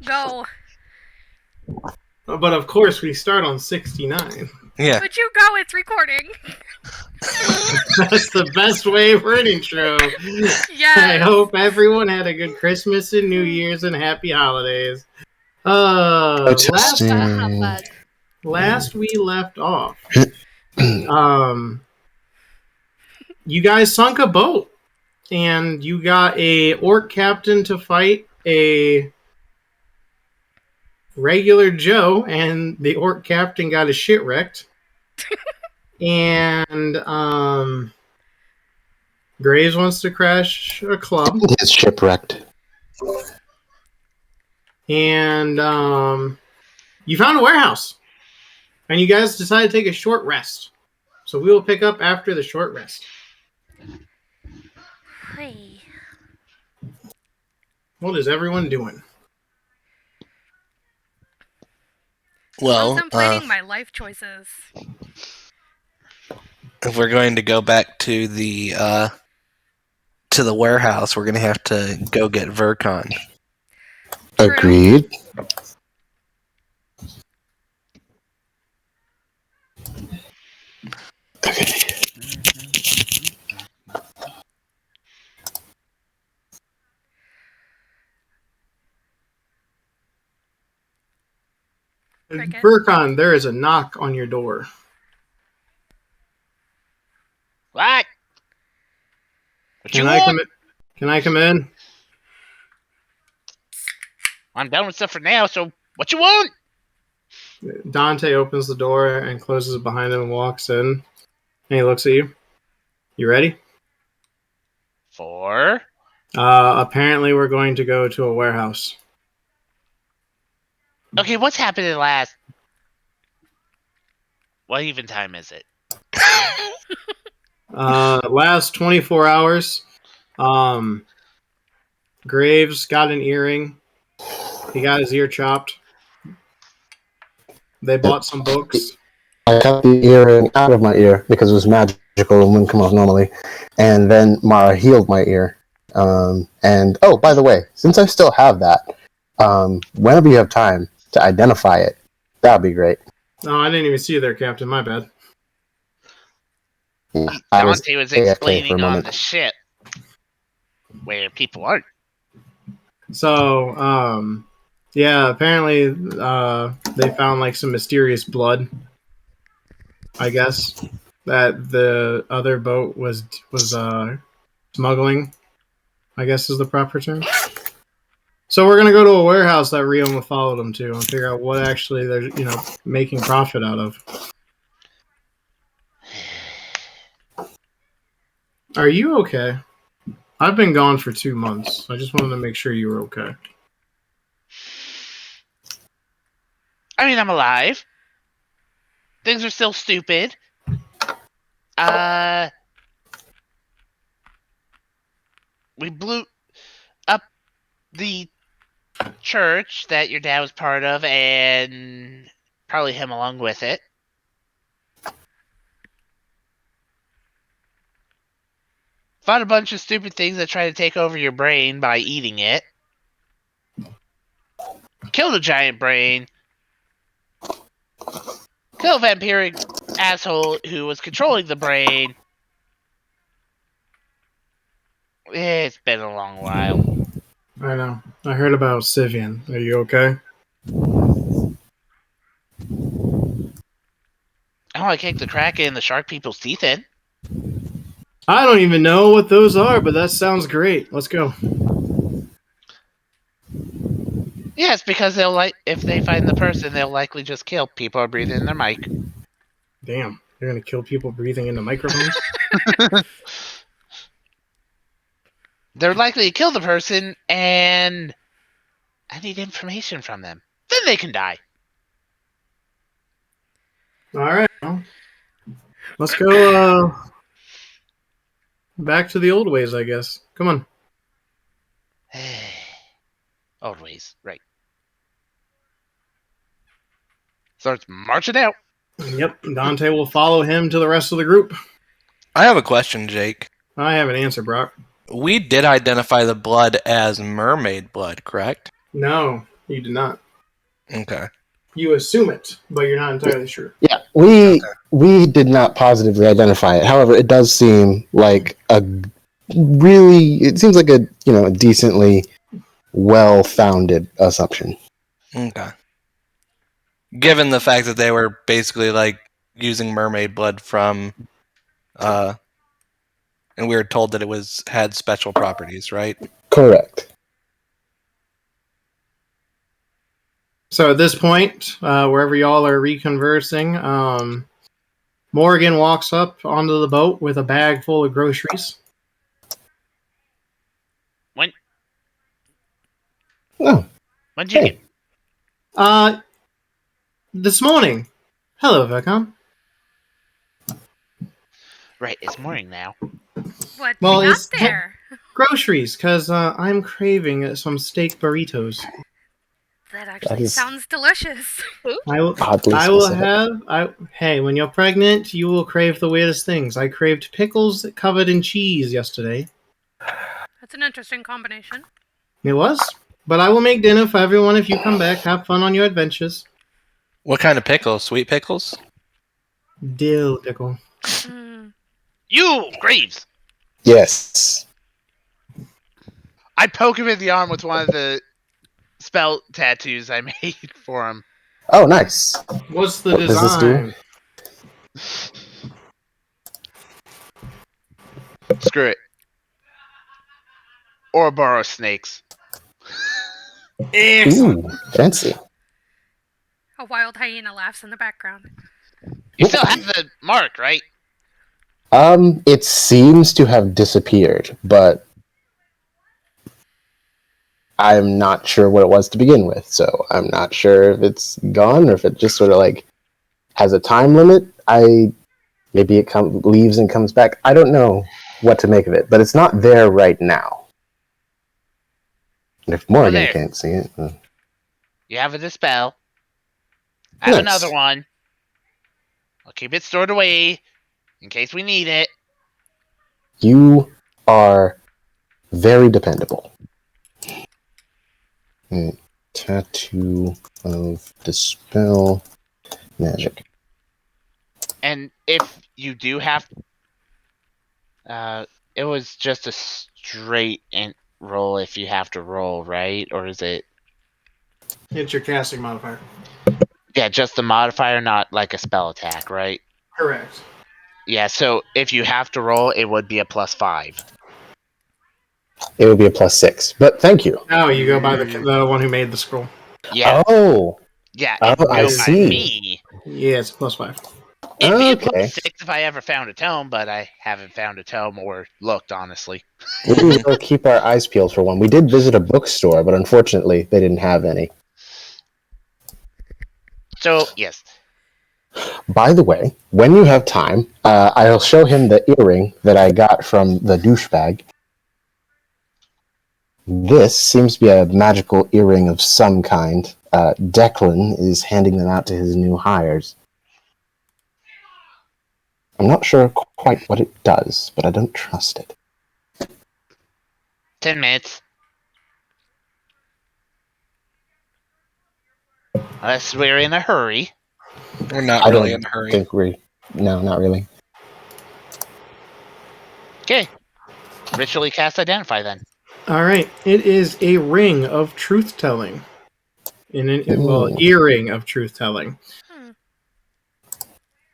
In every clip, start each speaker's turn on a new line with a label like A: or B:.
A: Go.
B: But of course, we start on 69.
C: Yeah.
A: But you go, it's recording.
B: That's the best way for an intro.
A: Yes.
B: I hope everyone had a good Christmas and New Year's and happy holidays. Last we left off, you guys sunk a boat, and you got a orc captain to fight a regular Joe, and the orc captain got his shit wrecked. And Graves wants to crash a club.
D: It's shipwrecked.
B: And you found a warehouse. And you guys decided to take a short rest. So we will pick up after the short rest.
A: Hey.
B: What is everyone doing?
C: Well,
A: Contemplating my life choices.
C: if we're going to go back to the warehouse, we're going to have to go get Vercon.
A: True.
D: Agreed.
A: Cricket.
B: Burkon, there is a knock on your door.
E: What? What you
B: Can I
E: want?
B: come in? Can I come in?
E: I'm done with stuff for now, so what you want?
B: Dante opens the door and closes it behind him and walks in. And he looks at you. You ready?
E: For?
B: Apparently we're going to go to a warehouse.
E: Okay, what's happening last? What even time is it?
B: Last 24 hours, Graves got an earring. He got his ear chopped. They bought some books.
D: I cut the earring out of my ear because it was magical and wouldn't come off normally. And then Mara healed my ear. And, oh, by the way, since I still have that, whenever you have time to identify it, that would be great.
B: Oh, I didn't even see you there, Captain. My bad.
D: Yeah, I
E: Dante was
D: AFK for a
E: explaining on
D: moment.
E: the ship where people aren't.
B: So, yeah, apparently they found like some mysterious blood. I guess that the other boat was smuggling. I guess is the proper term. So we're gonna go to a warehouse that Rioma followed them to and figure out what actually they're making profit out of. Are you okay? I've been gone for 2 months. I just wanted to make sure you were okay.
E: I mean, I'm alive. Things are still stupid. We blew up the church that your dad was part of, and probably him along with it. Fought a bunch of stupid things that try to take over your brain by eating it. Killed a giant brain. Killed a vampiric asshole who was controlling the brain. It's been a long while.
B: I know. I heard about Sivian. Are you okay?
E: Oh, I kicked the crack in the shark people's teeth in.
B: I don't even know what those are, but that sounds great. Let's go.
E: Yeah, it's because if they find the person, they'll likely just kill people who breathe in their mic.
B: Damn. You're going to kill people breathing into microphones?
E: They're likely to kill the person, and I need information from them. Then they can die.
B: All right. Well, let's go back to the old ways, I guess. Come on.
E: Old ways, right. Starts marching out.
B: Yep. Dante will follow him to the rest of the group.
C: I have a question, Jake.
B: I have an answer, Brock.
C: We did identify the blood as mermaid blood, correct?
B: No. You did not.
C: Okay.
B: You assume it, but you're not entirely sure.
D: Yeah, we did not positively identify it. However, it does seem like a really. It seems like a a decently well-founded assumption.
C: Okay. Given the fact that they were basically like using mermaid blood from, and we were told that it had special properties, right?
D: Correct.
B: So at this point, wherever y'all are reconversing, Morgan walks up onto the boat with a bag full of groceries.
D: Oh,
E: When'd you
D: hey.
E: get?
B: This morning. Hello, Vacom.
E: Right, it's morning now.
A: What
B: Well,
A: you got
B: it's
A: there?
B: groceries, because I'm craving some steak burritos.
A: That actually
D: is-
A: sounds delicious.
B: I will,
D: Oddly
B: I will
D: specific.
B: hey, when you're pregnant, you will crave the weirdest things. I craved pickles covered in cheese yesterday.
A: That's an interesting combination.
B: It was. But I will make dinner for everyone if you come back. Have fun on your adventures.
C: What kind of pickles? Sweet pickles?
B: Dill pickle.
A: Mm.
E: You, Graves!
D: Yes.
E: I poke him in the arm with one of the spell tattoos I made for him.
D: Oh, nice.
B: What's the
D: What does this do?
B: design?
E: Screw it. Ouroboros snakes.
B: Excellent.
D: Ooh, fancy.
A: A wild hyena laughs in the background.
E: You still have the mark, right?
D: It seems to have disappeared, but I'm not sure what it was to begin with, so I'm not sure if it's gone or if it just sort of like has a time limit. Maybe it leaves and comes back. I don't know what to make of it, but it's not there right now. And if Morgan
E: there.
D: can't see it,
E: You have a dispel. I have
D: Nice.
E: another one. I'll keep it stored away in case we need it.
D: you are very dependable. Tattoo of Dispel Magic.
E: And if you do have, it was just a straight roll. If you have to roll, right? Or is it?
B: It's your casting modifier.
E: Yeah, just the modifier, not like a spell attack, right?
B: Correct.
E: Yeah. So if you have to roll, it would be a +5.
D: It would be a +6, but thank you.
B: Oh, you go by the one who made the scroll.
E: Yeah.
D: Oh,
E: Yeah.
D: Oh,
E: If you
D: I
E: go by
D: see.
E: me,
B: Yeah, it's +5.
E: it'd be a
D: okay.
E: +6 if I ever found a tome, but I haven't found a tome or looked, honestly.
D: We will keep our eyes peeled for one. We did visit a bookstore, but unfortunately, they didn't have any.
E: So yes.
D: By the way, when you have time, I'll show him the earring that I got from the douchebag. This seems to be a magical earring of some kind. Declan is handing them out to his new hires. I'm not sure quite what it does, but I don't trust it.
E: 10 minutes. Unless we're in a hurry.
C: We're not
D: I
C: really
D: don't
C: in a hurry.
D: think No, not really.
E: Okay. Ritually cast Identify then.
B: All right. It is a ring of truth telling.
D: Ooh.
B: Earring of truth telling.
A: Hmm.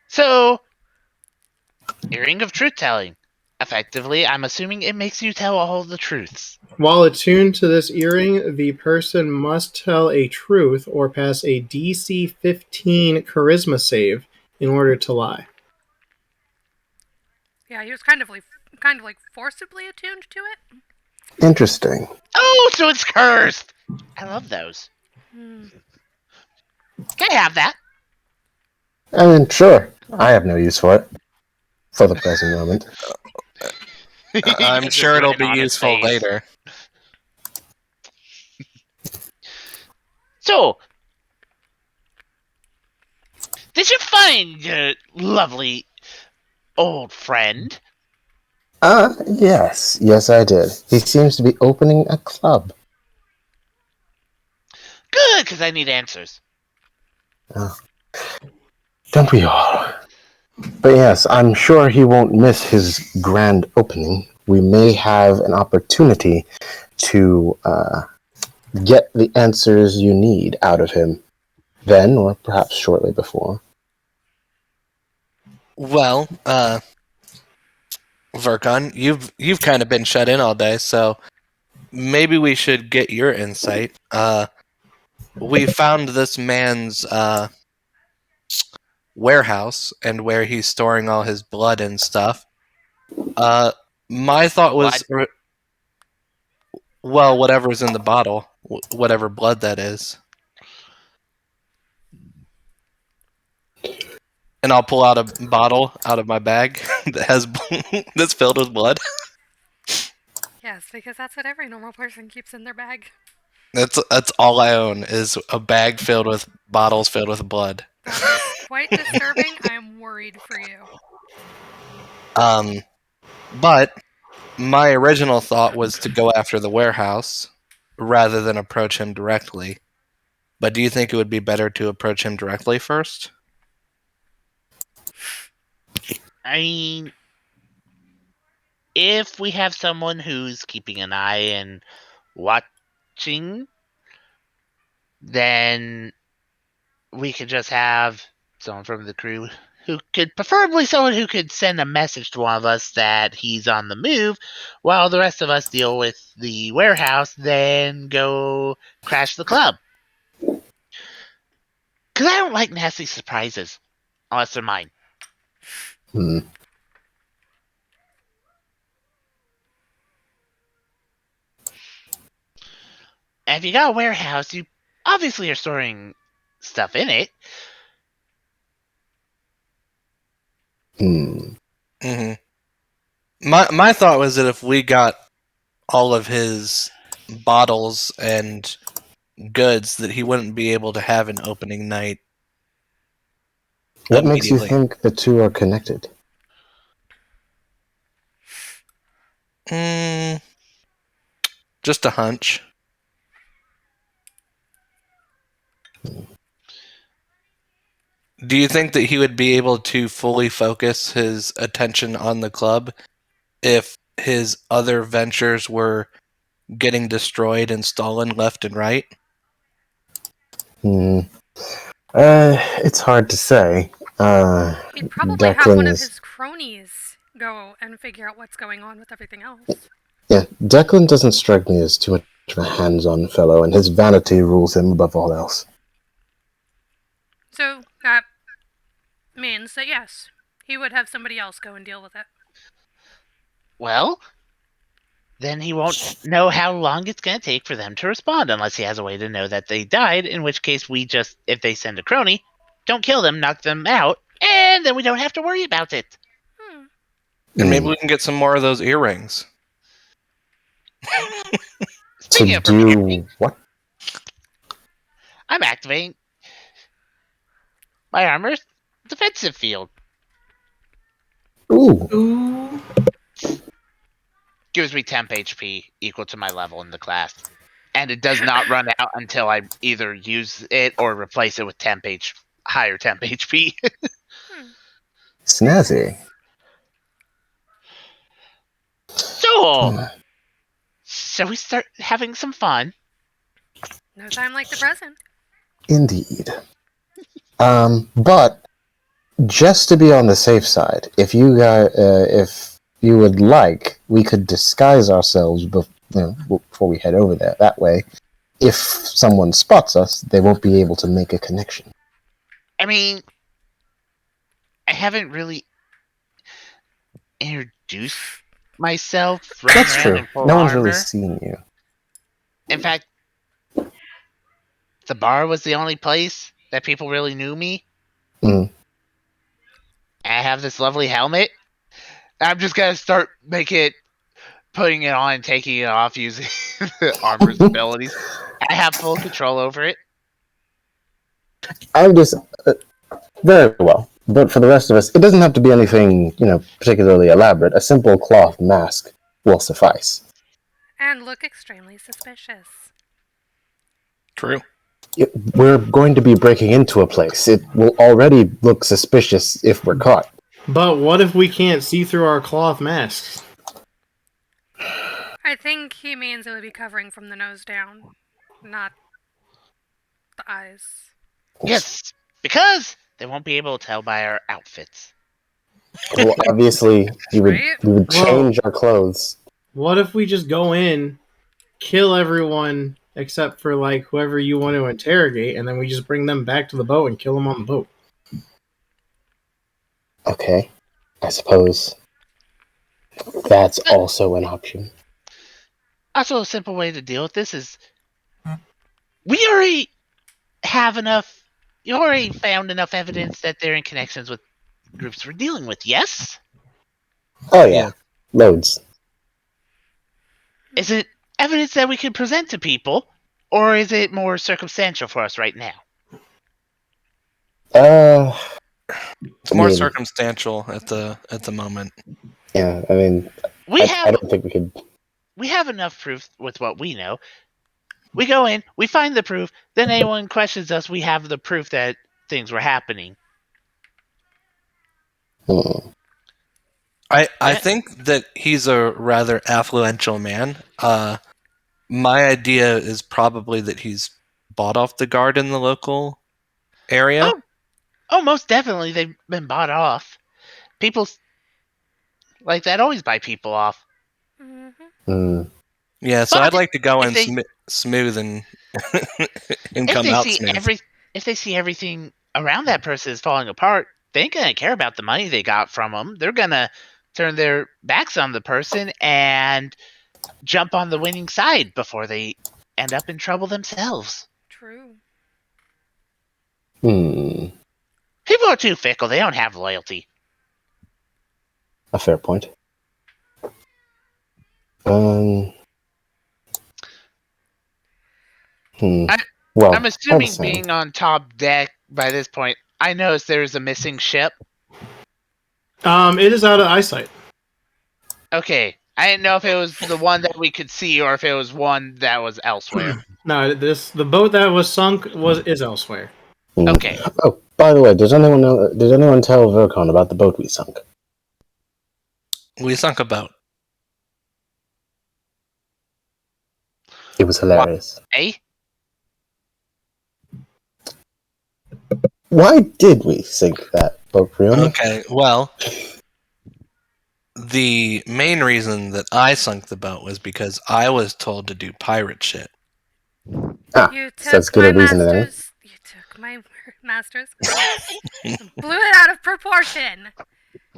E: So, Earring of Truth Telling. Effectively, I'm assuming it makes you tell all the truths.
B: While attuned to this earring, the person must tell a truth or pass a DC 15 charisma save in order to lie.
A: Yeah, he was kind of like forcibly attuned to it.
D: Interesting.
E: Oh, so it's cursed! I love those.
A: Hmm.
E: Can I have that?
D: I mean, sure. I have no use for it. For the present moment.
C: I'm
E: Just
C: sure it'll
E: written
C: be
E: on his
C: useful
E: face.
C: later.
E: So, did you find your lovely old friend?
D: Yes. Yes, I did. He seems to be opening a club.
E: Good, because I need answers.
D: Don't we all? But yes, I'm sure he won't miss his grand opening. We may have an opportunity to get the answers you need out of him then, or perhaps shortly before.
C: Well, Verkon, you've kind of been shut in all day, so maybe we should get your insight. We found this man's warehouse and where he's storing all his blood and stuff. My thought was, well, whatever's in the bottle, whatever blood that is. And I'll pull out a bottle out of my bag that has that's filled with blood.
A: Yes, because that's what every normal person keeps in their bag.
C: That's all I own is a bag filled with bottles filled with blood.
A: That is quite disturbing. I'm worried for you.
C: But my original thought was to go after the warehouse rather than approach him directly. But do you think it would be better to approach him directly first?
E: I mean, if we have someone who's keeping an eye and watching, then we could just have someone from the crew who could, preferably someone who could send a message to one of us that he's on the move, while the rest of us deal with the warehouse, then go crash the club. Because I don't like nasty surprises, unless they're mine.
D: Hmm.
E: And if you got a warehouse, you obviously are storing stuff in it.
C: Mm-hmm. My thought was that if we got all of his bottles and goods, that he wouldn't be able to have an opening night.
D: What makes you think the two are connected?
C: Just a hunch. Do you think that he would be able to fully focus his attention on the club if his other ventures were getting destroyed and stolen left and right?
D: It's hard to say.
A: He'd probably have one of his cronies go and figure out what's going on with everything else.
D: Yeah, Declan doesn't strike me as too much of a hands-on fellow, and his vanity rules him above all else.
A: So that means that yes, he would have somebody else go and deal with it.
E: Well, then he won't know how long it's going to take for them to respond unless he has a way to know that they died, in which case we just, if they send a crony, don't kill them, knock them out, and then we don't have to worry about it.
C: And maybe we can get some more of those earrings.
E: Speaking of
D: do what?
E: I'm activating my armor's defensive field.
D: Ooh.
E: Gives me temp HP equal to my level in the class. And it does not run out until I either use it or replace it with higher temp HP.
D: Snazzy.
E: So we start having some fun.
A: No time like the present.
D: Indeed. But just to be on the safe side, if you would like, we could disguise ourselves before we head over there. That way, if someone spots us, they won't be able to make a connection.
E: I mean, I haven't really introduced myself.
D: That's true.
E: In full
D: no one's
E: armor.
D: really seen you.
E: In fact, the bar was the only place that people really knew me.
D: Mm.
E: I have this lovely helmet. I'm just gonna start putting it on and taking it off using the armor's abilities. I have full control over it.
D: I'm just very well. But for the rest of us, it doesn't have to be anything, particularly elaborate. A simple cloth mask will suffice.
A: And look extremely suspicious.
C: True.
D: We're going to be breaking into a place. It will already look suspicious if we're caught.
B: But what if we can't see through our cloth masks?
A: I think he means it would be covering from the nose down, not the eyes.
E: Yes, because they won't be able to tell by our outfits.
D: Well, obviously, we would
B: Well-
D: change our clothes.
B: What if we just go in, kill everyone except for like whoever you want to interrogate, and then we just bring them back to the boat and kill them on the boat?
D: Okay, I suppose that's also an option.
E: Also, a simple way to deal with this is we already have enough. You already found enough evidence that they're in connections with groups we're dealing with. Yes,
D: Oh yeah, loads.
E: is it evidence that we can present to people, or is it more circumstantial for us right now?
C: It's more circumstantial at the moment.
D: Yeah, I mean, I don't think we could.
E: We have enough proof with what we know. We go in, we find the proof, then anyone questions us, we have the proof that things were happening.
C: I think that he's a rather affluential man. My idea is probably that he's bought off the guard in the local area.
E: Oh, most definitely they've been bought off. People like that always buy people off.
C: Yeah, so
E: But
C: I'd like to go in
E: if
C: smooth and and
E: if
C: come
E: they
C: out
E: see
C: smooth.
E: if they see everything around that person is falling apart, they ain't gonna care about the money they got from them. They're gonna turn their backs on the person and jump on the winning side before they end up in trouble themselves.
A: True.
E: People are too fickle. They don't have loyalty.
D: A fair point. Well,
E: I'm assuming being on top deck by this point, I noticed there's a missing ship.
B: It is out of eyesight.
E: Okay, I didn't know if it was the one that we could see or if it was one that was elsewhere.
B: No, the boat that was sunk is elsewhere.
E: Okay.
D: Oh, by the way, does anyone know? Did anyone tell Vercon about the boat we sunk?
C: We sunk a boat.
D: It was hilarious.
E: Eh?
D: Why did we sink that boat, Riona?
C: Okay, well, the main reason that I sunk the boat was because I was told to do pirate shit.
A: You
D: so that's
A: took
D: good
A: my
D: a reason than any.
A: You took my master's and blew it out of proportion.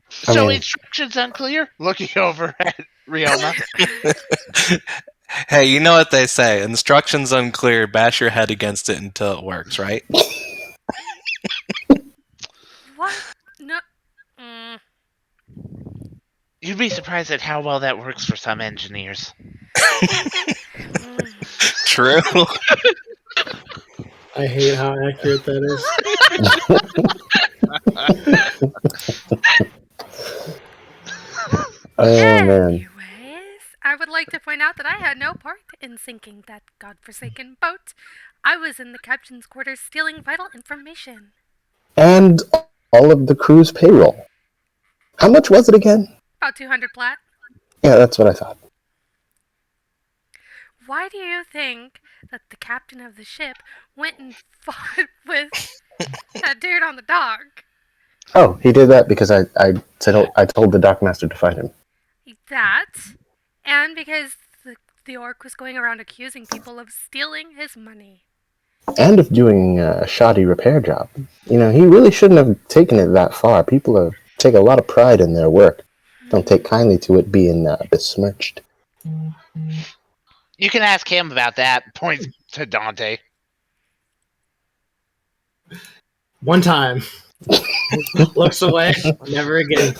E: So instructions unclear? Looking over at Rioma.
C: Hey, you know what they say. Instructions unclear, bash your head against it until it works, right?
A: What? No.
E: You'd be surprised at how well that works for some engineers.
C: True.
B: I hate how accurate that is.
D: Oh man.
A: Anyways, I would like to point out that I had no part in sinking that godforsaken boat. I was in the captain's quarters stealing vital information.
D: And all of the crew's payroll. How much was it again?
A: About 200 plat.
D: Yeah, that's what I thought.
A: Why do you think that the captain of the ship went and fought with that dude on the dock?
D: Oh, he did that because I told the dockmaster to find him.
A: That, and because the orc was going around accusing people of stealing his money.
D: And of doing a shoddy repair job. You know, he really shouldn't have taken it that far. People take a lot of pride in their work. Don't take kindly to it being besmirched.
E: You can ask him about that. Points to Dante.
B: One time. Looks away. Never again.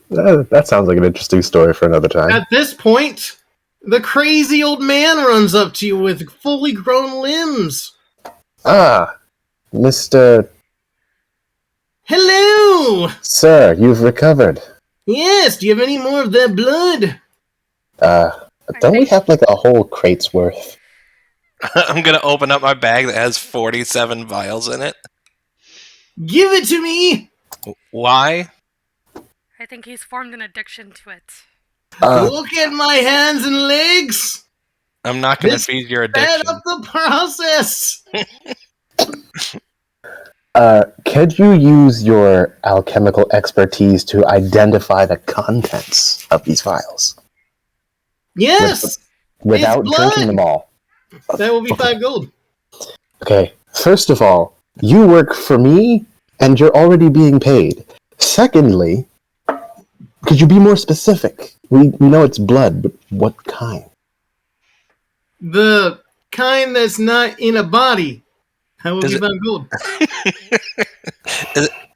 D: That sounds like an interesting story for another time.
B: At this point, the crazy old man runs up to you with fully grown limbs.
D: Ah, Mr.
B: Hello!
D: Sir, you've recovered.
B: Yes, do you have any more of that blood?
D: Don't we have like a whole crate's worth?
C: I'm gonna open up my bag that has 47 vials in it.
B: Give it to me!
C: Why?
A: I think he's formed an addiction to it.
B: Look at my hands and legs!
C: I'm not gonna
B: This
C: feed your
B: sped
C: addiction.
B: up the process!
D: Could you use your alchemical expertise to identify the contents of these vials
B: Yes!
D: without
B: It's
D: drinking
B: blood!
D: them all?
B: That will be 5 gold.
D: Okay, first of all, you work for me, and you're already being paid. Secondly, could you be more specific? We know it's blood, but what kind?
B: The kind that's not in a body. That will
C: Is
B: be
C: it-
B: 5 gold.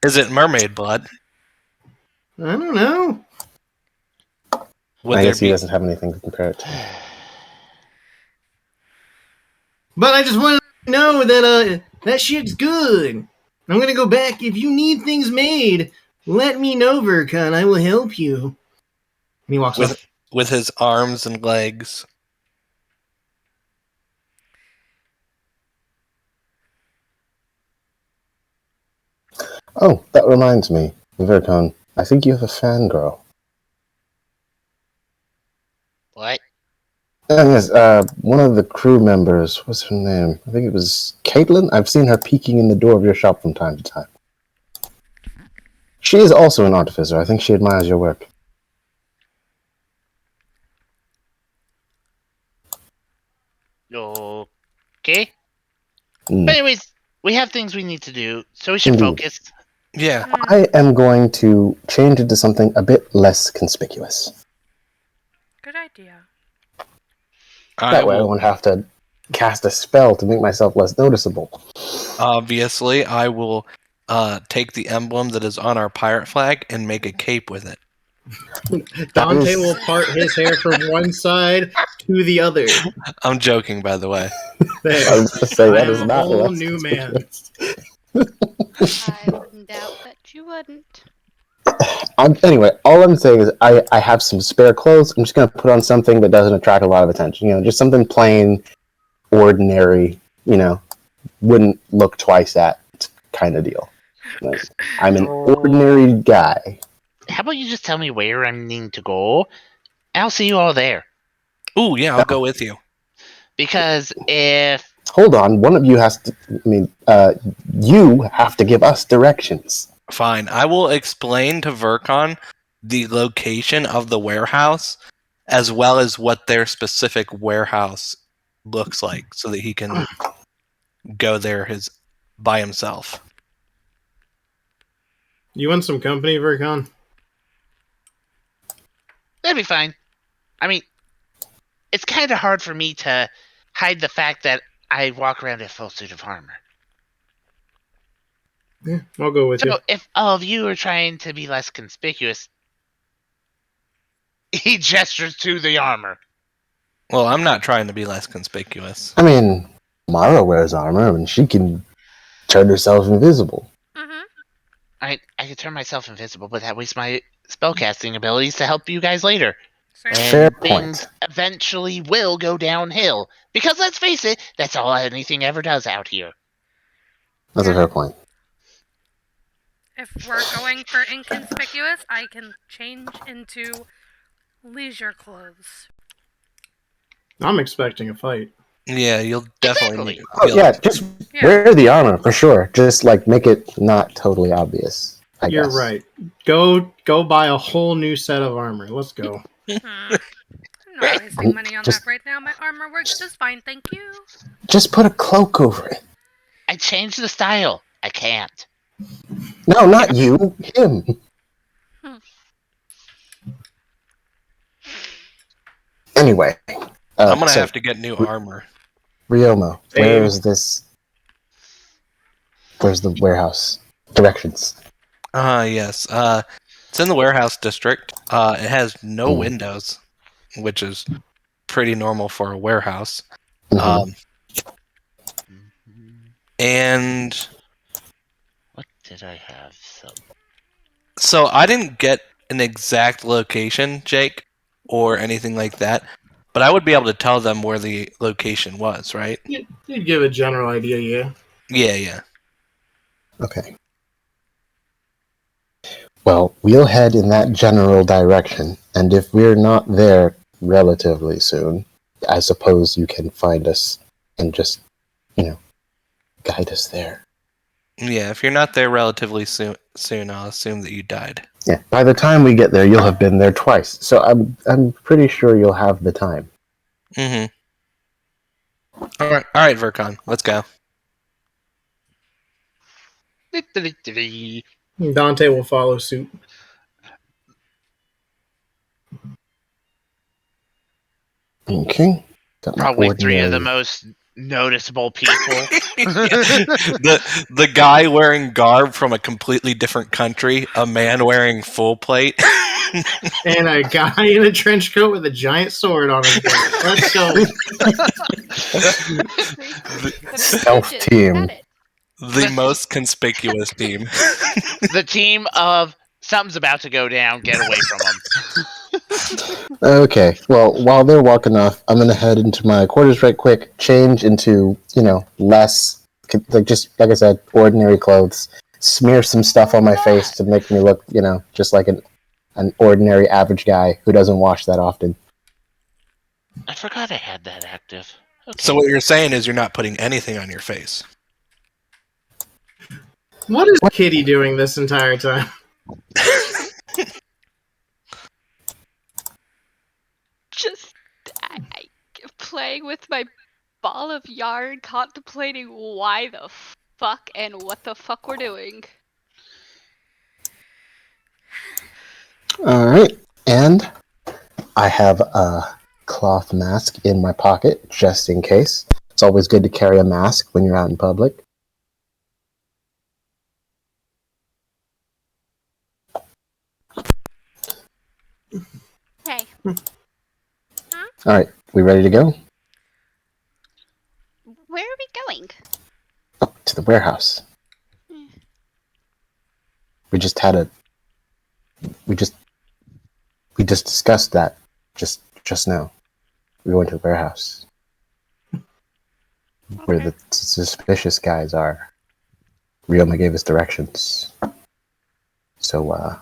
C: Is it mermaid blood?
B: I don't know.
C: Would
D: I
C: there
D: guess he
C: be?
D: doesn't have anything to compare it to.
B: But I just want to know that that shit's good. I'm gonna go back. If you need things made, let me know, Verkon. I will help you. And he walks off.
C: With his arms and legs.
D: Oh, that reminds me, Vercon, I think you have a fangirl.
E: What?
D: Yes, one of the crew members, what's her name? I think it was Caitlin. I've seen her peeking in the door of your shop from time to time. She is also an artificer. I think she admires your work.
E: Okay.
D: Mm.
E: But anyways, we have things we need to do, so we should
D: Indeed.
E: focus.
C: Yeah.
D: I am going to change it to something a bit less conspicuous.
A: Good idea.
D: That way I won't have to cast a spell to make myself less noticeable.
C: Obviously, I will take the emblem that is on our pirate flag and make a cape with it.
B: Dante
D: is-
B: will part his hair from one side to the other.
C: I'm joking, by the way.
D: I was going to say,
B: I
D: that
B: am
D: is
B: a
D: not
B: whole
D: less
B: new man.
D: conspicuous.
F: I wouldn't doubt that you wouldn't.
D: Anyway, all I'm saying is I have some spare clothes. I'm just going to put on something that doesn't attract a lot of attention. You know, just something plain, ordinary, you know, wouldn't look twice at kind of deal. Like, I'm an ordinary guy.
E: How about you just tell me where I need to go? I'll see you all there.
C: Ooh, yeah, I'll go with you.
E: Because if
D: Hold on, one of you has to, you have to give us directions.
C: Fine. I will explain to Vercon the location of the warehouse as well as what their specific warehouse looks like so that he can go there by himself.
B: You want some company, Verkon?
E: that'd be fine. I mean, it's kind of hard for me to hide the fact that I walk around in a full suit of armor.
B: Yeah, I'll go with you.
E: So if all of you are trying to be less conspicuous, he gestures to the armor.
C: Well, I'm not trying to be less conspicuous.
D: I mean, Mara wears armor and she can turn herself invisible.
A: Mm-hmm.
E: I could turn myself invisible, but that wastes my spellcasting abilities to help you guys later.
A: Same.
E: And
D: Fair
E: things
D: point.
E: eventually will go downhill. Because let's face it, that's all anything ever does out here.
D: That's a fair point.
A: If we're going for inconspicuous, I can change into leisure clothes.
B: I'm expecting a fight.
C: Yeah, you'll definitely
E: Exactly.
C: need
D: Oh, yeah, just
A: Yeah.
D: wear the armor for sure. Just like make it not totally obvious. I
B: You're
D: guess.
B: right. Go buy a whole new set of armor. Let's go.
A: I'm not wasting money on that right now. My armor works just fine, thank you.
D: Just put a cloak over it.
E: I changed the style. I can't.
D: No, not you. Him. Anyway,
C: I'm gonna
D: so,
C: have to get new armor.
D: Ryomo,
B: Same.
D: where is this? Where's the warehouse? Directions.
C: Yes. It's in the warehouse district. It has no
D: Hmm.
C: windows, which is pretty normal for a warehouse.
D: Mhm.
C: And
E: What did I have?
C: so I didn't get an exact location, Jake, or anything like that. But I would be able to tell them where the location was, right?
B: You'd give a general idea, yeah.
C: Yeah.
D: Okay. Well, we'll head in that general direction, and if we're not there relatively soon, I suppose you can find us and just, guide us there.
C: Yeah, if you're not there relatively soon, I'll assume that you died.
D: Yeah. By the time we get there, you'll have been there twice, so I'm pretty sure you'll have the time.
C: Mm-hmm. All right, Vercon, let's go.
B: Dante will follow suit.
D: Okay. Got my
E: Probably three of the
D: ordinary-
E: most noticeable people.
C: The guy wearing garb from a completely different country, a man wearing full plate.
B: And a guy in a trench coat with a giant sword on his back. Let's go.
D: Stealth team.
F: Got it.
C: The most conspicuous team.
E: The team of something's about to go down, get away from them.
D: Okay, well, while they're walking off, I'm gonna head into my quarters right quick, change into, less, like I said, ordinary clothes, smear some stuff on my face to make me look, just like an ordinary average guy who doesn't wash that often.
E: I forgot I had that active. Okay.
C: So what you're saying is you're not putting anything on your face.
B: What is Kitty doing this entire time?
F: Just playing with my ball of yarn, contemplating why the fuck and what the fuck we're doing.
D: Alright, and I have a cloth mask in my pocket, just in case. It's always good to carry a mask when you're out in public.
F: Hey,
D: Alright, we ready to go?
F: where are we going?
D: Up to the warehouse. We just had a... We just discussed that just now. We went to the warehouse. Where the suspicious guys are. Ryoma gave us directions. So,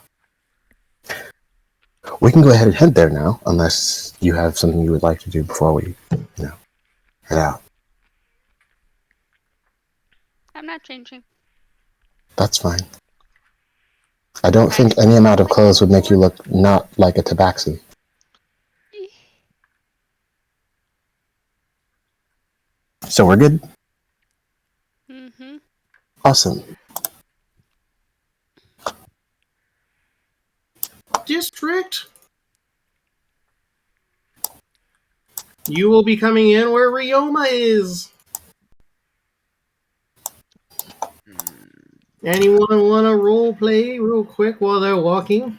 D: we can go ahead and head there now, unless you have something you would like to do before we, head out.
F: I'm not changing.
D: That's fine. I don't think any amount of clothes would make you look not like a tabaxi. So we're good?
F: Mm-hmm.
D: Awesome.
B: District. You will be coming in where Ryoma is. Anyone want to role play real quick while they're walking?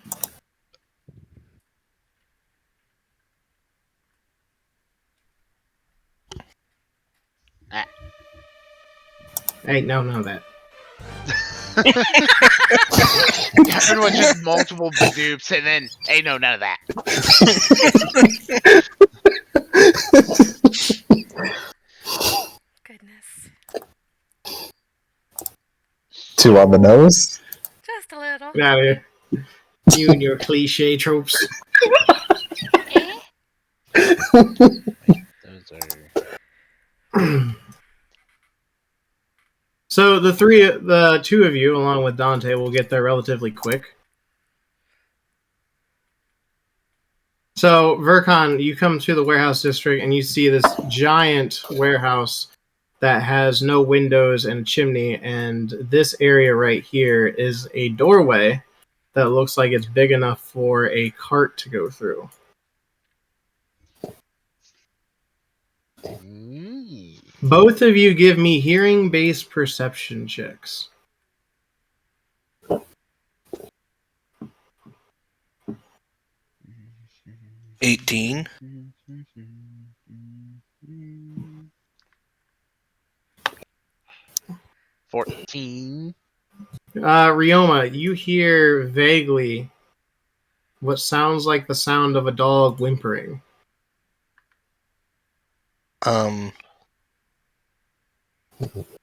B: Hey, no, that.
E: Happened with just multiple dupes, and then, hey, no, none of that.
A: Goodness.
D: Two on the nose?
A: Just a little.
B: Get out of here. You and your cliche tropes.
E: Those are...
B: So the two of you, along with Dante, will get there relatively quick. So, Vercon, you come to the warehouse district and you see this giant warehouse that has no windows and a chimney, and this area right here is a doorway that looks like it's big enough for a cart to go through. Both of you give me hearing-based perception checks.
C: 18.
E: 14.
B: Ryoma, you hear vaguely what sounds like the sound of a dog whimpering.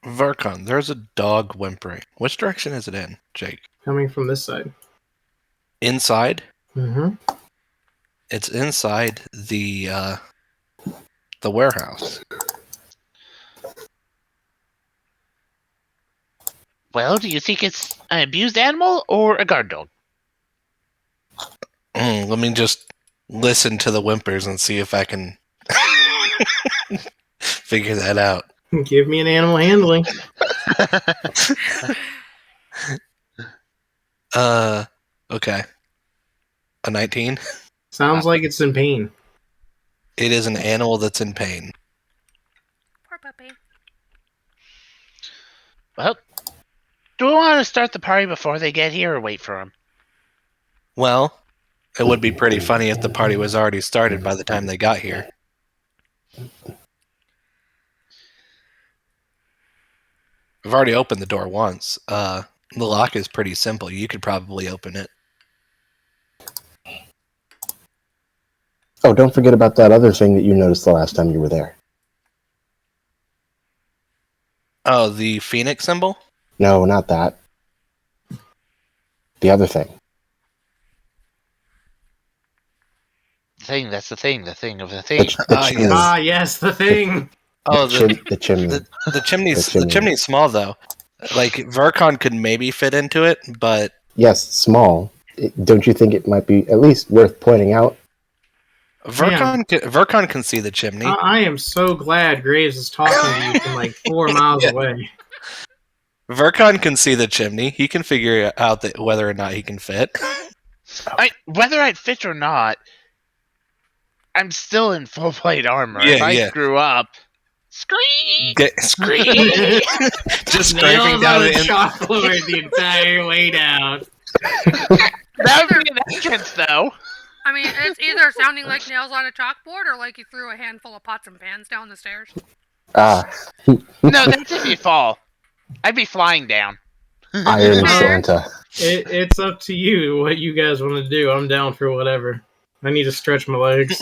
C: Verkon, there's a dog whimpering. Which direction is it in, Jake?
B: Coming from this side.
C: Inside?
B: Mm-hmm.
C: It's inside the warehouse.
E: Well, do you think it's an abused animal or a guard dog?
C: Let me just listen to the whimpers and see if I can figure that out.
B: Give me an animal handling.
C: Okay. A 19?
B: Sounds like it's in pain.
C: It is an animal that's in pain.
A: Poor puppy.
E: Well, do we want to start the party before they get here or wait for them?
C: Well, it would be pretty funny if the party was already started by the time they got here. I've already opened the door once. The lock is pretty simple. You could probably open it.
D: Oh, don't forget about that other thing that you noticed the last time you were there.
C: Oh, the phoenix symbol?
D: No, not that. The other thing.
E: That's the thing of the thing.
D: The chimney.
B: Ah, yes, the thing.
C: Oh,
D: the chimney.
C: the chimney's
D: The chimney.
C: the chimney's small though. Like Verkon could maybe fit into it, but
D: Yes, small. Don't you think it might be at least worth pointing out?
C: Verkon can see the chimney.
B: I am so glad Graves is talking to you from like 4 miles
C: Yeah.
B: away.
C: Verkon can see the chimney. He can figure out whether or not he can fit.
E: Whether I'd fit or not, I'm still in full plate armor.
C: Yeah,
E: if I
C: yeah.
E: screw up, scream!
C: Scream! Just scraping
B: Nails
C: down
B: on the
C: the
B: chalkboard the entire way down.
E: That would be an entrance, though.
A: I mean, it's either sounding like nails on a chalkboard or like you threw a handful of pots and pans down the stairs.
D: Ah,
E: No, that's if you fall. I'd be flying down.
D: Iron Santa.
B: It's up to you what you guys want to do. I'm down for whatever. I need to stretch my legs.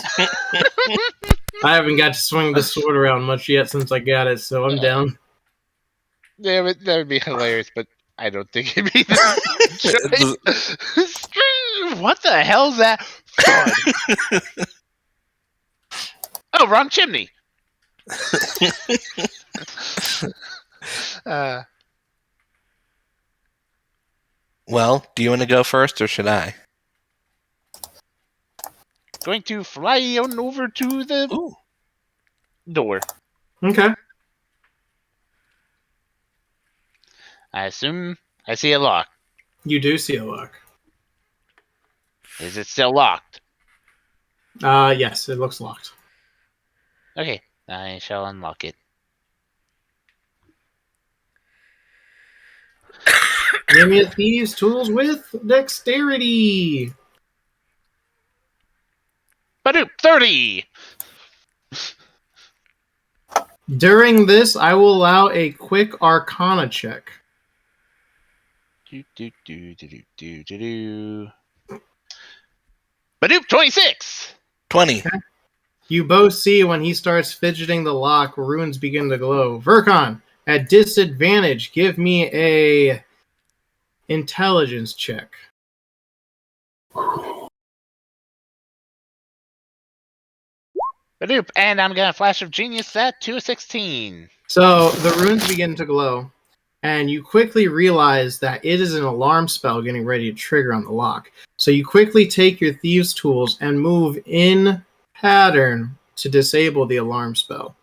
B: I haven't got to swing the sword around much yet since I got it, so I'm down.
E: Yeah, that would be hilarious, but I don't think it'd be the Scream! What the hell's that? Thud. Oh, wrong chimney.
C: Well, do you want to go first or should I?
E: Going to fly on over to the door.
B: Okay.
E: I assume I see a lock.
B: You do see a lock.
E: Is it still locked?
B: Yes, it looks locked.
E: Okay, I shall unlock it.
B: Give me a thieves' tools with dexterity.
E: Badoop, 30!
B: During this, I will allow a quick Arcana check.
E: Badoop, 26!
C: 20.
B: You both see when he starts fidgeting the lock, runes begin to glow. Verkon, at disadvantage, give me a intelligence check.
E: Badoop, and I'm gonna flash of genius that to a 16.
B: So the runes begin to glow, and you quickly realize that it is an alarm spell getting ready to trigger on the lock. So you quickly take your thieves' tools and move in pattern to disable the alarm spell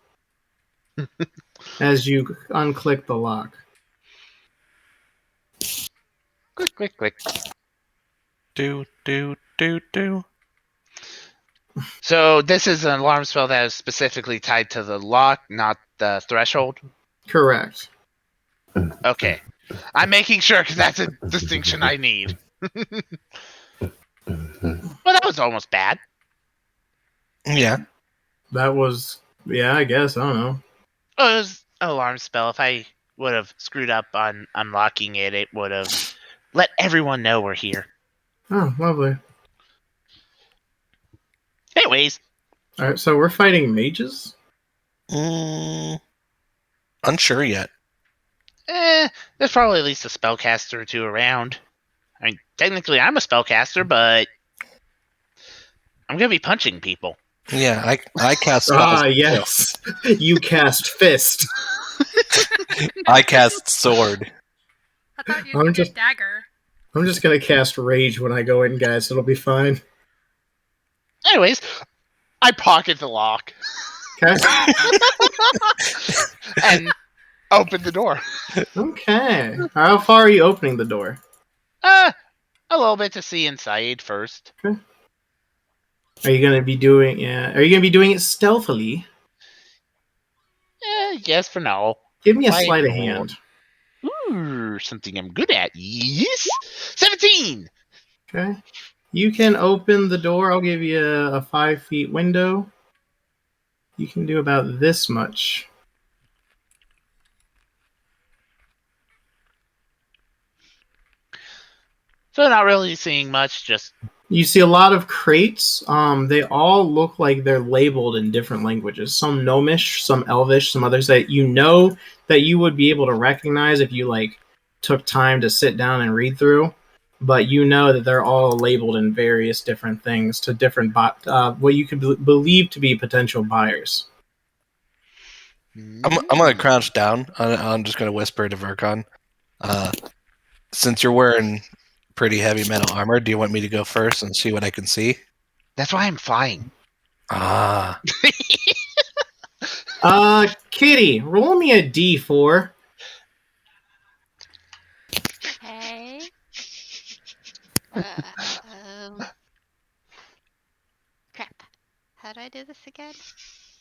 B: as you unclick the lock.
E: Click, click, click.
C: Do.
E: So this is an alarm spell that is specifically tied to the lock, not the threshold?
B: Correct.
E: Okay. I'm making sure because that's a distinction I need. Well, that was almost bad.
C: Yeah.
B: That was, yeah, I guess, I don't know.
E: Oh, it was an alarm spell. If I would have screwed up on unlocking it, it would have let everyone know we're here.
B: Oh, lovely.
E: Anyways,
B: Alright, so we're fighting mages?
C: Unsure yet.
E: There's probably at least a spellcaster or two around. I mean, technically I'm a spellcaster, but I'm gonna be punching people.
C: Yeah, I cast spells.
B: Ah, yes. You cast fist.
C: I cast sword.
A: I thought you'd
B: I'm
A: give your
B: just-
A: dagger.
B: I'm just gonna cast rage when I go in, guys. It'll be fine.
E: Anyways, I pocket the lock
B: Okay.
E: and open the door.
B: Okay. How far are you opening the door?
E: A little bit to see inside first.
B: Are you gonna be doing? Yeah. Are you gonna be doing it stealthily?
E: Yes, for now.
B: Give me a
E: Quiet
B: sleight of
E: door.
B: hand.
E: Ooh, something I'm good at. Yes, 17.
B: Okay. You can open the door. I'll give you a 5 feet window. You can do about this much.
E: So not really seeing much. Just
B: You see a lot of crates. They all look like they're labeled in different languages. Some Gnomish, some Elvish, some others that you know that you would be able to recognize if you like took time to sit down and read through. But you know that they're all labeled in various different things to different what you could believe to be potential buyers.
C: I'm gonna crouch down. I'm just gonna whisper to Vercon. Since you're wearing pretty heavy metal armor, do you want me to go first and see what I can see?
E: That's why I'm flying.
C: Ah.
B: Kitty, roll me a D4.
F: Okay. Crap. How do I do this again?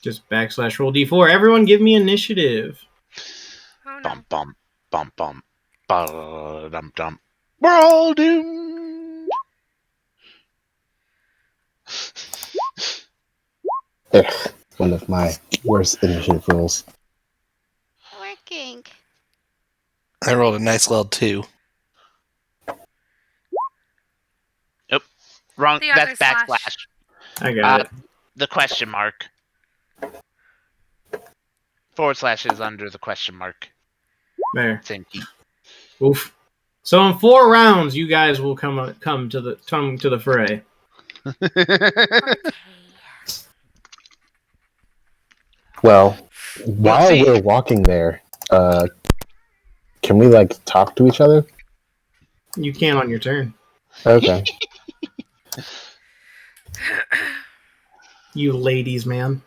B: Just backslash roll D4. Everyone give me initiative.
A: Oh no.
E: Bum bum bum bum. Dum dum. We're all doomed.
D: Ugh, one of my worst initiative rolls.
F: Working.
C: I rolled a nice little 2.
E: Wrong.
A: The
E: That's
A: other slash.
E: backslash.
B: I got it.
E: The question mark. / is under the question mark.
B: There.
E: Same key.
B: Oof. So in 4 rounds, you guys will come to the fray.
A: Okay.
D: Well, while
E: see.
D: we're walking there, can we like talk to each other?
B: You can on your turn.
D: Okay.
B: You ladies, man.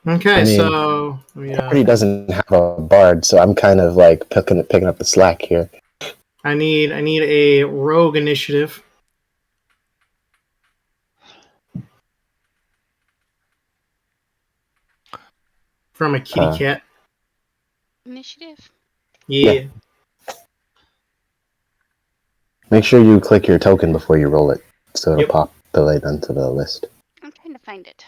B: Okay,
D: I mean,
B: so
D: He doesn't have a bard, so I'm kind of like picking up the slack here.
B: I need a rogue initiative. From a kitty cat.
F: Initiative.
B: Yeah.
D: Make sure you click your token before you roll it, so it'll
B: Yep.
D: populate onto the list.
F: I'm trying to find it.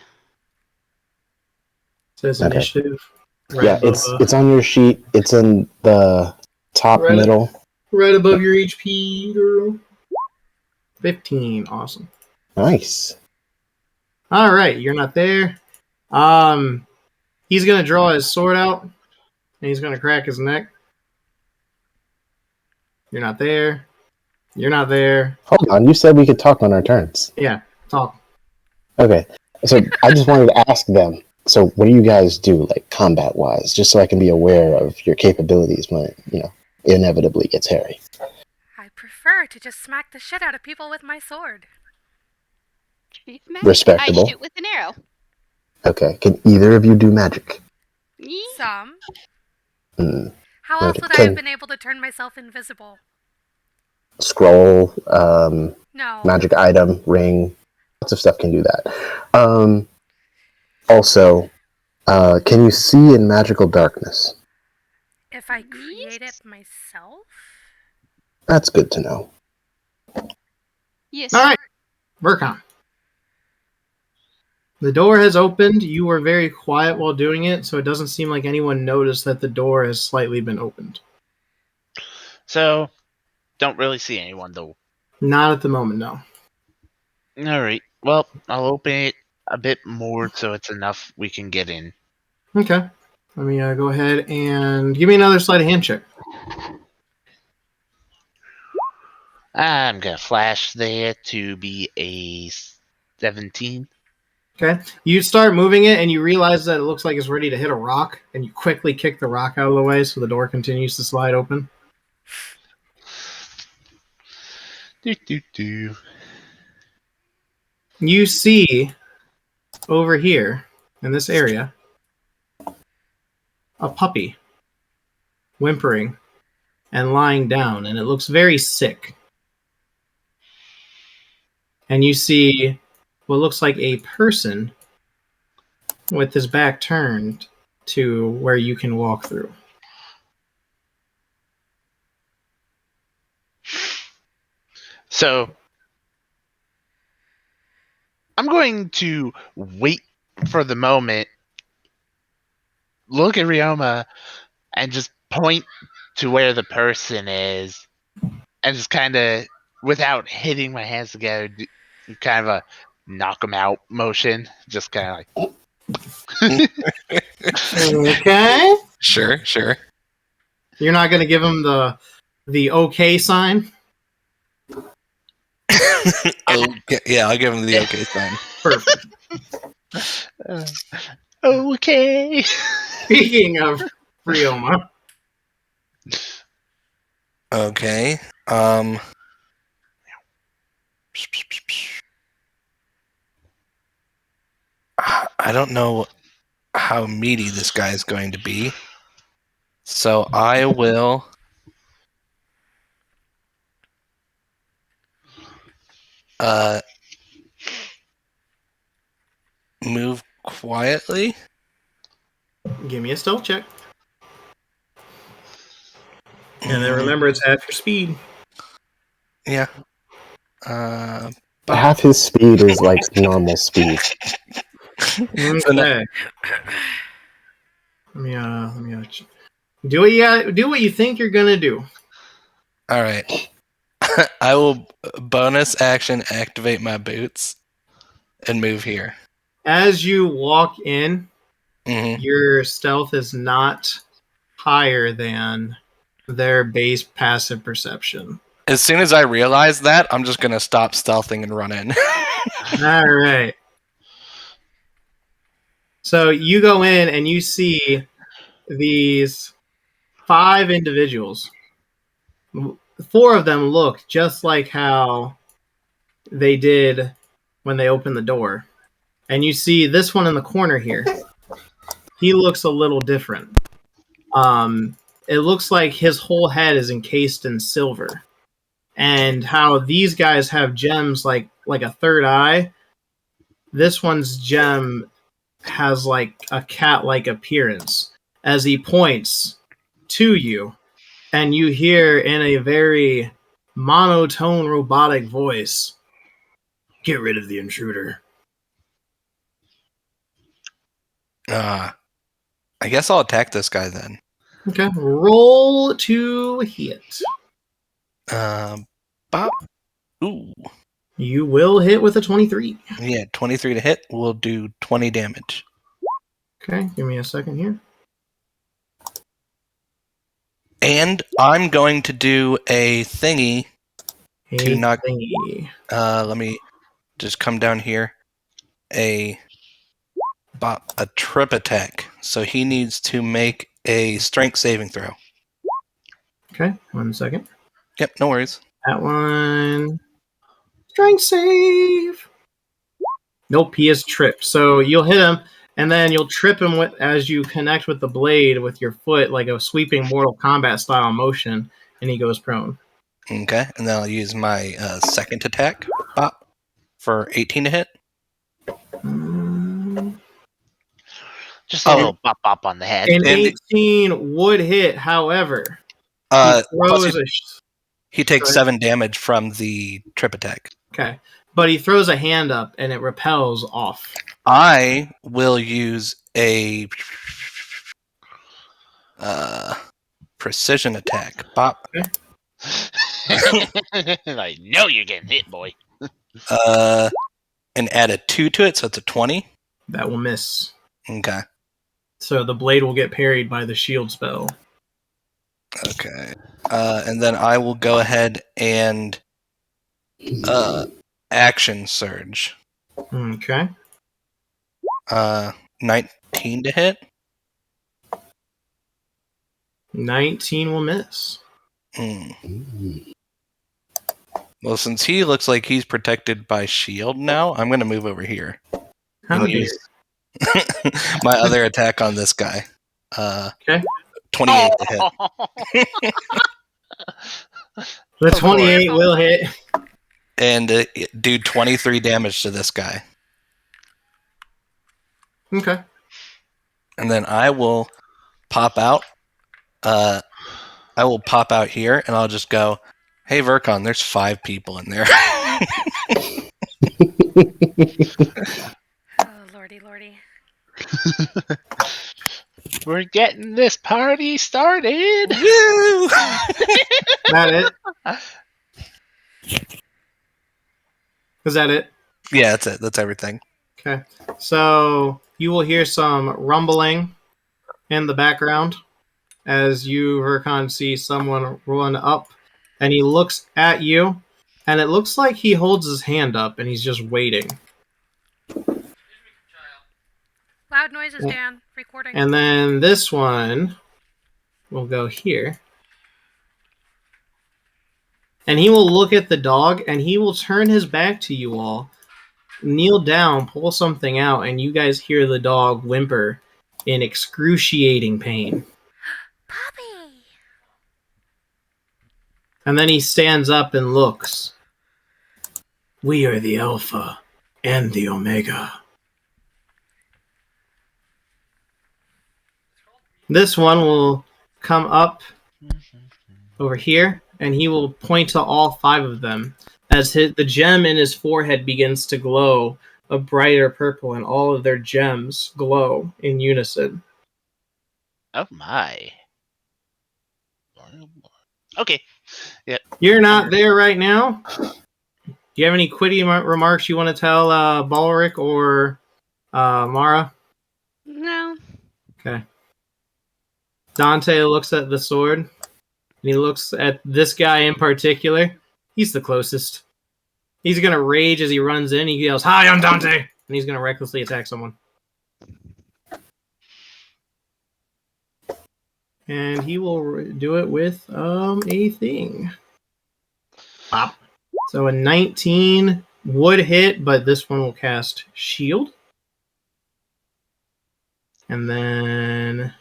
B: Says
D: Okay.
B: initiative.
D: Yeah,
B: above,
D: it's on your sheet. It's in the top
B: Right.
D: middle.
B: right above your HP, girl. 15. Awesome.
D: Nice.
B: All right, you're not there. He's gonna draw his sword out, and he's gonna crack his neck. You're not there. You're not there.
D: Hold on, you said we could talk on our turns.
B: Yeah, talk.
D: Okay, so I just wanted to ask them. So, what do you guys do, like combat wise, just so I can be aware of your capabilities when it, inevitably gets hairy?
A: I prefer to just smack the shit out of people with my sword.
F: Chief magic.
D: Respectable.
F: I shoot with an arrow.
D: Okay, can either of you do magic?
F: Yee.
A: Some.
D: Hmm.
A: How else
D: Okay,
A: would I have been able to turn myself invisible?
D: Scroll,
A: No.
D: magic item, ring, lots of stuff can do that. Also, can you see in magical darkness?
A: If I create it myself?
D: That's good to know.
F: Yes.
B: All right, Vercon. The door has opened. You were very quiet while doing it, so it doesn't seem like anyone noticed that the door has slightly been opened.
E: So, don't really see anyone though.
B: Not at the moment, no.
E: All right. Well, I'll open it a bit more so it's enough we can get in.
B: Okay. Let me go ahead and give me another sleight of hand check.
E: I'm gonna flash there to be a 17.
B: Okay. You start moving it, and you realize that it looks like it's ready to hit a rock, and you quickly kick the rock out of the way so the door continues to slide open.
E: Do.
B: You see over here in this area a puppy whimpering and lying down, and it looks very sick. And you see what looks like a person with his back turned to where you can walk through.
E: So I'm going to wait for the moment, look at Ryoma, and just point to where the person is, and just kind of, without hitting my hands together, do kind of a knock them out motion. Just kind of like.
B: Okay.
C: Sure.
B: You're not going to give him the okay sign?
C: Okay, yeah, I'll give him the okay sign.
B: Perfect.
E: Okay.
B: Speaking of Ryoma,
C: Okay. I don't know how meaty this guy is going to be, so I will move quietly.
B: give me a stealth check. And then remember, it's half your speed.
C: Yeah.
D: Half his speed is like normal speed.
B: Okay.
C: So now-
B: Let me do what you think you're gonna do.
C: all right. I will bonus action activate my boots and move here.
B: As you walk in,
C: hmm
B: your stealth is not higher than their base passive perception.
C: As soon as I realize that, I'm just gonna stop stealthing and run in.
B: All right. So you go in and you see these 5 individuals. 4 of them look just like how they did when they opened the door. And you see this one in the corner here. He looks a little different. It looks like his whole head is encased in silver. And how these guys have gems like a third eye. This one's gem has like a cat-like appearance as he points to you, and you hear in a very monotone robotic voice, "Get rid of the intruder."
C: I guess I'll attack this guy then.
B: Okay, roll to hit.
C: Bop. Ooh.
B: You will hit with a 23.
C: Yeah, 23 to hit. We'll do 20 damage.
B: Okay, give me a second here.
C: And I'm going to do a thingy to knock.
B: Thingy.
C: Let me just come down here. A trip attack. So he needs to make a strength saving throw.
B: Okay, 1 second.
C: Yep, no worries.
B: That one. Strength save. Nope, he is tripped. So you'll hit him, and then you'll trip him as you connect with the blade with your foot, like a sweeping Mortal Kombat style motion, and he goes prone.
C: Okay, and then I'll use my second attack. Bop. For 18 to hit.
E: Just a little bop bop on the head.
B: An 18 would hit, however.
C: He takes 7 damage from the trip attack.
B: Okay. But he throws a hand up and it repels off.
C: I will use a precision attack. Bop.
B: Okay.
E: I know you're getting hit, boy.
C: and add a 2 to it, so it's a 20.
B: That will miss.
C: Okay.
B: So the blade will get parried by the shield spell.
C: Okay. And then I will go ahead and action surge.
B: Okay.
C: 19 to hit.
B: 19 will miss.
C: Well, since he looks like he's protected by shield now, I'm going to move over here.
B: How
C: And
B: dare
C: use my other attack on this guy.
B: Okay.
C: 28 to hit.
B: The 28 will hit.
C: And do 23 damage to this guy.
B: Okay.
C: And then I will pop out. I will pop out here, and I'll just go, hey, Vercon, there's 5 people in there.
A: Oh, lordy, lordy.
E: We're getting this party started.
C: Woo!
B: That it? Is that it?
C: Yeah, that's it. That's everything.
B: Okay. So you will hear some rumbling in the background as you, Vercon, see someone run up, and he looks at you, and it looks like he holds his hand up, and he's just waiting.
A: Loud noises, Dan. Recording.
B: And then this one will go here. And he will look at the dog, and he will turn his back to you all, kneel down, pull something out, and you guys hear the dog whimper in excruciating pain.
A: Puppy!
B: And then he stands up and looks. We are the Alpha and the Omega. This one will come up over here, and he will point to all 5 of them as the gem in his forehead begins to glow a brighter purple, and all of their gems glow in unison.
E: Oh my. Okay. Yep.
B: You're not there right now. Do you have any quitty remarks you want to tell Balric or Mara?
F: No.
B: Okay. Dante looks at the sword, and he looks at this guy in particular. He's the closest. He's going to rage as he runs in. He yells, "Hi, I'm Dante!" And he's going to recklessly attack someone. And he will do it with a thing. Pop. So a 19 would hit, but this one will cast shield. And then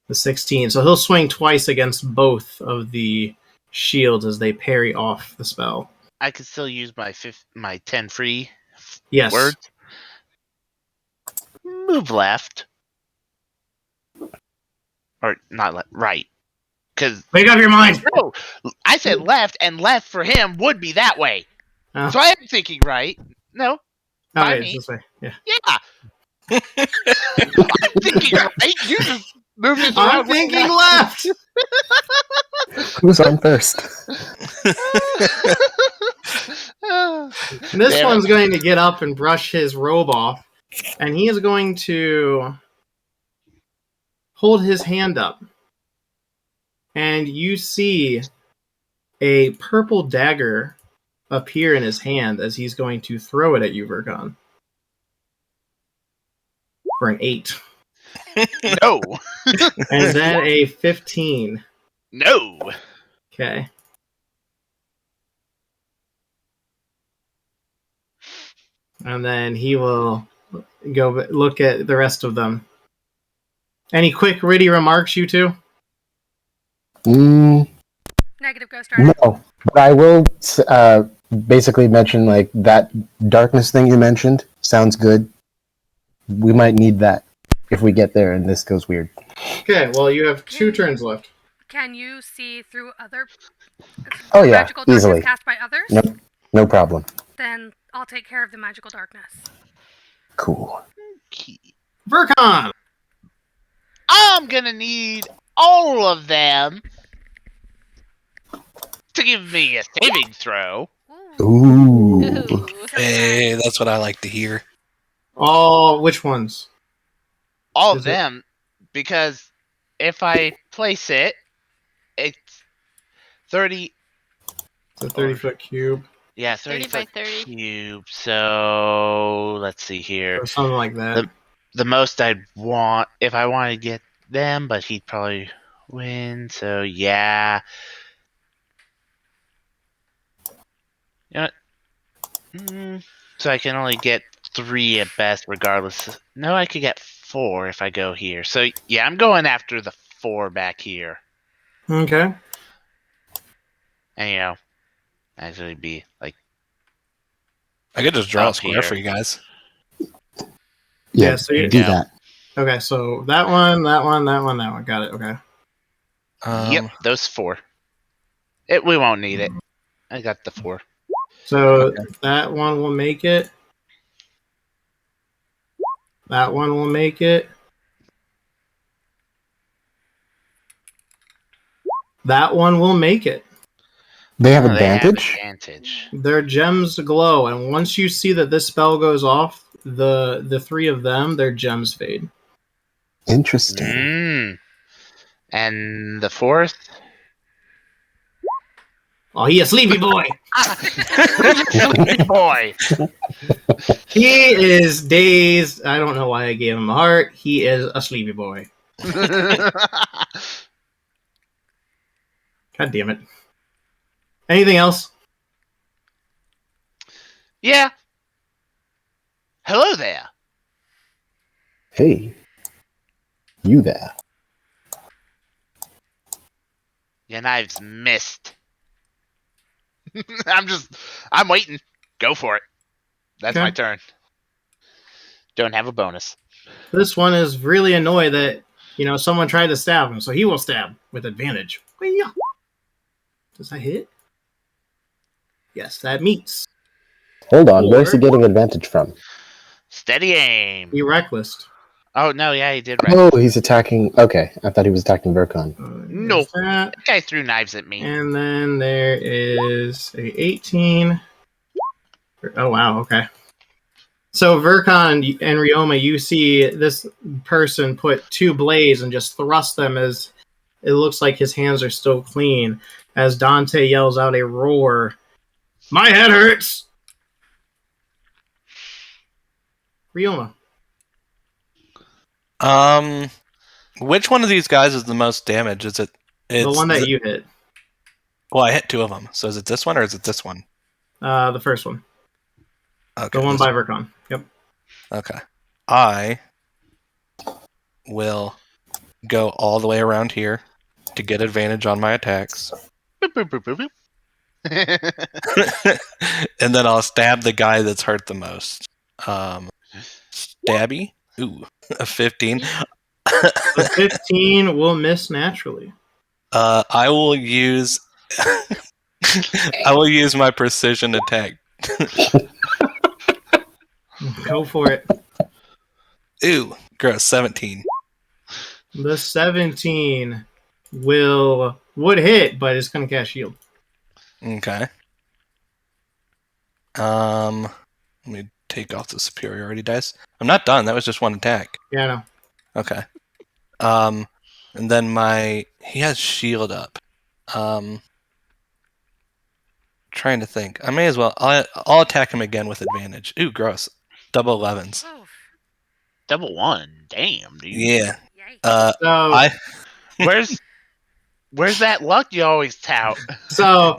B: the 16. So he'll swing twice against both of the shields as they parry off the spell.
E: I could still use my 10 free
B: Yes.
E: words. Move left. Or not right. Because
B: Make up your mind!
E: no, I said left, and left for him would be that way.
B: Oh.
E: So I am thinking right. No. by
B: Okay,
E: me.
B: it's this way. Yeah.
E: Yeah. I'm thinking right. You just moved it around.
B: I'm thinking left!
D: Who's on first?
B: And this one's going to get up and brush his robe off, and he is going to hold his hand up. And you see a purple dagger appear in his hand as he's going to throw it at you, Vercon. For an 8.
E: No.
B: And then a 15.
E: No.
B: Okay. And then he will go look at the rest of them. Any quick, witty remarks, you two?
A: Negative Ghost Rider.
D: No, but I will basically mention like that darkness thing you mentioned. Sounds good. We might need that if we get there and this goes weird.
B: Okay, well, you have 2 turns left.
A: Can you see through other
D: Oh yeah,
A: magical darkness
D: easily.
A: cast by others?
D: Nope, no problem.
A: Then I'll take care of the magical darkness.
D: Cool.
B: Vercon!
E: I'm gonna need all of them to give me a saving throw.
A: Ooh.
D: Ooh.
F: Ooh.
A: So
C: Hey, that's what I like to hear.
B: Oh, which ones?
E: All
B: Is
E: of
B: it-
E: them, because if I place it, it's 30.
B: It's a 30-foot cube.
E: Yeah, 30
F: 30 by
E: foot
F: 30.
E: cube. So let's see here.
B: Or something like that.
E: The most I'd want if I want to get them, but he'd probably win. So yeah. You know what? So I can only get 3 at best, regardless. No, I could get 4 if I go here. So yeah, I'm going after the 4 back here,
B: Okay.
E: and actually be like
C: I could just draw a
E: up
C: square for
E: here.
C: you guys.
B: Yeah,
D: Yeah,
B: so you-
D: do
E: Yeah.
D: that.
B: Okay, so that one, that one, that one, that one. Got it. Okay.
E: Yep, those 4. We won't need it. I got the 4.
B: So
C: Okay.
B: that one will make it. That one will make it. That one will make it.
D: They have
E: Oh, they have
D: advantage?
E: advantage.
B: Their gems glow, and once you see that this spell goes off, the 3 of them, their gems fade.
D: Interesting.
E: And the 4th?
B: Oh, he a sleepy boy.
E: Who's a sleepy boy?
B: He is dazed. I don't know why I gave him a heart. He is a sleepy boy. God damn it. Anything else?
E: Yeah. Hello there.
D: Hey, you there.
E: Your knives missed. I'm waiting. Go for it. That's
B: Okay.
E: my turn. Don't have a bonus.
B: This one is really annoyed that, someone tried to stab him, so he will stab with advantage. Whee-ya. Does that hit? Yes, that meets.
D: Hold on, where's he
B: Or-
D: getting advantage from?
E: Steady aim.
B: He reckless.
E: Oh, no, yeah, he did right.
D: Oh, he's attacking. Okay, I thought he was attacking Vercon.
E: No.
B: There's that.
E: That guy threw knives at me.
B: And then there is a 18. Oh, wow, okay. So Vercon and Ryoma, you see this person put 2 blades and just thrust them as it looks like his hands are still clean, as Dante yells out a roar. My head hurts! Ryoma.
C: Which one of these guys is the most damage? Is it?
B: The one that you hit.
C: Well, I hit 2 of them. So is it this one or is it this one?
B: The first one.
C: Okay.
B: The one
C: this
B: by Vercon. Yep.
C: Okay. I will go all the way around here to get advantage on my attacks.
E: Boop, boop, boop, boop, boop.
C: And then I'll stab the guy that's hurt the most. Stabby. Ooh, a 15.
B: The 15 will miss naturally.
C: I will use I will use my precision attack.
B: Go for it.
C: Ooh, gross, 17.
B: The 17 would hit, but it's going to cast shield.
C: Okay. Let me take off the superiority dice. I'm not done. That was just one attack.
B: Yeah, I know.
C: Okay. And then he has shield up. Trying to think. I may as well. I'll attack him again with advantage. Ooh, gross. Double 11s.
A: Oof.
E: Double 1. Damn, dude.
C: Yeah.
A: Yikes.
B: So,
E: Where's that luck you always tout?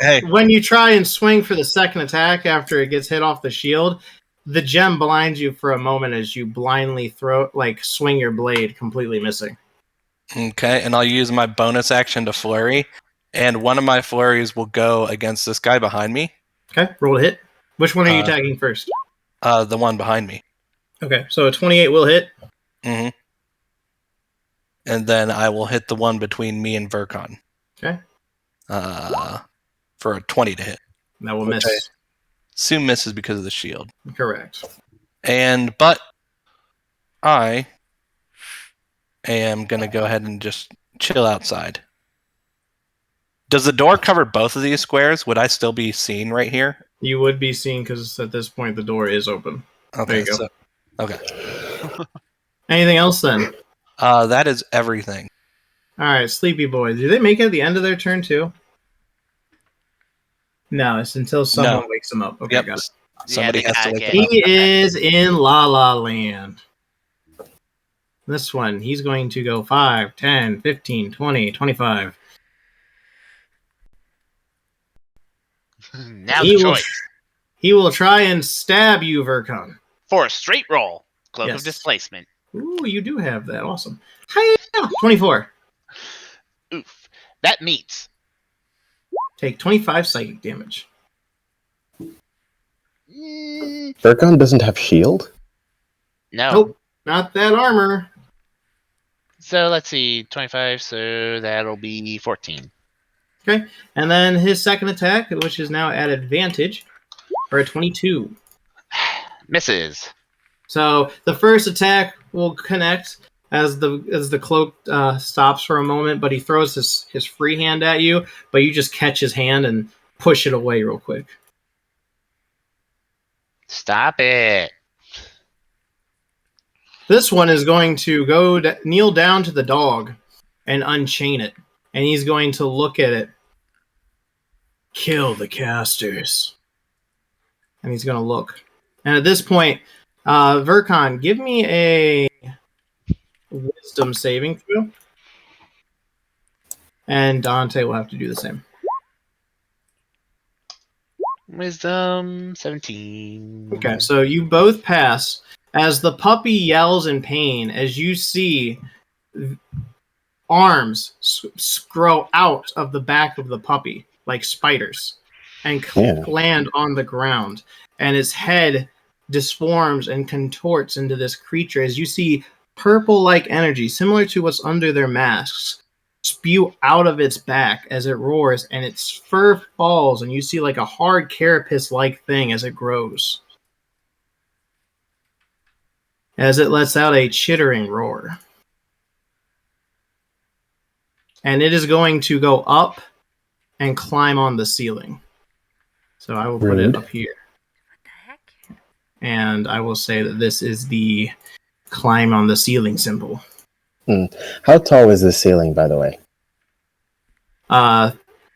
C: Hey.
B: When you try and swing for the second attack after it gets hit off the shield, the gem blinds you for a moment as you blindly swing your blade, completely missing.
C: Okay, and I'll use my bonus action to flurry, and one of my flurries will go against this guy behind me.
B: Okay, roll to hit. Which one are you attacking first?
C: The one behind me.
B: Okay, so a 28 will hit.
C: Mm-hmm. And then I will hit the one between me and Vercon.
B: Okay.
C: For a 20 to hit.
B: That will
C: Okay.
B: miss.
C: Sue misses because of the shield.
B: Correct.
C: But I am going to go ahead and just chill outside. Does the door cover both of these squares? Would I still be seen right here?
B: You would be seen because at this point the door is open. There
C: Okay.
B: you go.
C: So, okay.
B: Anything else then?
C: That is everything.
B: All right, Sleepy Boy. Do they make it at the end of their turn too? No, it's until someone wakes them up. Okay,
C: Yep.
B: got it.
C: Somebody
E: they
C: has to
E: gotta
C: wake
E: get-
C: them up.
B: He is in La La Land. This one, he's going to go 5, 10, 15, 20, 25.
E: Now
B: he
E: the
B: will,
E: choice.
B: He will try and stab you, Vercon.
E: For a straight roll. Cloak
B: Yes.
E: of Displacement.
B: Ooh, you do have that. Awesome. Hi-ya! 24.
E: Oof. That meets.
B: Take 25 psychic damage.
D: Vercon doesn't have shield?
E: No.
B: Nope, not that armor.
E: So let's see. 25, so that'll be 14.
B: Okay, and then his second attack, which is now at advantage, for a 22.
E: Misses.
B: So the first attack will connect as the cloak stops for a moment, but he throws his free hand at you, but you just catch his hand and push it away real quick.
E: Stop it.
B: This one is going to kneel down to the dog and unchain it, and he's going to look at it. Kill the casters. And he's going to look. And at this point, Vercon, give me a wisdom saving throw. And Dante will have to do the same.
E: Wisdom 17.
B: Okay, so you both pass as the puppy yells in pain as you see arms grow out of the back of the puppy like spiders and land on the ground, and its head disforms and contorts into this creature as you see purple-like energy similar to what's under their masks spew out of its back as it roars, and its fur falls, and you see like a hard carapace-like thing as it grows. As it lets out a chittering roar. And it is going to go up and climb on the ceiling. So I will put it up here.
A: What the heck?
B: And I will say that this is the climb on the ceiling symbol.
D: How tall is the ceiling, by the way?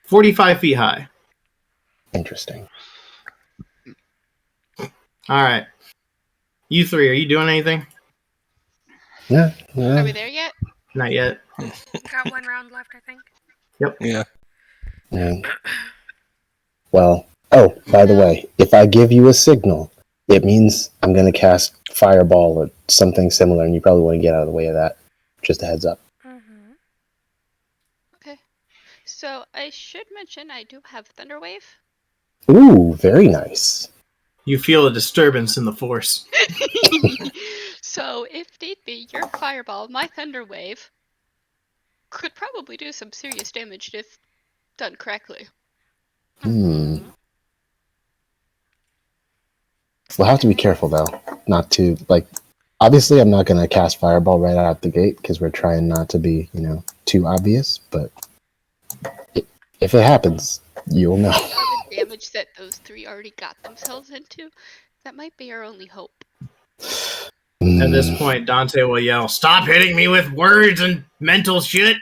B: 45 feet high.
D: Interesting.
B: All right. You three, are you doing anything?
D: Yeah.
F: Are we there yet?
B: Not yet.
A: Got one round left, I think.
C: Yeah.
D: Yeah. Well, oh, by the way, if I give you a signal, it means I'm going to cast Fireball or something similar, and you probably want to get out of the way of that. Just a heads up.
A: Mm-hmm.
F: Okay. So I should mention I do have Thunderwave.
D: Ooh, very nice.
B: You feel a disturbance in the force.
F: So if need be, your Fireball, my Thunderwave, could probably do some serious damage if done correctly.
D: We'll have to be careful, though. Not to, obviously I'm not going to cast Fireball right out the gate, because we're trying not to be, too obvious, but if it happens, you'll know.
F: All the damage that those three already got themselves into, that might be our only hope.
B: At this point, Dante will yell, "Stop hitting me with words and mental shit!"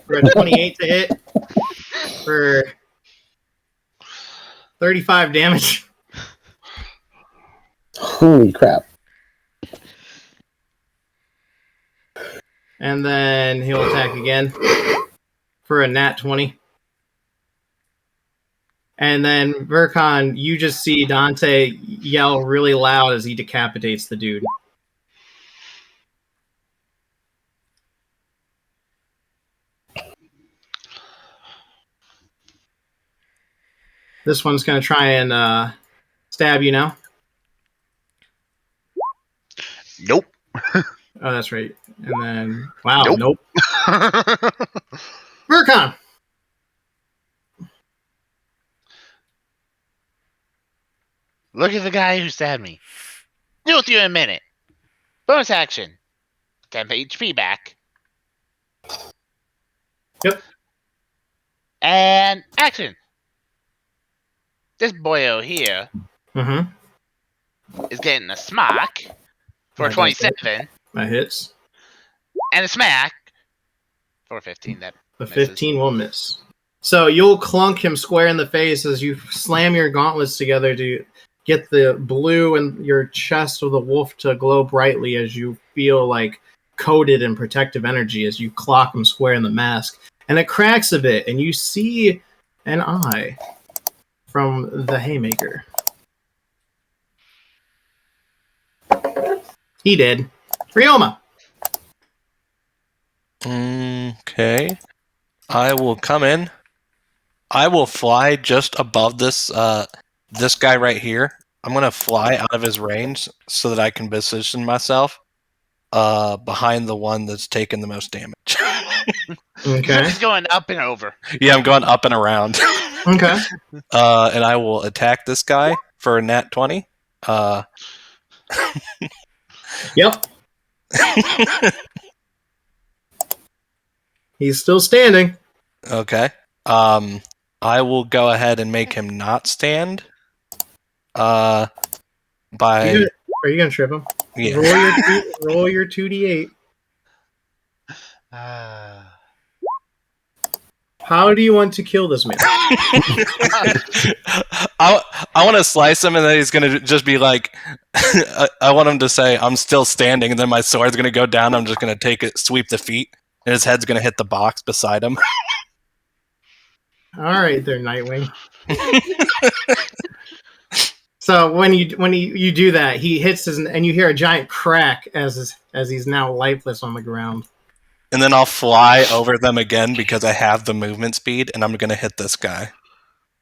B: For a 28 to hit. For 35 damage.
D: Holy crap.
B: And then he'll attack again for a nat 20. And then Vercon, you just see Dante yell really loud as he decapitates the dude. This one's going to try and stab you now.
E: Nope.
B: Oh, that's right. And then, wow,
E: Nope.
B: Vercon!
E: Look at the guy who stabbed me. Deal with you in a minute. Bonus action. 10 HP back.
B: Yep.
E: And action. this boyo here
B: Mm-hmm.
E: is getting a smack for
B: That does hit.
E: 27
B: That hits.
E: and a smack for 15. That
B: The
E: misses.
B: 15 will miss. So you'll clunk him square in the face as you slam your gauntlets together to get the blue in your chest of the wolf to glow brightly as you feel like coated in protective energy as you clock him square in the mask. And it cracks a bit, and you see an eye from the haymaker. He did. Ryoma!
C: Okay. I will come in. I will fly just above this this guy right here. I'm gonna fly out of his range so that I can position myself behind the one that's taken the most damage.
B: Okay.
E: He's going up and over.
C: Yeah, I'm going up and around.
B: Okay.
C: And I will attack this guy for a nat 20.
B: Yep. He's still standing.
C: Okay. I will go ahead and make him not stand. By
B: Are you gonna trip him?
C: yeah.
B: Roll your 2d8. How do you want to kill this man?
C: I want to slice him, and then he's gonna just be like, I want him to say, "I'm still standing," and then my sword's gonna go down. I'm just gonna take it, sweep the feet, and his head's gonna hit the box beside him.
B: All right, there, Nightwing. So when you do that, he hits his, and you hear a giant crack as he's now lifeless on the ground.
C: And then I'll fly over them again because I have the movement speed, and I'm gonna hit this guy.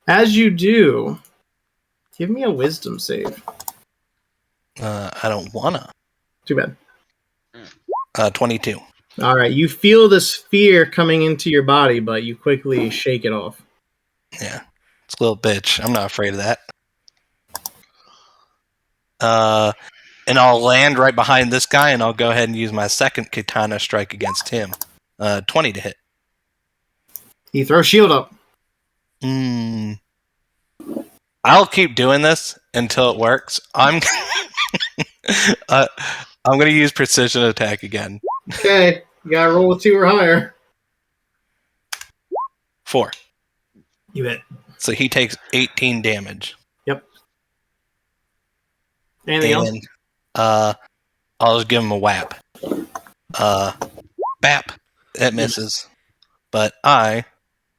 B: As you do, give me a wisdom save.
C: I don't wanna.
B: Too bad.
C: 22.
B: All right, you feel this fear coming into your body, but you quickly shake it off.
C: Yeah, it's a little bitch. I'm not afraid of that. And I'll land right behind this guy, and I'll go ahead and use my second katana strike against him. 20 to hit.
B: He throws shield up.
C: I'll keep doing this until it works. I'm going to use precision attack again.
B: Okay, you gotta roll a 2 or higher.
C: 4.
B: You hit.
C: So he takes 18 damage.
B: Yep. Anything else?
C: I'll just give him a whap. Bap. It misses. But I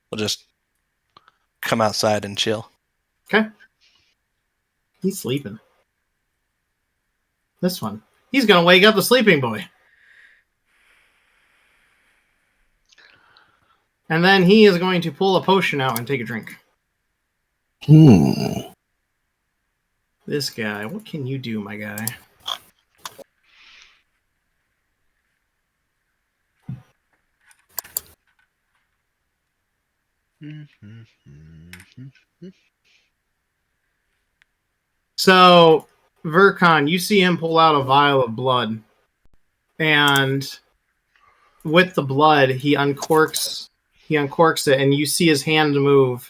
C: will just come outside and chill.
B: Okay. He's sleeping. This one. He's gonna wake up the sleeping boy. And then he is going to pull a potion out and take a drink. This guy, what can you do, my guy? So, Vercon, you see him pull out a vial of blood. And with the blood, he uncorks it, and you see his hand move.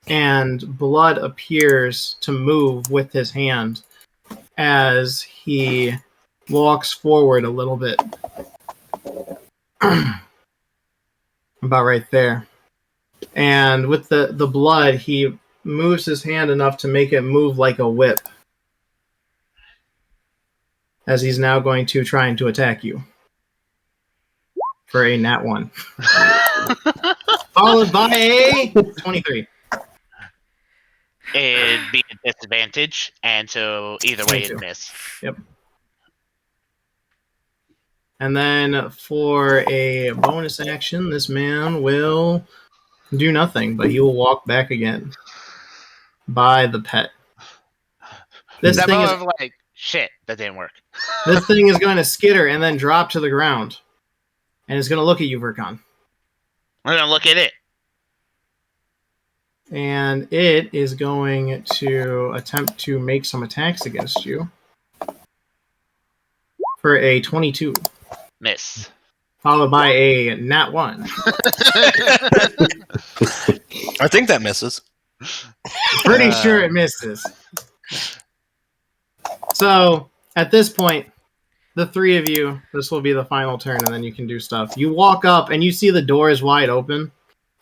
B: And blood appears to move with his hand as he walks forward a little bit. About right there. And with the blood, he moves his hand enough to make it move like a whip. As he's now going to try to attack you. For a nat 1. Followed by a 23.
E: It'd be a disadvantage, and so either way it'd
B: 22.
E: miss.
B: Yep. And then for a bonus action, this man will do nothing, but he will walk back again. By the pet. This
E: That
B: thing is
E: of like, shit, that didn't work.
B: this thing is going to skitter and then drop to the ground. And it's going to look at you, Vercon.
E: We're gonna look at it.
B: And it is going to attempt to make some attacks against you. For a 22.
E: Miss.
B: Followed by a nat 1.
C: I think that misses.
B: Pretty sure it misses. So, at this point, the three of you, this will be the final turn, and then you can do stuff. You walk up, and you see the door is wide open,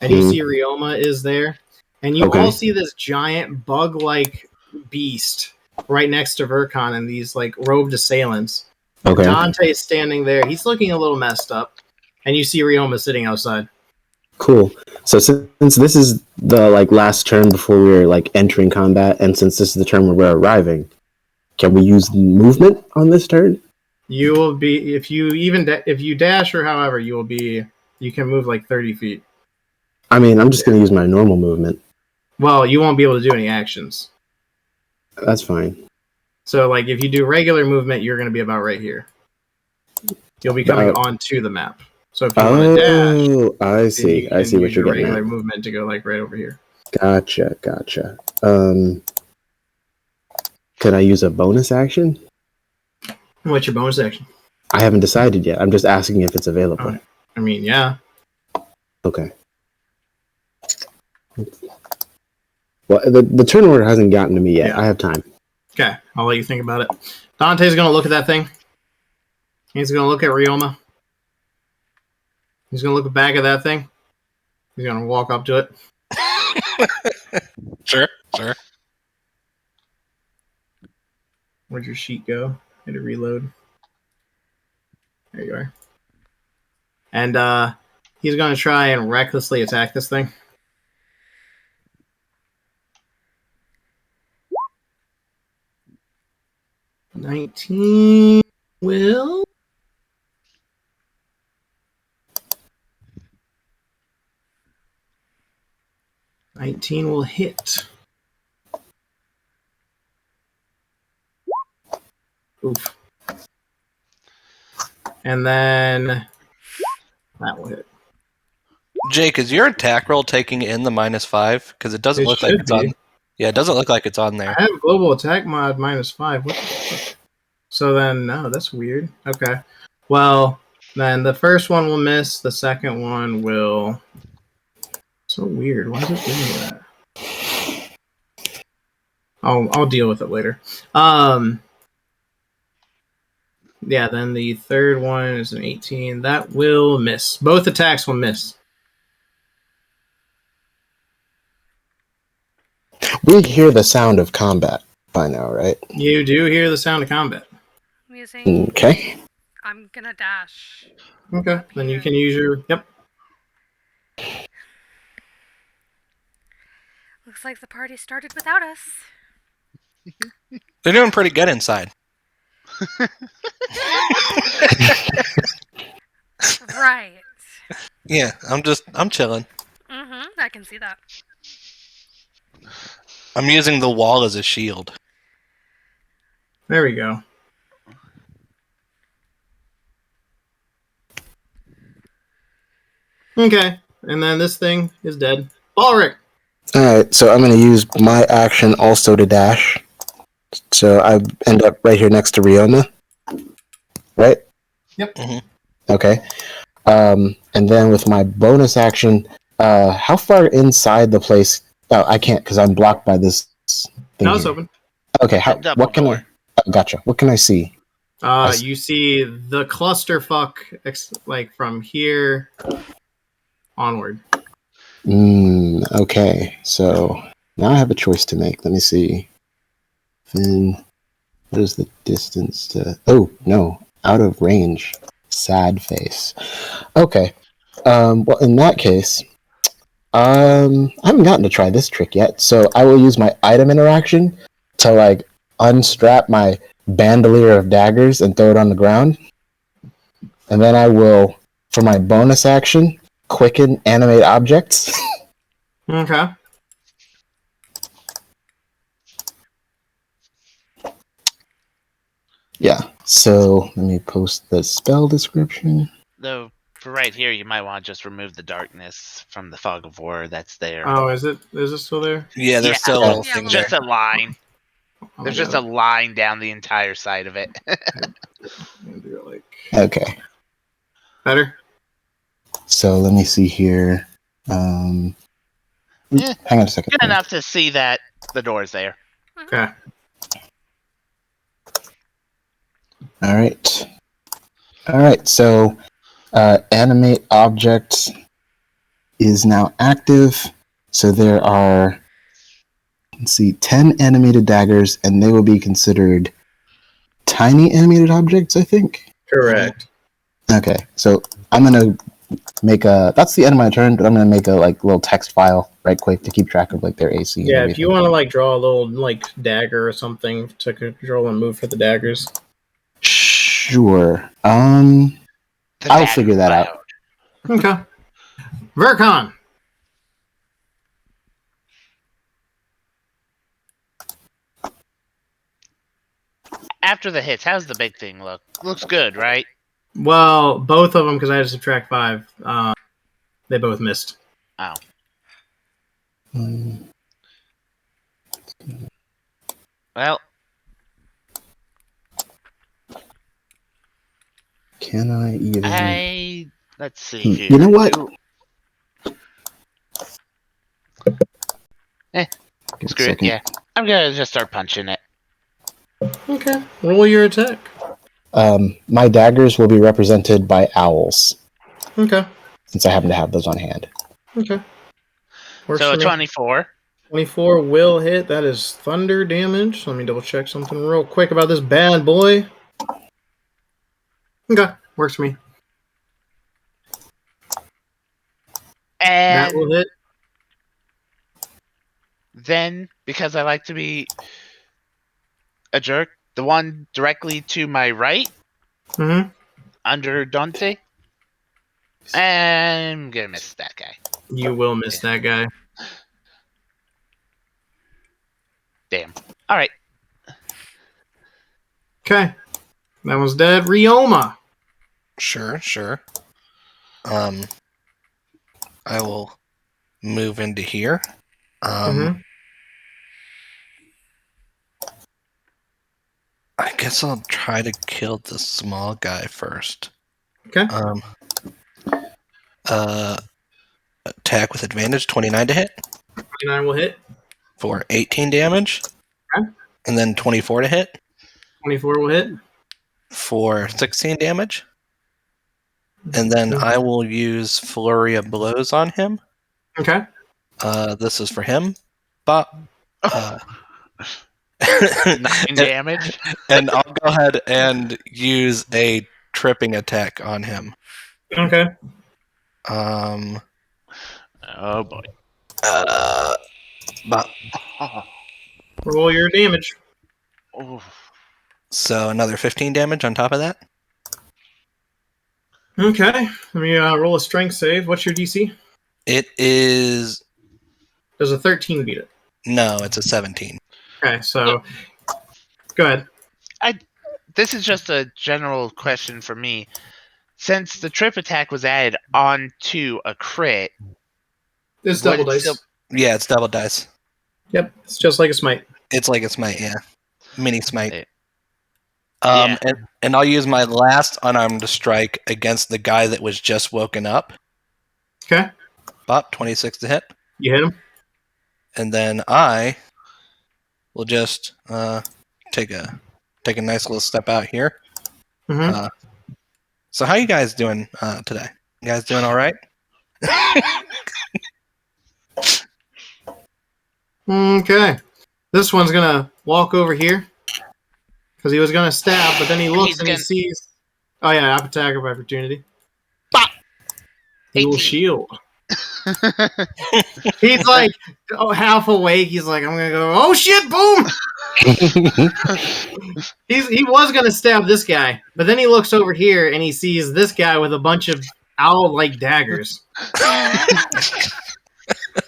B: and you see Ryoma is there, and you all see this giant bug-like beast right next to Vercon and these, like, robed assailants.
D: Okay.
B: Dante's standing there. He's looking a little messed up, and you see Ryoma sitting outside.
D: Cool. So since this is the last turn before we're entering combat, and since this is the turn where we're arriving, can we use movement on this turn?
B: You will be if you dash or however you can move 30 feet.
D: I mean, I'm just going to use my normal movement.
B: Well, you won't be able to do any actions.
D: That's fine.
B: So if you do regular movement, you're going to be about right here. You'll be coming onto the map. So if you want to dash,
D: I see. I see what you're getting
B: regular
D: at.
B: movement to go right over here.
D: Gotcha. Could I use a bonus action?
B: What's your bonus action?
D: I haven't decided yet. I'm just asking if it's available.
B: Oh, I mean, yeah.
D: Okay. Well, the turn order hasn't gotten to me yet.
B: Yeah.
D: I have time.
B: Okay, I'll let you think about it. Dante's going to look at that thing. He's going to look at Ryoma. He's going to look back at that thing. He's going to walk up to it.
C: Sure.
B: Where'd your sheet go? Hit a reload. There you are. And he's going to try and recklessly attack this thing. $19 will... $19 will hit. Oof. And then that will hit.
C: Jake, is your attack roll taking in the -5? Because it doesn't look like it's on. Yeah, it doesn't look like it's on there.
B: I have global attack mod -5. What the fuck? So then, no, that's weird. Okay. Well, then the first one will miss. The second one will... So weird. Why is it doing that? I'll deal with it later. Yeah, then the third one is an 18. That will miss. Both attacks will miss.
D: We hear the sound of combat by now, right?
B: You do hear the sound of combat.
D: Okay.
A: I'm gonna dash.
B: Okay, then you can use your... Yep.
A: Looks like the party started without us.
C: They're doing pretty good inside.
A: Right.
C: Yeah, I'm chilling.
A: I can see that.
C: I'm using the wall as a shield.
B: There we go. Okay, and then this thing is dead. Balric!
D: Alright, so I'm going to use my action also to dash. So I end up right here next to Ryoma. Right?
B: Yep.
C: Mhm.
D: Okay. And then with my bonus action, how far inside the place... Oh, I can't because I'm blocked by this thing.
B: Now it's
D: here.
B: open.
D: Okay,
E: Double
D: what can
E: door.
D: I... gotcha. What can I see?
B: You see the clusterfuck from here onward.
D: Okay, so now I have a choice to make. Let me see. Then what is the distance to... Oh, no. Out of range. Sad face. Okay. Well, in that case, I haven't gotten to try this trick yet, so I will use my item interaction to, unstrap my bandolier of daggers and throw it on the ground. And then I will, for my bonus action, quicken animate objects.
B: Okay.
D: Yeah, so let me post the spell description.
E: Though, for right here, you might want to just remove the darkness from the fog of war that's there.
B: Oh, is it still there?
C: Yeah, there's still a little
A: Yeah,
C: thing
A: well,
C: there.
E: Just a line.
B: I'm
E: There's just a line down the entire side of it.
B: gonna do it
D: Okay,
B: better.
D: so let me see here. Hang on a second.
E: Good enough to see that the door's there.
B: Okay.
D: All right. So, animate object is now active. So there are, let's see, 10 animated daggers, and they will be considered tiny animated objects, I think.
B: Correct.
D: Okay, so I'm gonna make that's the end of my turn, but I'm gonna make a little text file right quick to keep track of their AC.
B: Yeah,
D: and
B: if you
D: everything.
B: want to draw a little dagger or something to control and move for the daggers.
D: Sure.
E: The
D: I'll
E: dagger
D: figure that out.
E: cloud.
B: Okay. Vercon.
E: After the hits, how's the big thing look? Looks good, right?
B: Well, both of them, because I had to subtract 5. They both missed.
E: Oh. Well,
D: Can I even?
E: let's see here.
D: You know what?
E: Screw it, yeah. I'm gonna just start punching it.
B: Okay. Roll your attack.
D: My daggers will be represented by owls,
B: Okay.
D: since I happen to have those on hand.
B: Okay. Works
E: So
B: for
E: a
B: me.
E: 24.
B: 24 will hit. That is thunder damage. Let me double check something real quick about this bad boy. Okay. Works for me. That will
E: And
B: hit.
E: then, because I like to be a jerk, the one directly to my right,
B: Mm-hmm.
E: under Dante, I'm gonna miss that guy.
B: You will miss that guy.
E: Damn. Alright.
B: Okay. That one's dead. Rioma.
C: Sure. I will move into here.
B: Mm-hmm.
C: I guess I'll try to kill the small guy first.
B: Okay.
C: Attack with advantage, 29 to hit
B: 29 will hit.
C: for 18 damage.
B: Okay.
C: And then 24 to hit
B: 24 will hit.
C: for 16 damage. And then I will use Flurry of Blows on him.
B: Okay.
C: This is for him. But
E: 9 damage.
C: And I'll go ahead and use a tripping attack on him.
B: Okay.
E: Oh boy.
C: But
B: Roll your damage.
E: Oh.
C: so another 15 damage on top of that.
B: Okay. Let me roll a strength save. What's your DC?
C: It is
B: Does a 13 beat it?
C: no, it's a 17.
B: Okay, so go ahead.
E: This is just a general question for me. Since the trip attack was added onto a crit,
B: It's
E: Would
B: double
E: it
B: dice.
E: still-
C: Yeah, it's double dice.
B: Yep, it's just like a smite.
C: It's like a smite, yeah, mini smite.
E: Yeah.
C: And I'll use my last unarmed strike against the guy that was just woken up.
B: Okay,
C: Bop, 26 to hit.
B: you hit him.
C: And then I will just take a nice little step out here.
B: Mm-hmm.
C: So how you guys doing today? You guys doing all right?
B: Okay, this one's gonna walk over here because he was gonna stab, but then he looks
E: He's
B: and he
E: gonna-
B: sees. Oh yeah, attack of opportunity.
E: Bop!
B: He will
E: 18.
B: shield. He's like half awake. He's like, I'm gonna go. Oh shit! Boom! He was gonna stab this guy, but then he looks over here and he sees this guy with a bunch of owl-like daggers,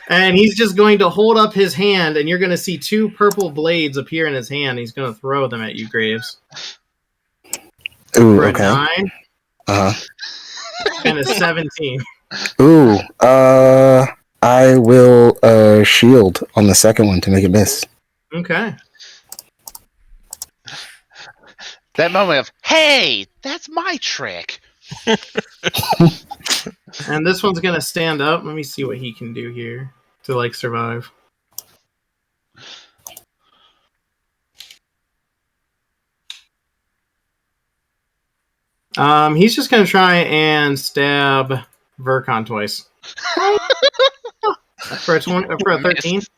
B: and he's just going to hold up his hand, and you're going to see 2 purple blades appear in his hand. He's going to throw them at you, Graves.
D: Ooh,
B: For a
D: okay.
B: 9
D: Uh-huh.
B: and a 17.
D: Ooh, I will shield on the second one to make it miss.
B: Okay.
E: That moment of, hey, that's my trick.
B: And this one's going to stand up. Let me see what he can do here to like survive. He's just gonna try and stab Vercon twice. for a 13.
E: Miss.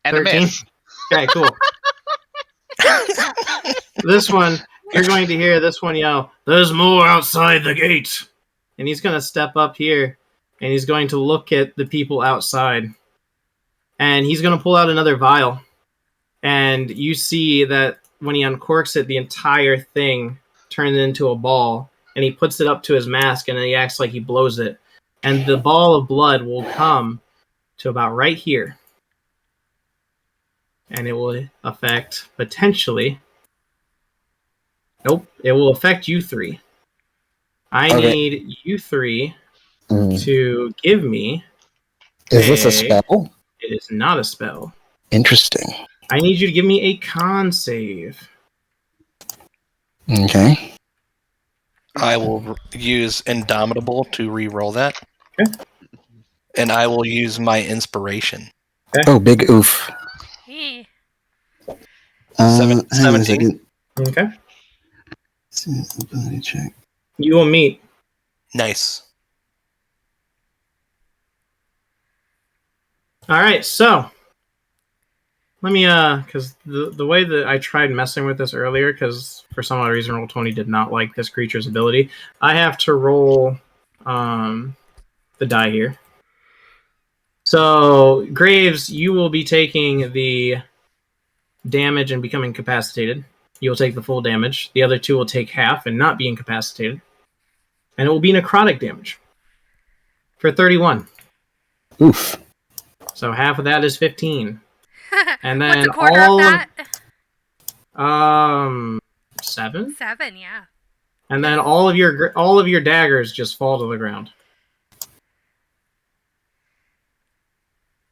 E: And
B: 13.
E: a miss.
B: Okay, cool. This one, you're going to hear this one yell, "There's more outside the gate!" And he's going to step up here, and he's going to look at the people outside. And he's going to pull out another vial. And you see that when he uncorks it, the entire thing turns into a ball. And he puts it up to his mask, and he acts like he blows it. And the ball of blood will come to about right here. And it will affect, potentially... Nope, it will affect you three. I need you three to give me...
D: Is this a spell?
B: It is not a spell.
D: Interesting.
B: I need you to give me a con save.
D: Okay.
C: I will use Indomitable to re-roll that.
B: Okay.
C: And I will use my inspiration.
B: Okay.
D: Oh, big oof.
A: Hey.
C: 17.
B: Okay.
D: Ability check.
B: You will meet.
C: Nice.
B: Alright, so... Let me, because the way that I tried messing with this earlier, because for some odd reason Roll20 did not like this creature's ability, I have to roll the die here. So, Graves, you will be taking the damage and become incapacitated. You'll take the full damage. The other two will take half and not be incapacitated. And it will be necrotic damage. For 31.
D: Oof.
B: So half of that is 15. And then
A: what's a quarter
B: all
A: of that?
B: 7.
A: 7, yeah.
B: And then all of your daggers just fall to the ground.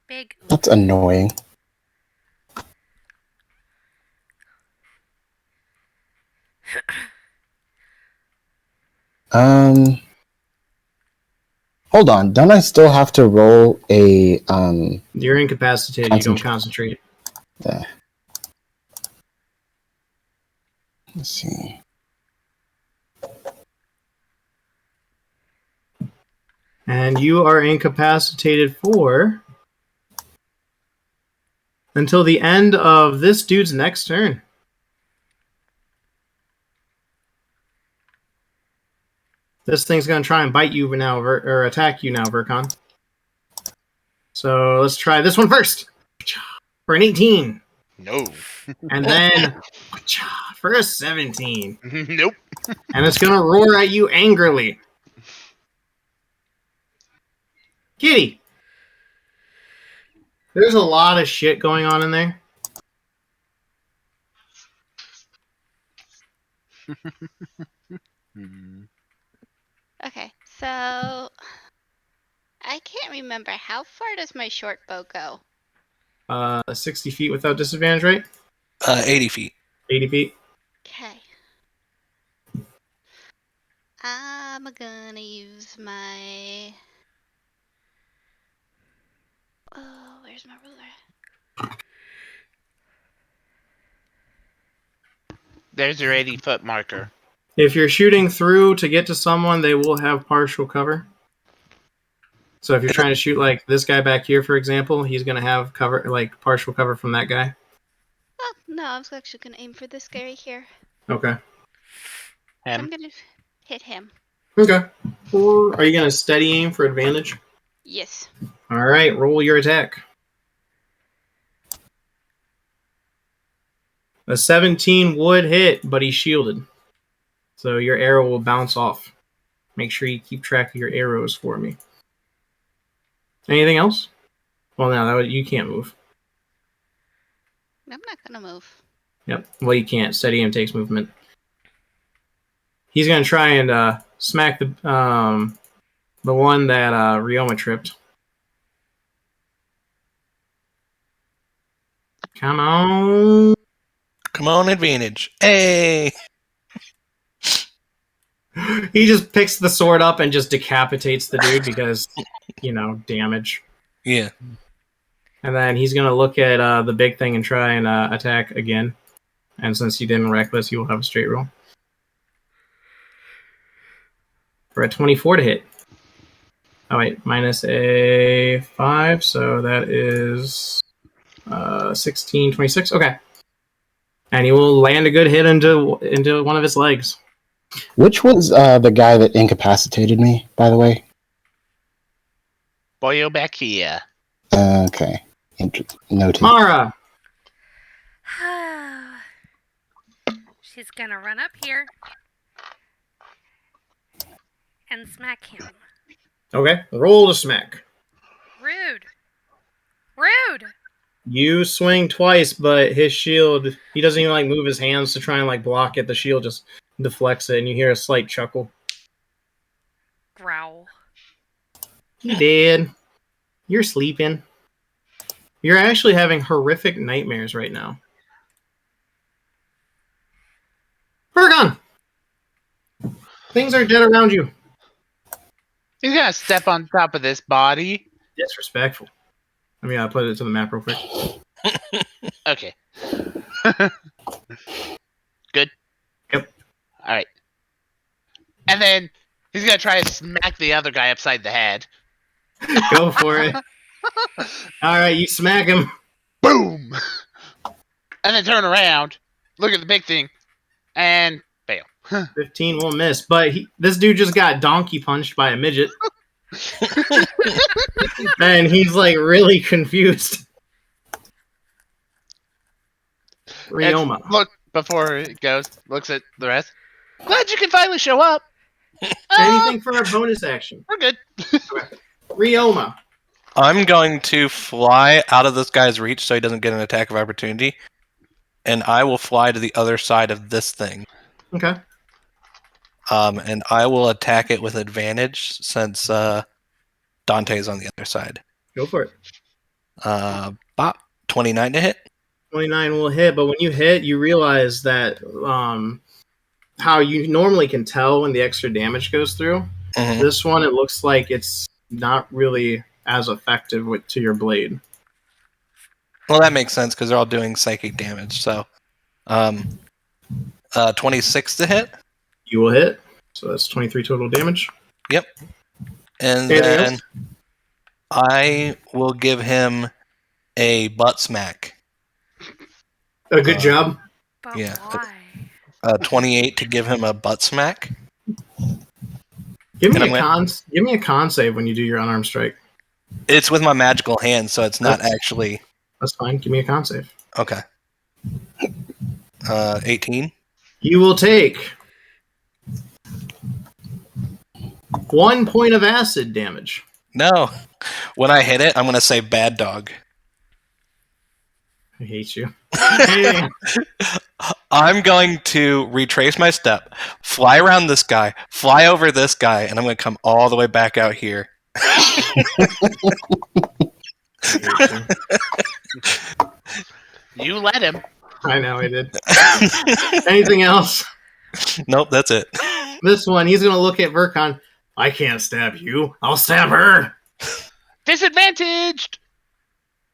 A: Big.
D: That's annoying. Hold on. Don't I still have to roll a
B: You're incapacitated. You don't concentrate.
D: Yeah. Let's see.
B: And you are incapacitated for until the end of this dude's next turn. This thing's going to try and bite you now, or attack you now, Vercon. So let's try this one first. For an 18.
E: No.
B: And then for a 17.
E: Nope.
B: And it's going to roar at you angrily. Kitty! There's a lot of shit going on in there.
F: Okay, so I can't remember. How far does my short bow go?
B: 60 feet without disadvantage, right?
C: 80 feet.
B: 80 feet.
F: Okay. I'm gonna use my... Oh, where's my ruler?
E: There's your 80-foot marker.
B: If you're shooting through to get to someone, they will have partial cover. So if you're trying to shoot like this guy back here, for example, he's going to have cover, like partial cover from that guy.
F: Oh, no, I was actually gonna aim for this guy right here.
B: Okay.
F: I'm gonna hit him.
B: Okay. Or are you going to steady aim for advantage?
F: Yes.
B: All right, roll your attack. A 17 would hit, but he's shielded. So your arrow will bounce off. Make sure you keep track of your arrows for me. Anything else? Well, no, you can't move.
F: I'm not gonna move.
B: Yep. Well, you can't. Steady aim takes movement. He's going to try and smack the one that Ryoma tripped. Come on.
C: Come on, advantage. Hey!
B: He just picks the sword up and just decapitates the dude because, damage.
C: Yeah.
B: And then he's going to look at the big thing and try and attack again. And since you didn't reckless, he will have a straight roll. We're at 24 to hit. Oh, wait. Minus a 5. So that is 16, 26. Okay. And he will land a good hit into one of his legs.
D: Which was the guy that incapacitated me, by the way?
E: Boyo back here.
D: Okay. Noted.
B: Mara!
A: She's gonna run up here and smack him.
B: Okay. Roll to smack.
A: Rude. Rude!
B: You swing twice, but his shield, he doesn't even move his hands to try and block it. The shield just deflects it, and you hear a slight chuckle.
A: Growl.
B: He did. You're sleeping. You're actually having horrific nightmares right now. Virgon! Things are dead around you.
E: He's gonna step on top of this body.
B: Disrespectful. I mean, I'll put it to the map real quick.
E: Okay. Good?
B: Yep.
E: Alright. And then he's gonna try to smack the other guy upside the head.
B: Go for it. Alright, you smack him.
E: Boom! And then turn around, look at the big thing, and fail.
B: 15 will miss, but this dude just got donkey punched by a midget. And he's really confused. Ryoma.
E: Look, before it goes, looks at the rest. Glad you can finally show up.
B: Anything for a bonus action?
E: We're good.
B: Ryoma.
C: I'm going to fly out of this guy's reach so he doesn't get an attack of opportunity. And I will fly to the other side of this thing.
B: Okay.
C: And I will attack it with advantage since Dante's on the other side.
B: Go for it.
C: Bop. 29 to hit.
B: 29 will hit, but when you hit, you realize that how you normally can tell when the extra damage goes through.
C: Mhm.
B: This one, it looks like it's not really as effective to your blade.
C: Well, that makes sense because they're all doing psychic damage. So, 26 to hit.
B: You will hit, so that's 23 total damage.
C: Yep. And
B: Anything
C: then
B: else?
C: I will give him a butt smack.
B: A good job.
A: But
C: Yeah.
A: why?
C: 28 to give him a butt smack.
B: Give me
C: And
B: give me a con save when you do your unarmed strike.
C: It's with my magical hand, so it's not actually.
B: That's fine. Give me a con save.
C: Okay. 18.
B: You will take 1 point of acid damage.
C: No. When I hit it, I'm going to say bad dog.
B: I hate you. Hey,
C: I'm going to retrace my step, fly around this guy, fly over this guy, and I'm going to come all the way back out here.
E: You let him.
B: I know I did. Anything else?
C: Nope, that's it.
B: This one, he's going to look at Virkon. I can't stab you. I'll stab her.
E: Disadvantaged!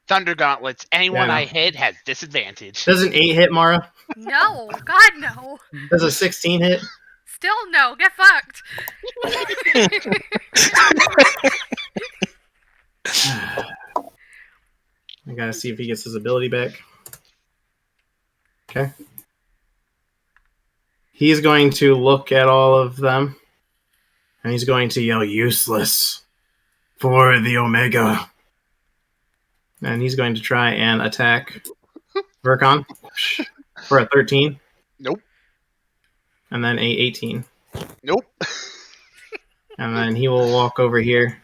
E: Thunder gauntlets. Anyone
B: Yeah.
E: I hit has disadvantage.
B: Does an 8 hit, Mara?
A: No, God no.
B: Does a 16 hit?
A: Still no. Get fucked.
B: I gotta see if he gets his ability back. Okay. He's going to look at all of them, and he's going to yell, useless for the Omega. And he's going to try and attack Virkon for a 13.
E: Nope.
B: And then a 18.
E: Nope.
B: And then he will walk over here.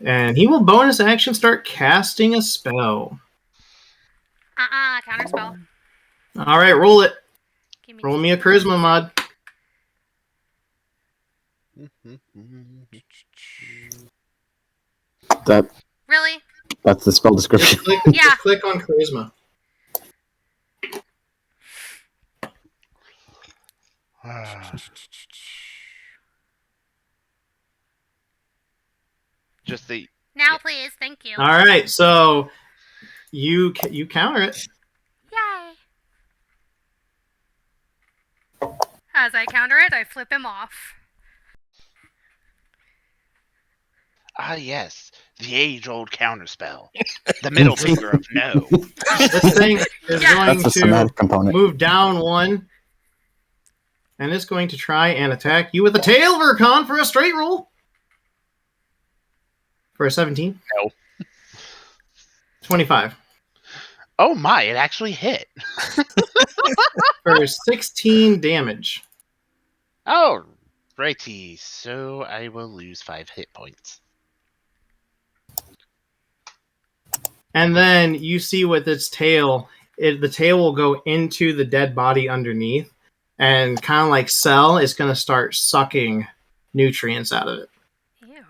B: And he will bonus action start casting a spell.
A: Counterspell.
B: Alright, roll it.
A: Give me
B: Roll me a charisma mod.
A: Really?
D: That's the spell description.
A: Yeah.
B: Just click on charisma.
E: Just the
A: Now, please. Thank you.
B: All right, so you counter it.
A: Yay. As I counter it, I flip him off.
E: Ah, yes, the age-old counterspell. The middle finger of no.
B: This thing is
A: Yeah.
B: going
D: That's the
B: to
D: somatic component.
B: move down 1, and it's going to try and attack you with a tail, Vercon, for a straight roll. For a 17.
E: No.
B: 25.
E: Oh my, it actually hit.
B: For 16 damage.
E: Oh, righty. So I will lose 5 hit points.
B: And then you see with its tail, the tail will go into the dead body underneath, and kind of like Cell is going to start sucking nutrients out of it.
A: Ew.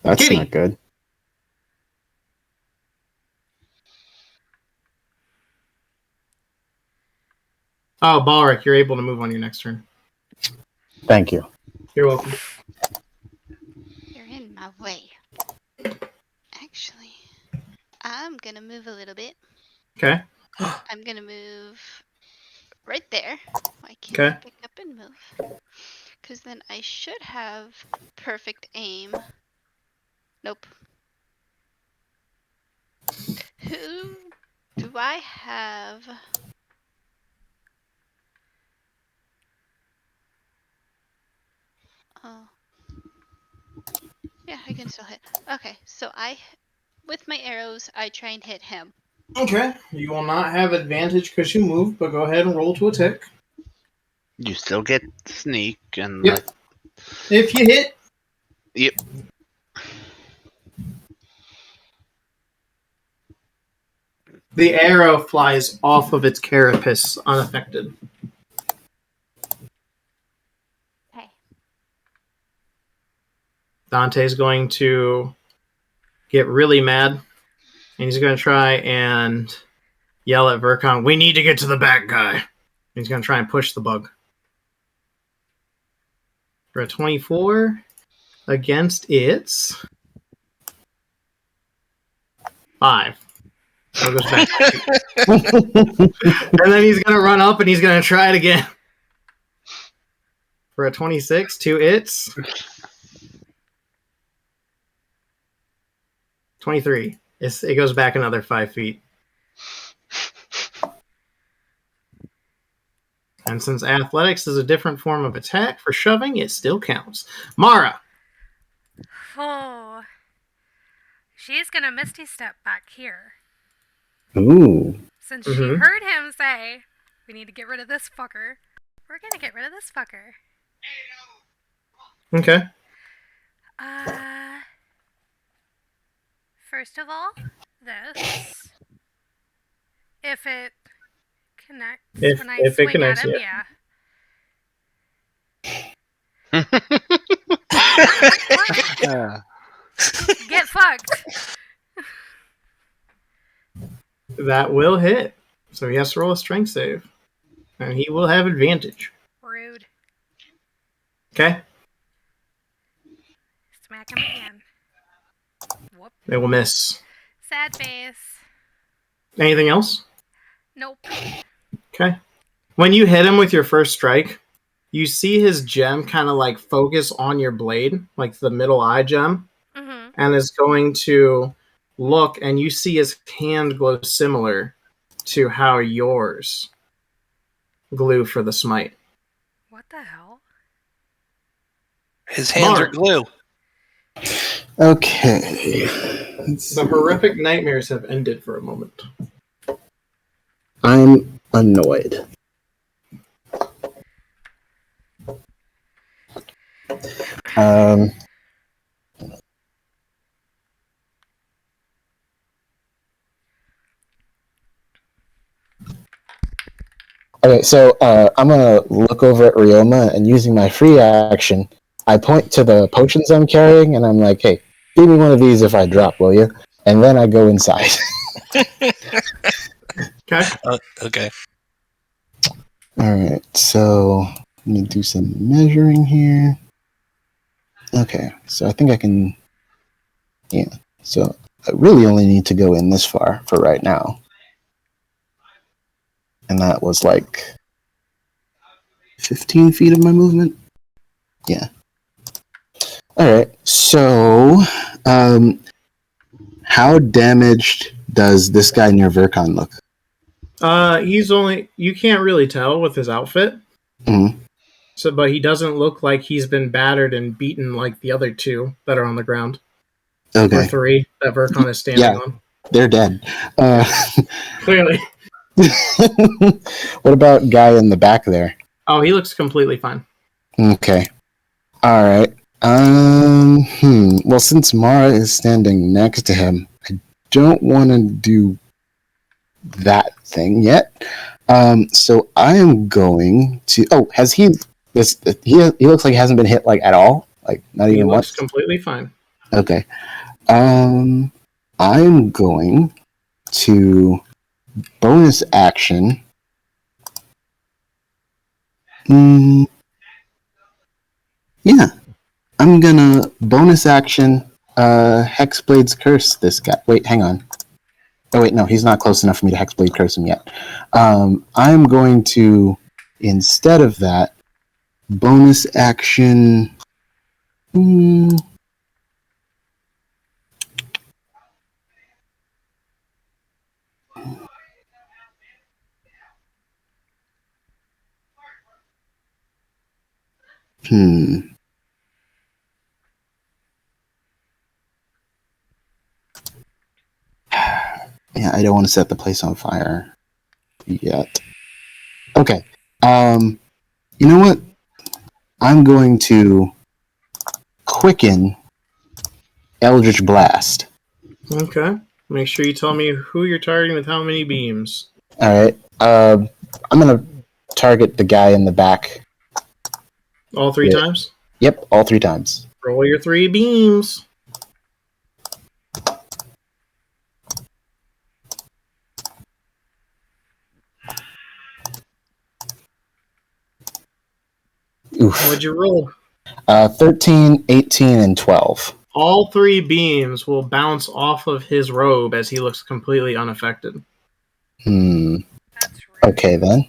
D: That's
B: Kitty.
D: not good.
B: Oh, Balric, you're able to move on your next turn.
D: Thank you.
B: You're welcome.
F: You're in my way. Actually, I'm gonna move a little bit.
B: Okay.
F: I'm gonna move right there. I can't
B: Okay.
F: pick up and move. Because then I should have perfect aim. Nope. Who do I have? Oh. Yeah, I can still hit. Okay, so with my arrows, I try and hit him.
B: Okay. You will not have advantage because you moved, but go ahead and roll to attack.
E: You still get sneak and
B: Yep. If you hit.
E: Yep.
B: The arrow flies off of its carapace unaffected.
F: Okay.
B: Dante's going to get really mad, and he's going to try and yell at Vercon, "We need to get to the back guy." And he's going to try and push the bug. For a 24 against its 5. So it goes back. And then he's going to run up and he's going to try it again. For a 26 to its 23. It goes back another 5 feet. And since athletics is a different form of attack for shoving, it still counts. Mara.
A: Oh. She's gonna Misty Step back here.
D: Ooh.
A: Since she heard him say, we need to get rid of this fucker, we're gonna get rid of this fucker.
B: Okay.
A: First of all, this. If it connects when I
B: if it
A: swing
B: connects,
A: at him,
B: yeah.
A: Get fucked.
B: That will hit. So he has to roll a strength save. And he will have advantage.
A: Rude.
B: Okay?
A: Smack him again. Whoop.
B: It will miss.
A: Sad face.
B: Anything else?
A: Nope.
B: Okay. When you hit him with your first strike, you see his gem kind of like focus on your blade, like the middle eye gem, and is going to look, and you see his hand glow similar to how yours glue for the smite.
A: What the hell?
C: His hands are glue.
D: Okay.
B: The horrific nightmares have ended for a moment.
D: I'm annoyed. Okay, so I'm gonna look over at Ryoma, and using my free action, I point to the potions I'm carrying, and I'm like, "Hey, give me one of these if I drop, will you?" And then I go inside.
B: Okay.
C: Okay.
D: All right, so let me do some measuring here. Okay, so I think I can So I really only need to go in this far for right now. And that was like 15 feet of my movement. Yeah. All right. So, how damaged does this guy near Vercon look?
B: You can't really tell with his outfit.
D: Mhm.
B: So, but he doesn't look like he's been battered and beaten like the other two that are on the ground.
D: Okay.
B: Or three that Vercon is standing on.
D: They're dead.
B: Clearly.
D: What about guy in the back there?
B: Oh, he looks completely fine.
D: Okay. All right. Well, since Mara is standing next to him, I don't want to do that thing yet. So I am going to. Oh, has he? He looks like he hasn't been hit like at all. Like not
B: He
D: even
B: looks
D: once.
B: completely fine.
D: Okay. I'm going to bonus action. Yeah. I'm gonna bonus action Hexblade's Curse this guy. Wait, hang on. Oh wait, no, he's not close enough for me to Hexblade Curse him yet. I'm going to, instead of that, bonus action. Yeah, I don't want to set the place on fire yet. Okay. You know what? I'm going to quicken Eldritch Blast.
B: Okay. Make sure you tell me who you're targeting with how many beams.
D: All right. I'm gonna target the guy in the back.
B: All three times?
D: Yep, all 3 times.
B: Roll your 3 beams.
D: Oof.
B: What'd you roll?
D: 13, 18, and 12.
B: All 3 beams will bounce off of his robe as he looks completely unaffected.
A: That's rude.
D: Okay then.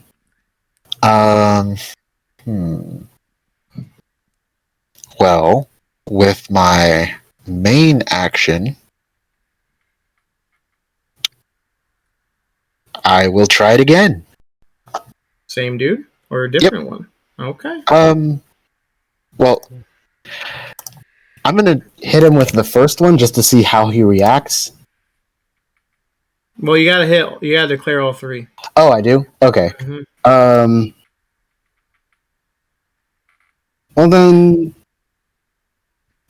G: Well, with my main action, I will try it again.
B: Same dude? Or a different one? Okay.
G: Well,
D: I'm gonna hit him with the first one just to see how he reacts.
B: Well, you gotta declare all 3.
D: Oh, I do? Okay.
B: Mhm.
D: Well then,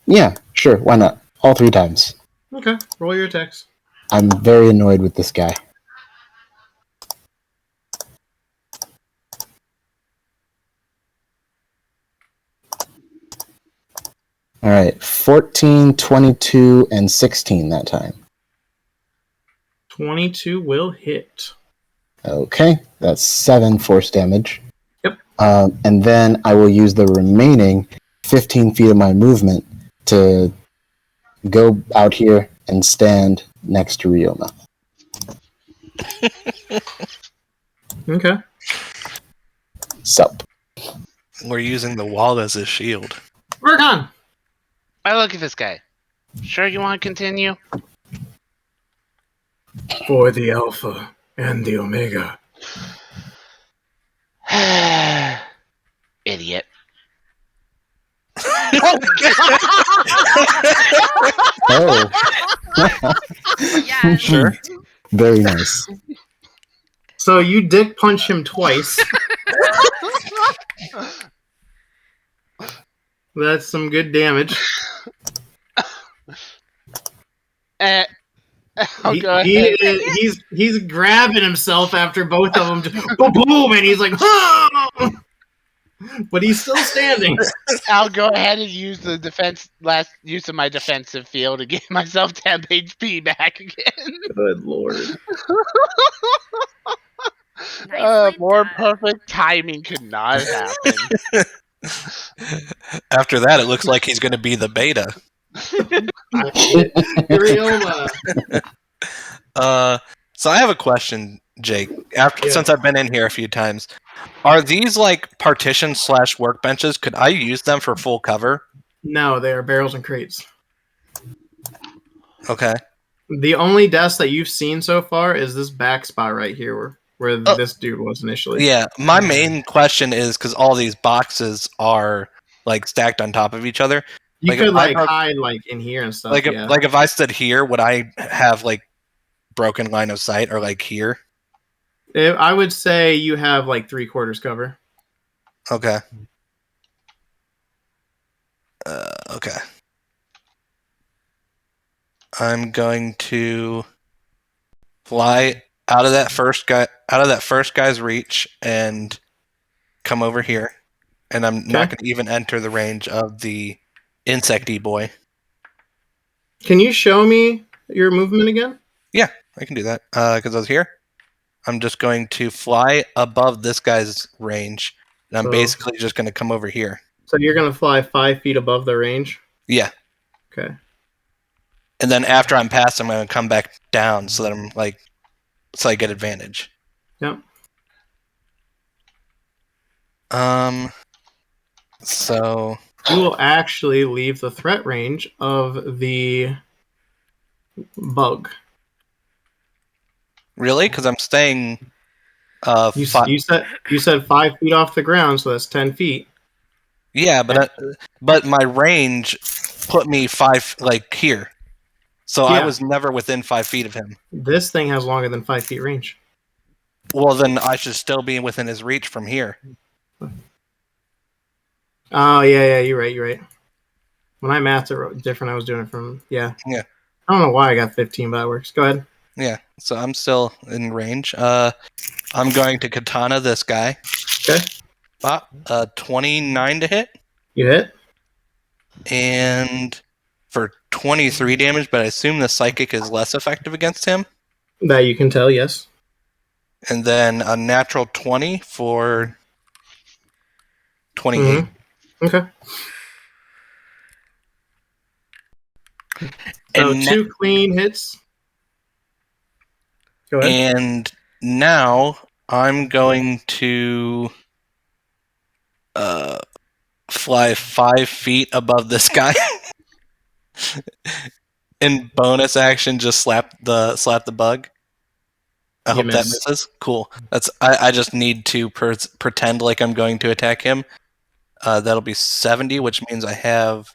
D: yeah, sure, why not? All 3 times.
B: Okay, roll your attacks.
D: I'm very annoyed with this guy. All right, 14, 22, and 16 that time.
B: 22 will hit.
D: Okay, that's 7 force damage.
B: Yep.
D: And then I will use the remaining 15 feet of my movement to go out here and stand next to Ryoma.
B: Okay.
D: Sup.
C: We're using the wall as a shield.
B: Vercon!
E: I look at this guy. Sure you want to continue?
B: For the Alpha and the Omega.
E: Idiot.
D: Oh,
A: Yeah.
C: Sure.
D: very nice.
B: So you dick punch him twice. That's some good damage.
E: I'll go ahead.
B: He's grabbing himself after both of them. Just boom, boom, and he's like, "Ah!" But he's still standing.
E: I'll go ahead and use the last use of my defensive field to get myself 10 HP back again.
B: Good lord.
A: Nicely
E: More
A: done.
E: perfect timing could not happen.
C: After that, it looks like he's going to be the beta.
B: I get it. Urioma.
C: So I have a question, Jake.
B: Yeah.
C: Since I've been in here a few times, are these like partitions / workbenches? Could I use them for full cover?
B: No, they are barrels and crates.
C: Okay.
B: The only desk that you've seen so far is this back spot right here where
C: Oh.
B: this dude was initially.
C: Yeah, my main question is because all these boxes are like stacked on top of each other.
B: You
C: Like,
B: could
C: if I
B: like
C: broke-
B: hide like in here and stuff.
C: Like
B: yeah.
C: if I stood here, would I have like broken line of sight or like here?
B: I would say you have like 3/4 cover.
C: Okay. Okay. I'm going to fly out of that first guy's reach and come over here. And I'm not going to even enter the range of the insecty boy.
B: Can you show me your movement again?
C: Yeah, I can do that. Because I was here. I'm just going to fly above this guy's range. And I'm basically just going to come over here.
B: So you're going to fly 5 feet above the range?
C: Yeah.
B: Okay.
C: And then after I'm past, I'm going to come back down so that I'm like, so I get advantage.
B: Yep.
C: So
B: you will actually leave the threat range of the bug.
C: Really? Because I'm staying.
B: You said 5 feet off the ground, so that's 10 feet.
C: Yeah, but my range put me 5 like here, so I was never within 5 feet of him.
B: This thing has longer than 5 feet range.
C: Well, then I should still be within his reach from here.
B: Oh yeah, you're right. When I mathed it different, I was doing it from
C: Yeah.
B: I don't know why I got 15, but that works. Go ahead.
C: Yeah, so I'm still in range. I'm going to katana this guy.
B: Okay.
C: 29 to hit.
B: You hit.
C: And for 23 damage, but I assume the psychic is less effective against him.
B: That you can tell, yes.
C: And then a natural 20 for 28.
B: Mm-hmm. Okay. So
C: And
B: 2 clean hits. Go ahead.
C: And now I'm going to fly 5 feet above this guy. In bonus action, just slap the bug. I hope that misses. Cool. I just need to pretend like I'm going to attack him. That'll be 70, which means I have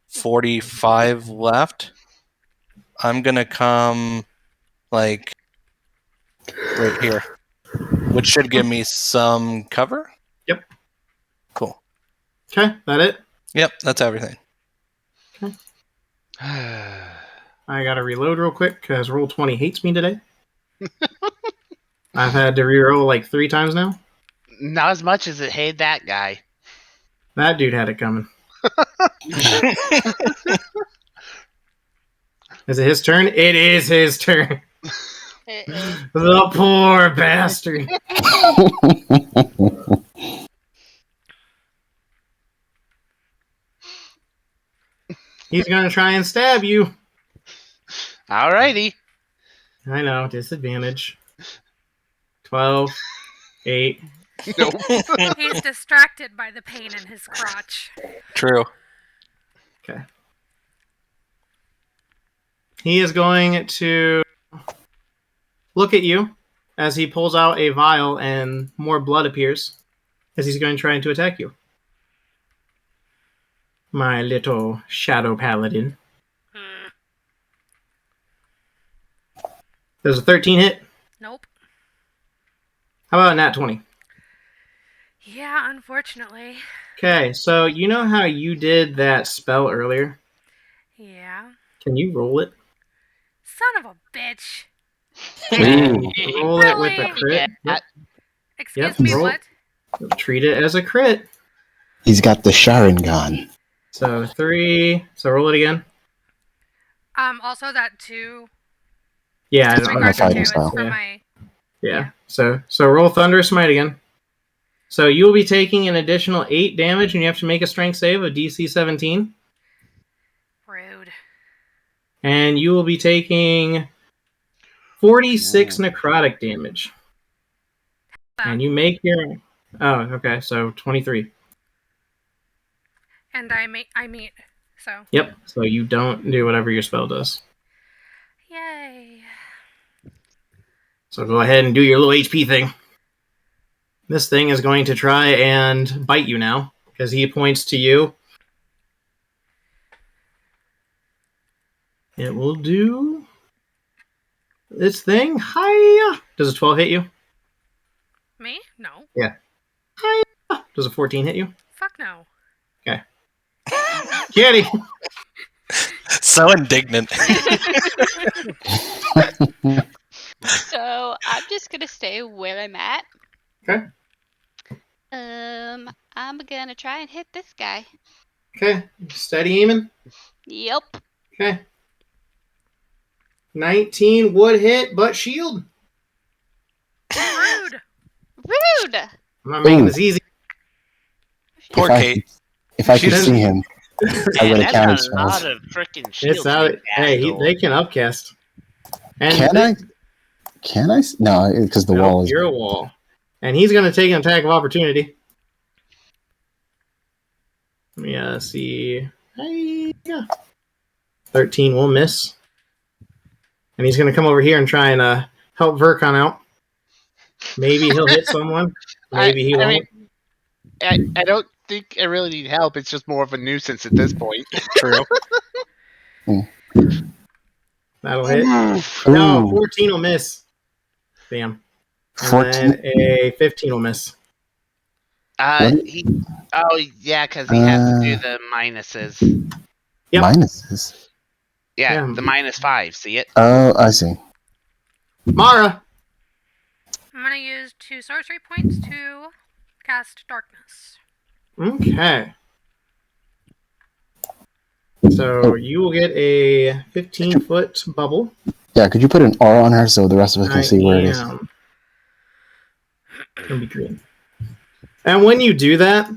C: 45 left. I'm gonna come like right here, which should give me some cover.
B: Yep.
C: Cool.
B: Okay, that it?
C: Yep, that's everything.
B: Okay. I gotta reload real quick because Roll20 hates me today. I've had to reroll like 3 times now.
E: Not as much as it hated that guy.
B: That dude had it coming. Is it his turn? It is his turn. The poor bastard. He's gonna try and stab you.
E: Alrighty.
B: I know, disadvantage. 12, 8.
E: Nope.
A: He's distracted by the pain in his crotch.
C: True.
B: Okay. He is going to look at you as he pulls out a vial and more blood appears as he's going to try to attack you. My little shadow paladin. There's a 13 hit.
A: Nope.
B: How about a nat 20?
A: Yeah, unfortunately.
B: Okay, so you know how you did that spell earlier?
A: Yeah.
B: Can you roll it?
A: Son of a bitch.
B: Roll it with a crit.
E: Yeah.
A: Excuse me,
B: roll.
A: what?
B: Treat it as a crit.
D: He's got the Sharingan.
B: So 3. So roll it again.
A: Also that 2.
B: Yeah, I
D: It's
B: don't
D: from
B: know.
D: my
A: Regard to 2
D: fighting
A: is
D: style.
A: for my...
B: Yeah. So roll Thunder Smite again. So you will be taking an additional 8 damage, and you have to make a Strength save of DC 17.
A: Rude.
B: And you will be taking 46 necrotic damage. And you make your... Oh, okay, so 23.
A: And I meet. So.
B: Yep, so you don't do whatever your spell does.
A: Yay.
B: So go ahead and do your low HP thing. This thing is going to try and bite you now, because he points to you. It will do its thing. Hiya! Does a 12 hit you?
A: Me? No.
B: Yeah. Hiya! Does a 14 hit you?
A: Fuck no.
B: Okay. Kitty!
C: So indignant.
F: So I'm just gonna stay where I'm at.
B: Okay.
F: I'm gonna try and hit this guy.
B: Okay. Steady aiming.
F: Yep.
B: Okay. 19 would hit, but shield.
A: Rude.
F: Rude.
B: I'm not making
D: Ooh.
B: this easy.
C: Poor Kate.
D: If I could
C: She's-
D: see him, I
E: Man,
D: would have
E: that's
D: counted
E: a
D: spells.
E: lot of freaking shields.
B: It's out. Hey, they can upcast. And
D: Can I? Can I? No, because the
B: Nope,
D: wall is.
B: You're a wall. And he's going to take an attack of opportunity. Let me see. Hey, yeah. 13 will miss. And he's going to come over here and try and help Vercon out. Maybe he'll hit someone. Maybe he won't.
E: I don't think I really need help. It's just more of a nuisance at this point.
C: True.
B: That'll hit.
D: Ooh.
B: No, 14 will miss. Bam. And
D: 14.
B: then a 15 will miss.
D: What?
E: Yeah, because he has to do the minuses.
B: Yep.
D: Minuses.
E: Yeah,
B: Yeah.
E: the -5. See it?
D: Oh, I see.
B: Mara!
A: I'm gonna use 2 sorcery points to cast darkness.
B: Okay. So you will get a 15-foot bubble.
D: Yeah, could you put an R on her so the rest of us can see where it is?
B: It's gonna be green. And when you do that,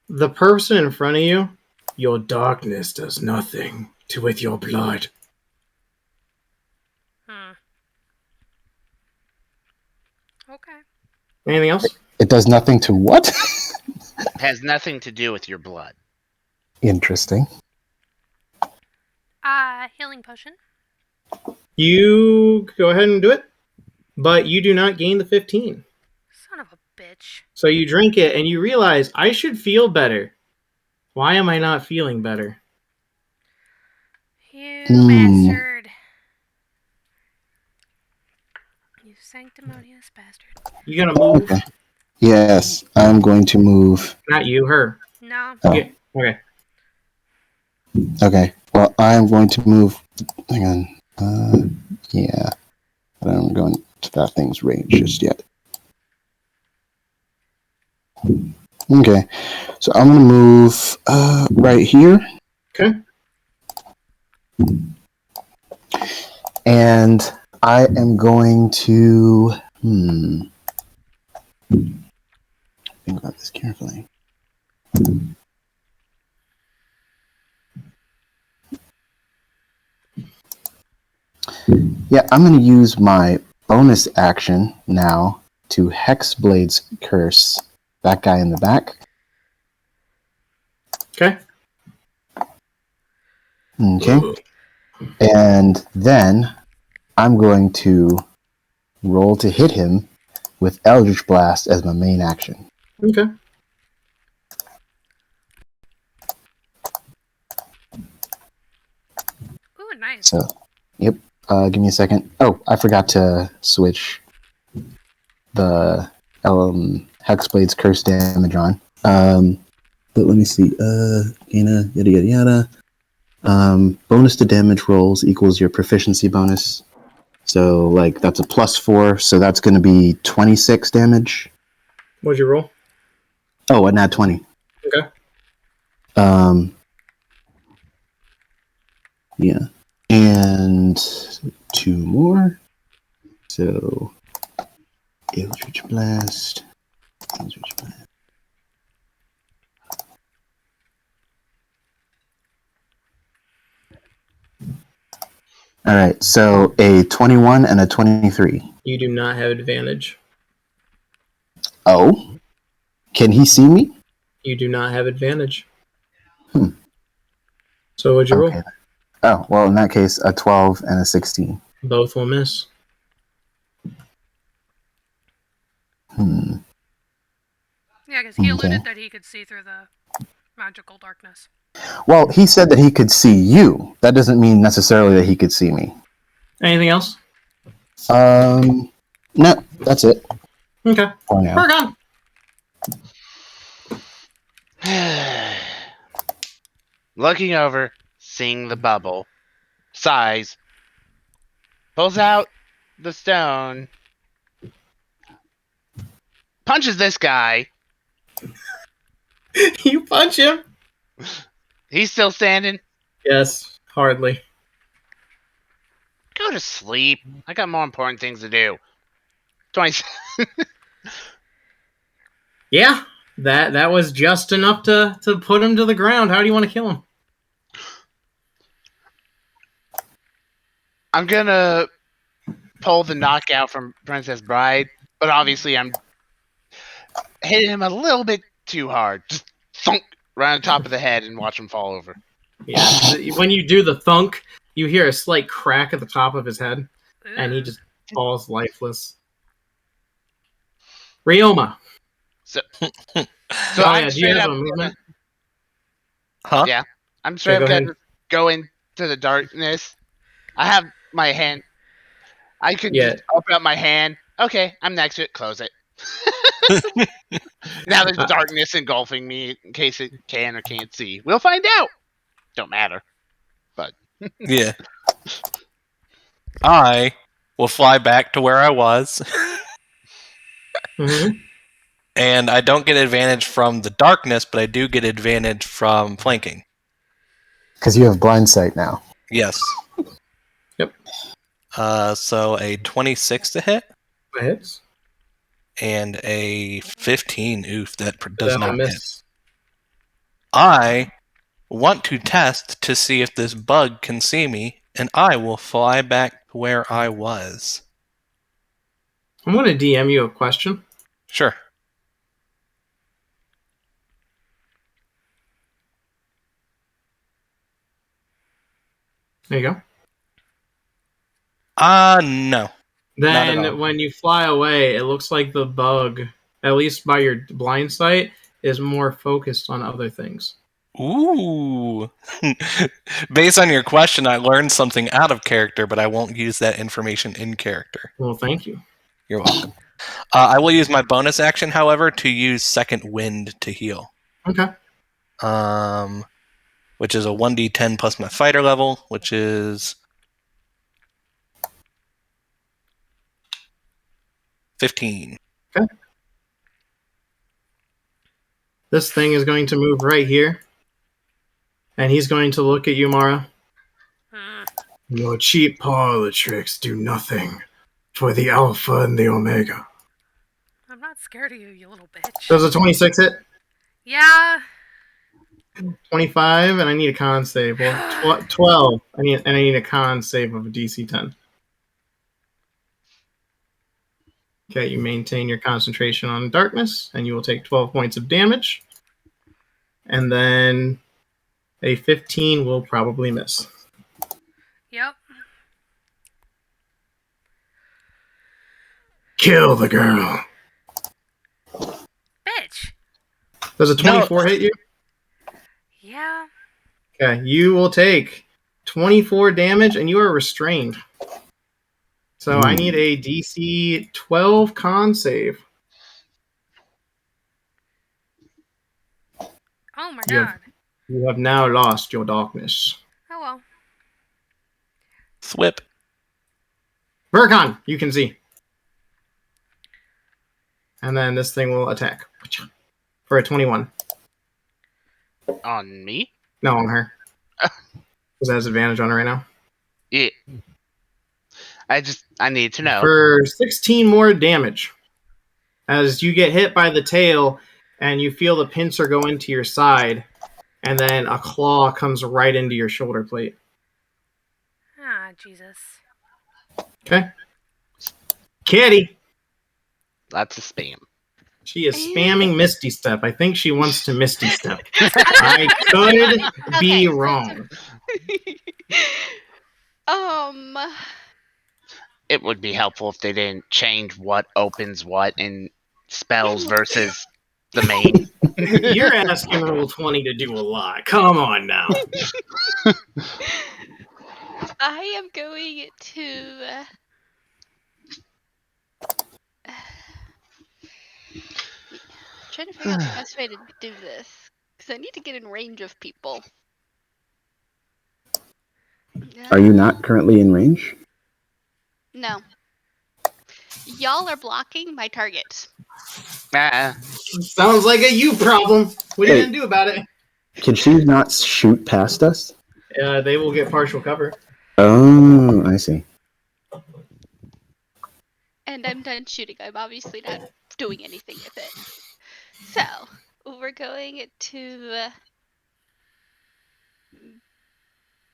B: the person in front of you, your darkness does nothing to with your blood.
A: Okay.
B: Anything else?
D: It does nothing to what?
E: Has nothing to do with your blood.
D: Interesting.
A: Healing potion.
B: You go ahead and do it, but you do not gain the 15.
A: Son of a bitch.
B: So you drink it and you realize, I should feel better. Why am I not feeling better?
A: You
D: Hmm.
A: bastard. You sanctimonious bastard.
B: You gonna move?
D: Okay. Yes, I'm going to move.
B: Not you, her.
A: No.
D: Oh.
B: Yeah, okay.
D: Okay. Well, I'm going to move. Hang on. Yeah. But I don't go into that thing's range just yet. Okay. So I'm going to move right here.
B: Okay.
D: And I am going to. Think about this carefully. Yeah, I'm going to use my bonus action now to Hexblade's Curse that guy in the back.
B: Okay.
D: Okay.
B: Ooh.
D: And then I'm going to roll to hit him with Eldritch Blast as my main action.
B: Okay.
A: Ooh, nice.
D: So, yep. Give me a second. Oh, I forgot to switch the Hexblade's Curse damage on. But let me see. Yada yada yada. Bonus to damage rolls equals your proficiency bonus. So, like, that's a +4. So that's going to be 26 damage.
B: What'd you roll?
D: Oh, and add 20.
B: Okay.
D: Yeah. And 2 more. So, Eldritch Blast. Eldritch Blast. All right, so a 21 and a 23.
B: You do not have advantage.
D: Oh? Can he see me?
B: You do not have advantage.
D: Hmm.
B: So what'd you roll?
D: Okay. Oh, well, in that case, a 12 and a 16.
B: Both will miss.
D: Hmm.
A: Yeah, because he alluded
D: Okay.
A: that he could see through the magical darkness.
D: Well, he said that he could see you. That doesn't mean necessarily that he could see me.
B: Anything else?
D: No, that's it
B: Okay.
D: for now.
B: Bergon!
E: Looking over, seeing the bubble, sighs, pulls out the stone, punches this guy.
B: You punch him?
E: He's still standing.
B: Yes, hardly.
E: Go to sleep. I got more important things to do. 20.
B: Yeah, that was just enough to put him to the ground. How do you want to kill him?
E: I'm gonna pull the knockout from Princess Bride, but obviously I'm hitting him a little bit too hard. Just thunk right on top of the head and watch him fall over.
B: Yeah, when you do the thunk, you hear a slight crack at the top of his head, and he
A: Ooh.
B: just falls lifeless. Ryoma.
E: So
B: Oh,
E: I'm
B: yeah, do you
E: straight
B: have
E: up
B: a movement?
C: Huh?
E: Yeah. I'm straight
B: Okay,
E: up
B: go
E: gonna go into the darkness. I have my hand. I can
B: Yeah.
E: just open up my hand. Okay, I'm next to it. Close it. Now there's darkness engulfing me in case it can or can't see. We'll find out. Don't matter.
C: Yeah. I will fly back to where I was,
B: Mhm.
C: and I don't get advantage from the darkness, but I do get advantage from flanking.
D: Because you have blind sight now.
C: Yes.
B: Yep.
C: So a 26 to hit
B: That hits.
C: and a 15. Oof, that does
B: That will
C: not hit.
B: miss.
C: I want to test to see if this bug can see me, and I will fly back to where I was.
B: I'm going to DM you a question.
C: Sure.
B: There you go.
C: No.
B: Then
C: Not at all.
B: when you fly away, it looks like the bug, at least by your blind sight, is more focused on other things.
C: Ooh. Based on your question, I learned something out of character, but I won't use that information in character.
B: Well, thank you.
C: You're welcome. I will use my bonus action, however, to use Second Wind to heal.
B: Okay.
C: Which is a 1d10 plus my fighter level, which is 15.
B: Okay. This thing is going to move right here. And he's going to look at you, Mara. Your cheap parlor tricks do nothing for the Alpha and the Omega.
A: I'm not scared of you, you little bitch.
B: Does a 26 hit?
A: Yeah.
B: 25, and I need a con save. Well, 12. I need a con save of a DC 10. Okay, you maintain your concentration on darkness, and you will take 12 points of damage. And then a 15 will probably miss.
A: Yep.
B: Kill the girl.
A: Bitch.
B: Does a 24 hit you?
A: Yeah.
B: Okay, you will take 24 damage, and you are restrained. So I need a DC 12 con save.
A: Oh my
B: You
A: god.
B: have, you have now lost your darkness.
A: Oh well.
C: Thwip.
B: Vercon, you can see. And then this thing will attack. For a 21.
E: On me?
B: No, on her. Because it has advantage on her right now.
E: Yeah. I need to know.
B: For 16 more damage. As you get hit by the tail, and you feel the pincer go into your side, and then a claw comes right into your shoulder plate.
A: Ah, Ah, Jesus.
B: Okay. Kitty.
E: Lots of spam.
B: She is spamming Misty Step. I think she wants to Misty Step. I could be wrong.
E: It would be helpful if they didn't change what opens what in spells versus the main.
B: You're asking Roll20 to do a lot. Come on now.
F: I am going to. Trying to figure out the best way to do this. Because I need to get in range of people.
D: Are you not currently in range?
F: No. Y'all are blocking my targets.
B: Sounds like a you problem. What are you
D: Wait.
B: going to do about it?
D: Can she not shoot past us?
B: They will get partial cover.
D: Oh, I see.
F: And I'm done shooting. I'm obviously not doing anything with it. So, we're going to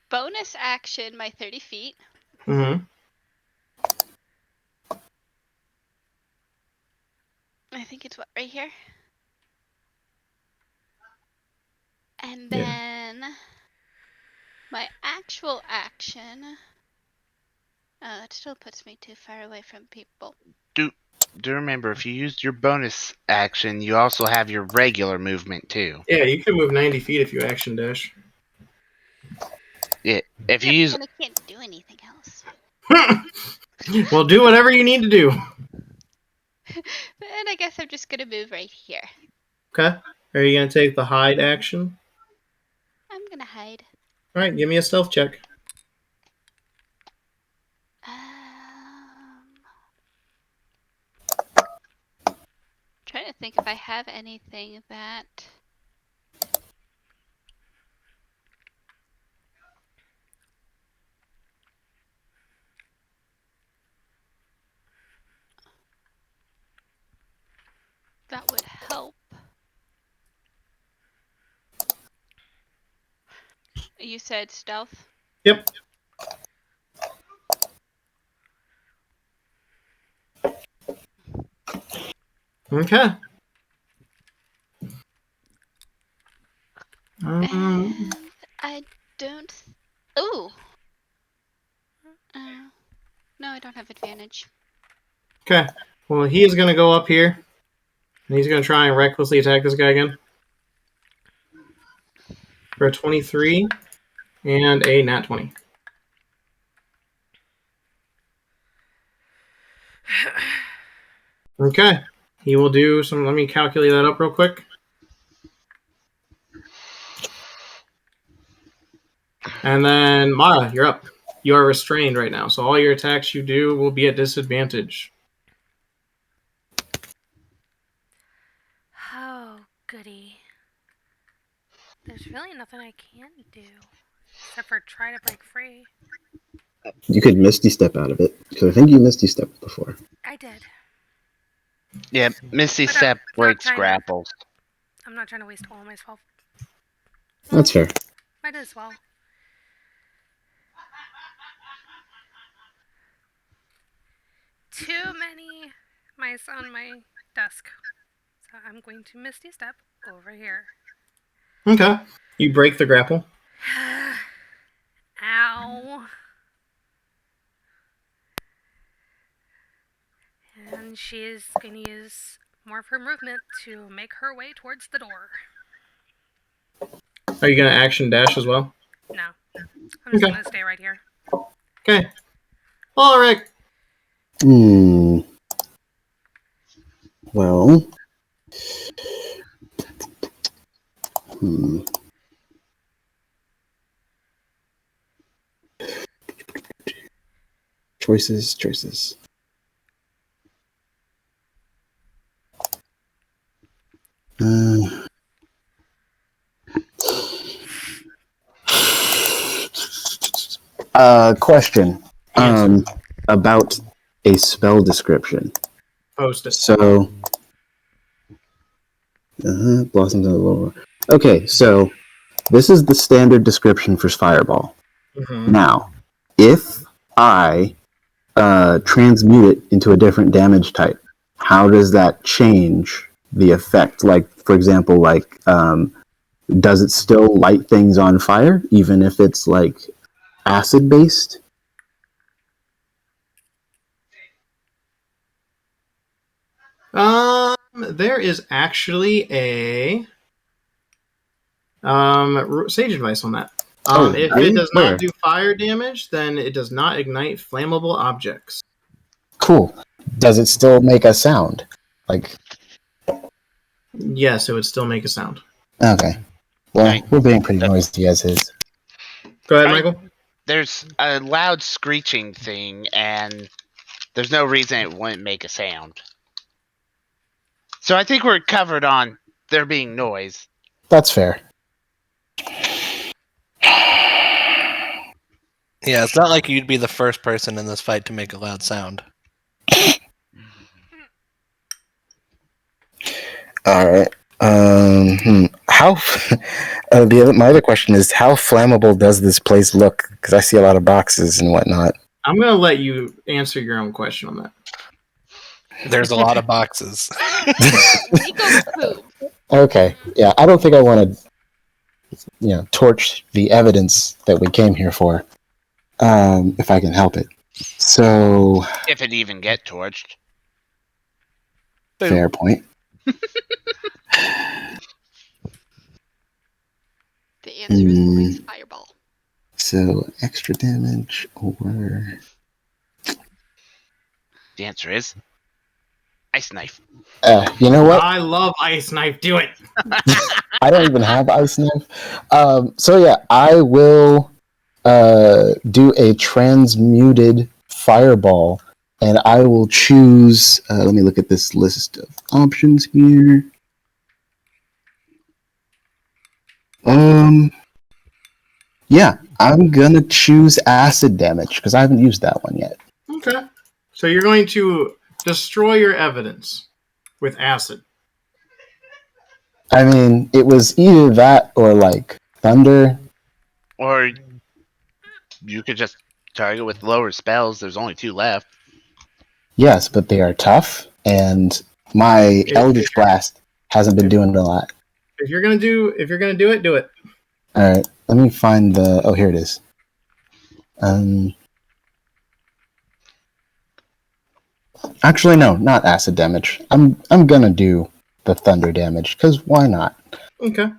F: bonus action my 30 feet.
B: Mm-hmm.
F: I think it's what, right here? And then my actual action. Oh, that still puts me too far away from people.
E: Do remember, if you used your bonus action, you also have your regular movement too.
B: Yeah, you can move 90 feet if you action dash.
E: Yeah, if you use.
F: And I can't do anything else.
B: Well, do whatever you need to do.
F: Then I guess I'm just gonna move right here.
B: Okay. Are you going to take the hide action?
F: I'm gonna hide.
B: All right, give me a stealth check.
F: Trying to think if I have anything that. That would help. You said stealth?
B: Yep. Okay.
F: And I don't. Ooh! No, I don't have advantage.
B: Okay. Well, he is going to go up here. And he's going to try and recklessly attack this guy again. For a 23 and a nat 20. Okay. He will do some. Let me calculate that up real quick. And then, Mara, you're up. You are restrained right now, so all your attacks you do will be at disadvantage.
A: Oh, goody. There's really nothing I can do. Except for try to break free.
D: You could Misty Step out of it, because I think you Misty Stepped before.
A: I did.
E: Yeah, Misty
A: But
E: Step
A: I'm not
E: breaks
A: trying to-
E: grapples.
A: I'm not trying to waste all my spell.
D: That's fair.
A: Might as well. Too many mice on my desk. So I'm going to Misty Step over here.
B: Okay. You break the grapple.
A: Ow. And she's going to use more of her movement to make her way towards the door.
B: Are you going to action dash as well?
A: No. I'm just
B: Okay.
A: going to stay right here.
B: Okay. All right.
D: Well. Choices. Question. About a spell description.
B: Post it.
D: So, blossoms of the lower. Okay, so this is the standard description for Fireball.
B: Mm-hmm.
D: Now, if I transmute it into a different damage type, how does that change the effect? Like, for example, does it still light things on fire, even if it's like acid based?
B: There is actually a sage advice on that. If it
D: really?
B: does
D: Where?
B: not do fire damage, then it does not ignite flammable objects.
D: Cool. Does it still make a sound? Like,
B: Yes, it would still make a sound.
D: okay. Well,
E: Right.
D: we're being pretty noisy as is.
B: Go ahead,
E: Right.
B: Michael.
E: There's a loud screeching thing, and there's no reason it wouldn't make a sound. So I think we're covered on there being noise.
D: That's fair.
C: Yeah, it's not like you'd be the first person in this fight to make a loud sound.
D: All right. How? My other question is, how flammable does this place look? Because I see a lot of boxes and whatnot.
B: I'm going to let you answer your own question on that.
C: There's a lot of boxes.
F: Nico's poop.
D: Okay. Yeah, I don't think I want to, torch the evidence that we came here for, if I can help it. So,
E: If it even get torched.
D: fair point.
F: The answer is always fireball.
D: So, extra damage or...
E: The answer is ice knife.
D: You know what?
B: I love ice knife. Do it.
D: I don't even have ice knife. So yeah, I will do a transmuted fireball, and I will choose. Let me look at this list of options here. Yeah, I'm gonna choose acid damage because I haven't used that one yet.
B: Okay. So you're going to destroy your evidence with acid.
D: I mean, it was either that or like thunder.
E: Or you could just target with lower spells. There's only 2 left.
D: Yes, but they are tough, and my Eldritch Blast hasn't been doing a lot.
B: If you're gonna do it, do it.
D: All right, let me find the. Oh, here it is. Actually, no, not acid damage. I'm gonna do the thunder damage because why not?
B: Okay.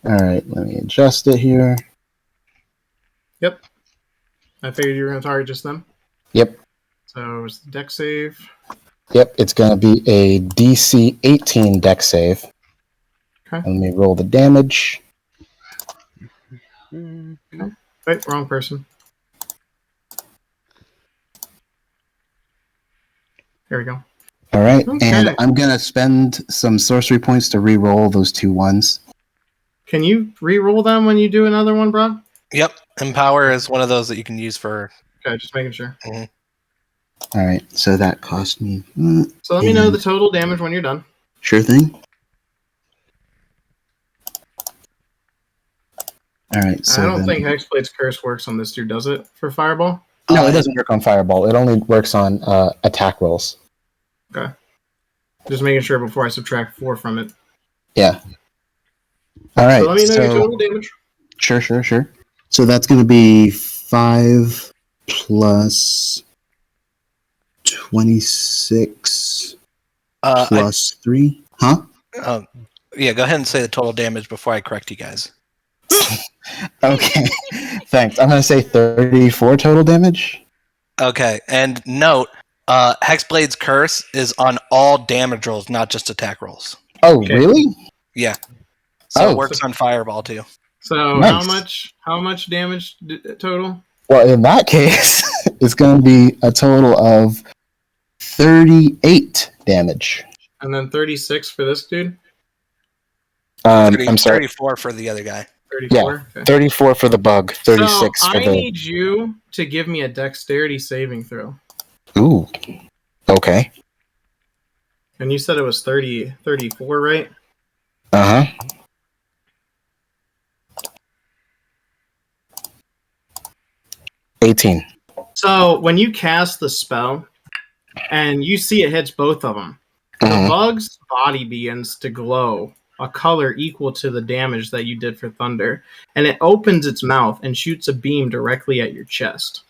D: All right, let me adjust it here.
B: Yep. I figured you were gonna target just them.
D: Yep,
B: So it's the deck save.
D: yep. It's gonna be a DC 18 deck save.
B: Okay.
D: Let me roll the damage.
B: Wait, wrong person. There we go.
D: All right,
B: Okay.
D: and I'm gonna spend some sorcery points to re-roll those 2 1s.
B: Can you re-roll them when you do another one, bro?
C: Yep, Empower is one of those that you can use for.
B: Okay, just making sure.
D: All right, so that cost me.
B: So let me know the total damage when you're done.
D: Sure thing. All right, so
B: I don't
D: then-
B: think Hexblade's Curse works on this dude, does it? For Fireball?
D: No, it doesn't work on Fireball. It only works on attack rolls.
B: Okay. Just making sure before I subtract 4 from it.
D: Yeah. All right.
B: So let me know your total damage.
D: Sure. So that's going to be 5 plus 26 plus 3. Huh?
C: Yeah, go ahead and say the total damage before I correct you guys.
D: Okay. Thanks. I'm going to say 34 total damage.
C: Okay, and note, Hexblade's Curse is on all damage rolls, not just attack rolls.
D: Oh,
B: Okay.
D: really?
C: Yeah. So
D: Oh.
C: it works on Fireball too.
B: So
D: Nice.
B: how much damage total?
D: Well, in that case, it's going to be a total of 38 damage.
B: And then 36 for this dude?
D: I'm sorry.
C: 34 for the other guy.
B: 34? Okay.
D: 34 for the bug, 36
B: So
D: for
B: I
D: the...
B: need you to give me a dexterity saving throw.
D: Ooh. Okay.
B: And you said it was 34, right?
D: Uh-huh. $18.
B: So when you cast the spell, and you see it hits both of them, the
D: Mhm.
B: bug's body begins to glow a color equal to the damage that you did for thunder, and it opens its mouth and shoots a beam directly at your chest.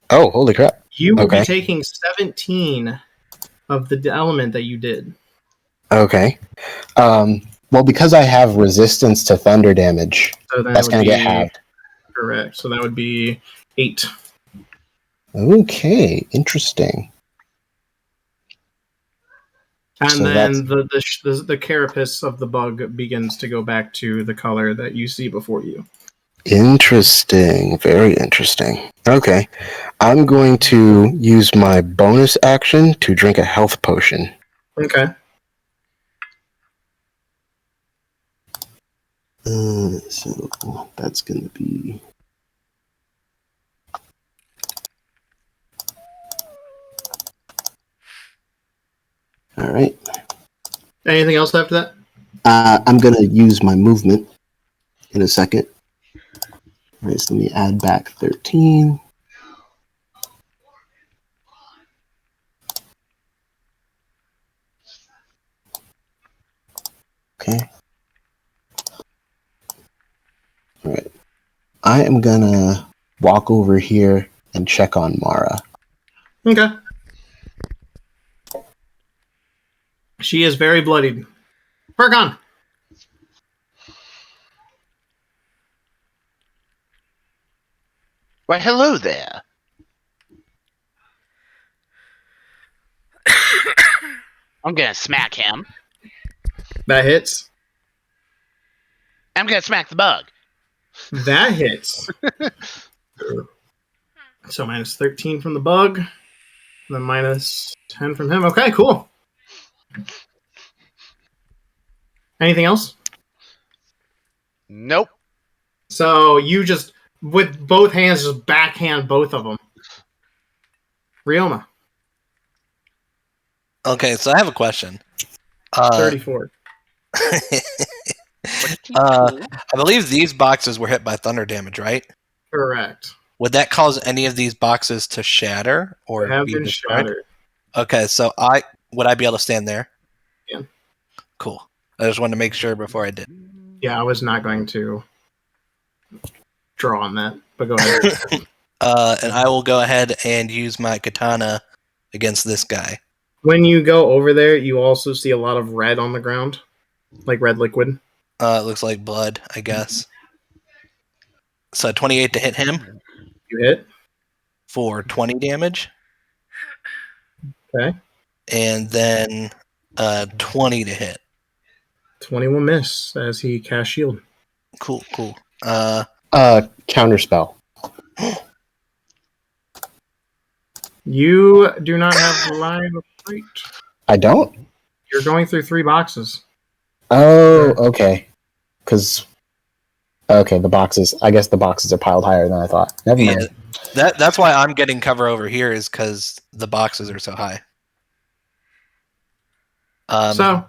D: Oh, holy crap.
B: You will be
D: Okay.
B: taking 17 of the element that you did.
D: Okay. Well, because I have resistance to thunder damage,
B: So then
D: that's
B: it would
D: going to get
B: be
D: halved.
B: correct. So that would be 8.
D: Okay, interesting.
B: And
D: So
B: then the carapace of the bug begins to go back to the color that you see before you.
D: Interesting. Very interesting. Okay. I'm going to use my bonus action to drink a health potion.
B: Okay.
D: So that's going to be. All right.
B: Anything else after that?
D: I'm going to use my movement in a second. All right, so let me add back 13. Okay. All right. I am going to walk over here and check on Mara.
B: Okay. She is very bloodied. Pergon!
E: Why, hello there. I'm gonna smack him.
B: That hits.
E: I'm gonna smack the bug.
B: That hits. So minus 13 from the bug, and then minus 10 from him. Okay, cool. Anything else?
E: Nope.
B: So you just, with both hands, just backhand both of them. Ryoma,
C: Okay, so I have a question.
B: 34.
C: I believe these boxes were hit by thunder damage, right?
B: Correct.
C: Would that cause any of these boxes to shatter or
B: Have
C: be
B: been
C: destroyed?
B: shattered.
C: Okay, so would I be able to stand there?
B: Yeah.
C: Cool. I just wanted to make sure before I did.
B: Yeah, I was not going to draw on that, but go ahead.
C: And I will go ahead and use my katana against this guy.
B: When you go over there, you also see a lot of red on the ground, like red liquid.
C: It looks like blood, I guess. So 28 to hit him
B: You hit.
C: for 20 damage.
B: Okay.
C: And then 20 to hit.
B: 21 miss as he cast shield.
C: Cool.
D: Counterspell.
B: You do not have line of sight.
D: I don't?
B: You're going through 3 boxes.
D: Oh, okay. Okay, the boxes. I guess the boxes are piled higher than I thought. Never mind.
C: That's why I'm getting cover over here is because the boxes are so high. But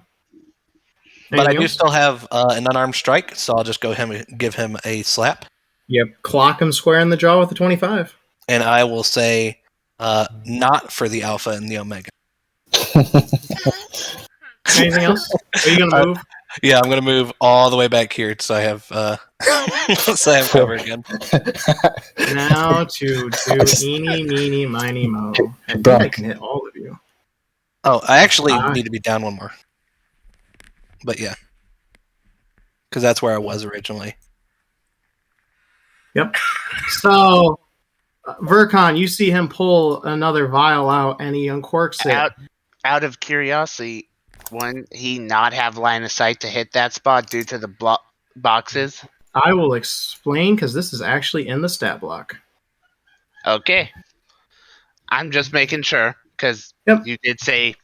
C: I do still have an unarmed strike, so I'll just give him a slap.
B: Yep, clock him square in the jaw with a 25.
C: And I will say, not for the alpha and the omega.
B: Anything else? Are you gonna move?
C: Yeah, I'm gonna move all the way back here so I have so I have cover again.
B: Now to do eeny, meeny, miny, mo. I think I can hit all of you.
C: Oh, I actually need to be down one more. But yeah. Because that's where I was originally.
B: Yep. So, Vercon, you see him pull another vial out, and he uncorks it.
E: Out of curiosity, wouldn't he not have line of sight to hit that spot due to the boxes?
B: I will explain, because this is actually in the stat block.
E: Okay. I'm just making sure, because you did say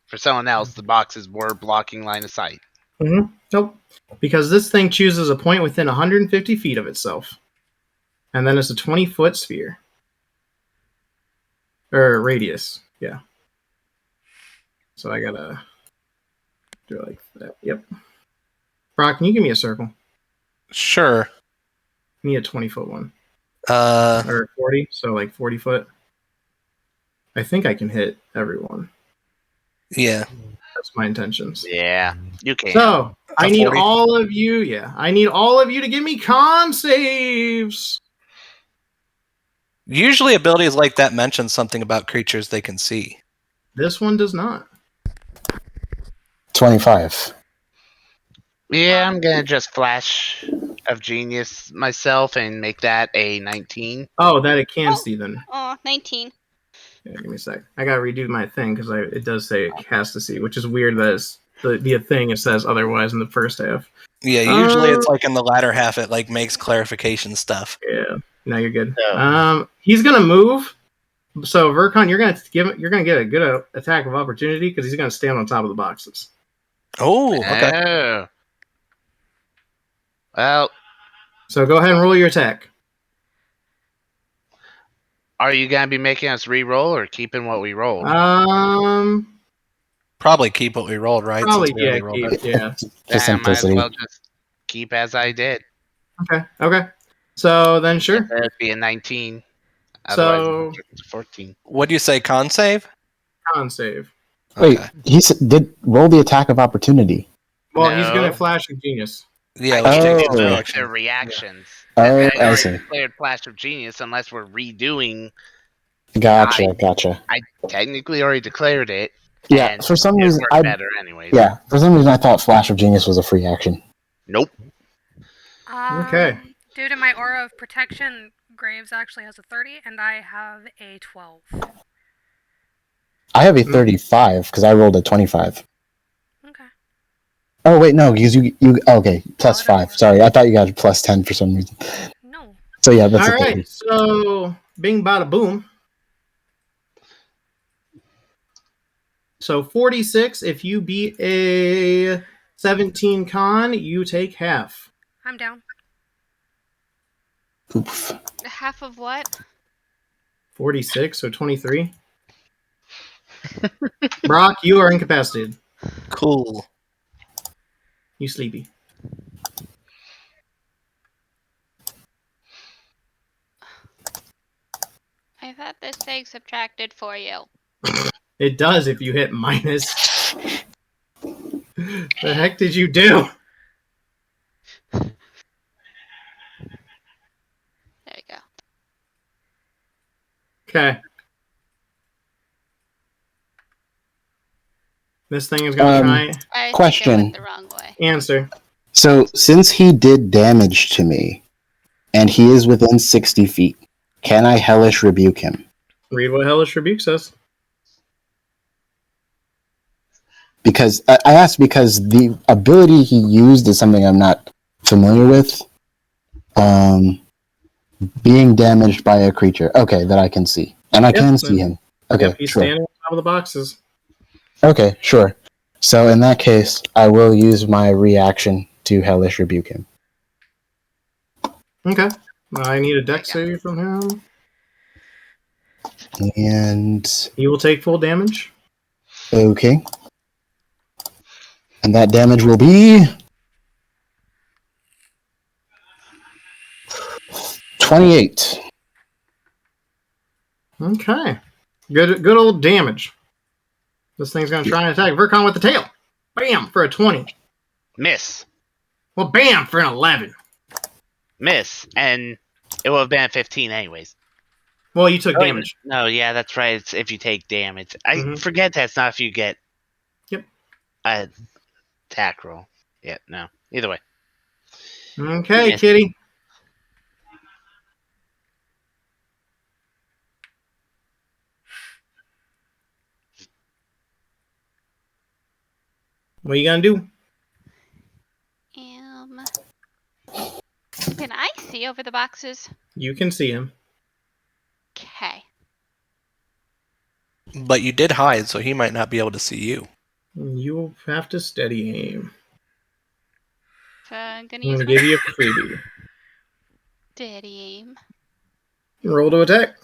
E: for someone else the boxes were blocking line of sight.
B: Mm-hmm. Nope. Because this thing chooses a point within 150 feet of itself. And then it's a 20-foot sphere. Or radius. Yeah. So I gotta do it like that. Yep. Brock, can you give me a circle?
C: Sure.
B: Give me a 20-foot one. Or 40, so like 40 foot. I think I can hit everyone.
C: Yeah.
B: That's my intentions.
E: Yeah, you can.
B: So I
C: A
B: need
C: 40?
B: all of you. Yeah, I need all of you to give me con saves.
C: Usually abilities like that mention something about creatures they can see.
B: This one does not.
D: 25.
E: Yeah, I'm gonna just flash of genius myself and make that a 19.
B: Oh, that it can see then.
F: Oh, 19.
B: Yeah, give me a sec. I gotta redo my thing because it does say it has to see, which is weird. That is the thing it says otherwise in the first half.
C: Yeah, usually it's like in the latter half it like makes clarification stuff.
B: Yeah, no, you're good.
E: Oh.
B: He's gonna move. So Vercon, you're gonna get a good attack of opportunity because he's gonna stand on top of the boxes.
C: Oh, okay.
E: Oh. Well,
B: So go ahead and roll your attack.
E: are you gonna be making us re-roll or keeping what we rolled?
C: Probably keep what we rolled, right?
B: Probably
C: Since we already
B: yeah,
C: rolled
B: keep,
C: it.
B: yeah.
D: For
E: I might as
D: simplicity.
E: well just keep as I did.
B: Okay. So then sure.
E: That'd be a 19.
B: So-
E: Otherwise, it's 14.
C: What'd you say, con save?
B: Con save.
D: Wait,
C: Okay.
D: he did roll the attack of opportunity.
B: Well, he's
E: No.
B: gonna flash of genius.
C: Yeah,
E: I
C: let's
E: can't
C: take
E: do
C: his
D: Oh.
E: both.
C: reaction.
E: Their reactions.
D: Oh,
E: I
D: I
E: already
D: see.
E: declared Flash of Genius unless we're redoing.
D: Gotcha.
E: I technically already declared it.
D: Yeah,
E: and
D: for some
E: it
D: reason,
E: worked better anyways.
D: yeah, for some reason I thought Flash of Genius was a free action.
E: Nope.
B: Okay.
A: Due to my aura of protection, Graves actually has a 30, and I have a 12.
D: I have a 35 because I rolled a 25.
A: Okay.
D: Oh wait, no, because you okay, plus
A: No, I don't
D: 5. Sorry, I thought you got a plus 10 for some reason.
A: No.
D: So yeah, that's
B: All
D: a 30.
B: right. So bing bada boom. So 46. If you beat a 17 con, you take half.
A: I'm down.
D: Oof.
F: Half of what?
B: 46, so 23. Brock, you are incapacitated.
C: Cool.
B: You sleepy.
F: I thought this thing subtracted for you.
B: It does if you hit minus. The heck did you do?
F: There you go.
B: Okay. This thing is going to try
F: I think I
D: Question.
F: went the wrong way.
B: answer.
D: So since he did damage to me, and he is within 60 feet, can I hellish rebuke him?
B: Read what Hellish Rebuke says.
D: Because I asked because the ability he used is something I'm not familiar with. Being damaged by a creature. Okay, that I can see. And I
B: Yep,
D: can see him. Okay,
B: Yep, he's
D: sure.
B: standing on top of the boxes.
D: Okay, sure. So in that case, I will use my reaction to hellish rebuke him.
B: Okay. I need a dex save from him.
D: And
B: He will take full damage.
D: okay. And that damage will be 28.
B: Okay. Good old damage. This thing's going to try and attack Vercon with the tail. Bam! For a 20.
E: Miss.
B: Well, bam! For an 11.
E: Miss. And it would have been a 15 anyways.
B: Well, you took damage.
E: No, yeah, that's right. It's if you take damage. I
B: Mhm.
E: forget that's not if you get
B: Yep.
E: a attack roll. Yeah, no. Either way.
B: Okay,
E: Miss.
B: kitty. What are you going to do?
F: Can I see over the boxes?
B: You can see him.
F: Okay.
C: But you did hide, so he might not be able to see you.
B: You'll have to steady aim.
F: So I'm gonna
B: I'm
F: use
B: going to
F: my
B: give you a freebie.
F: steady aim.
B: Roll to attack.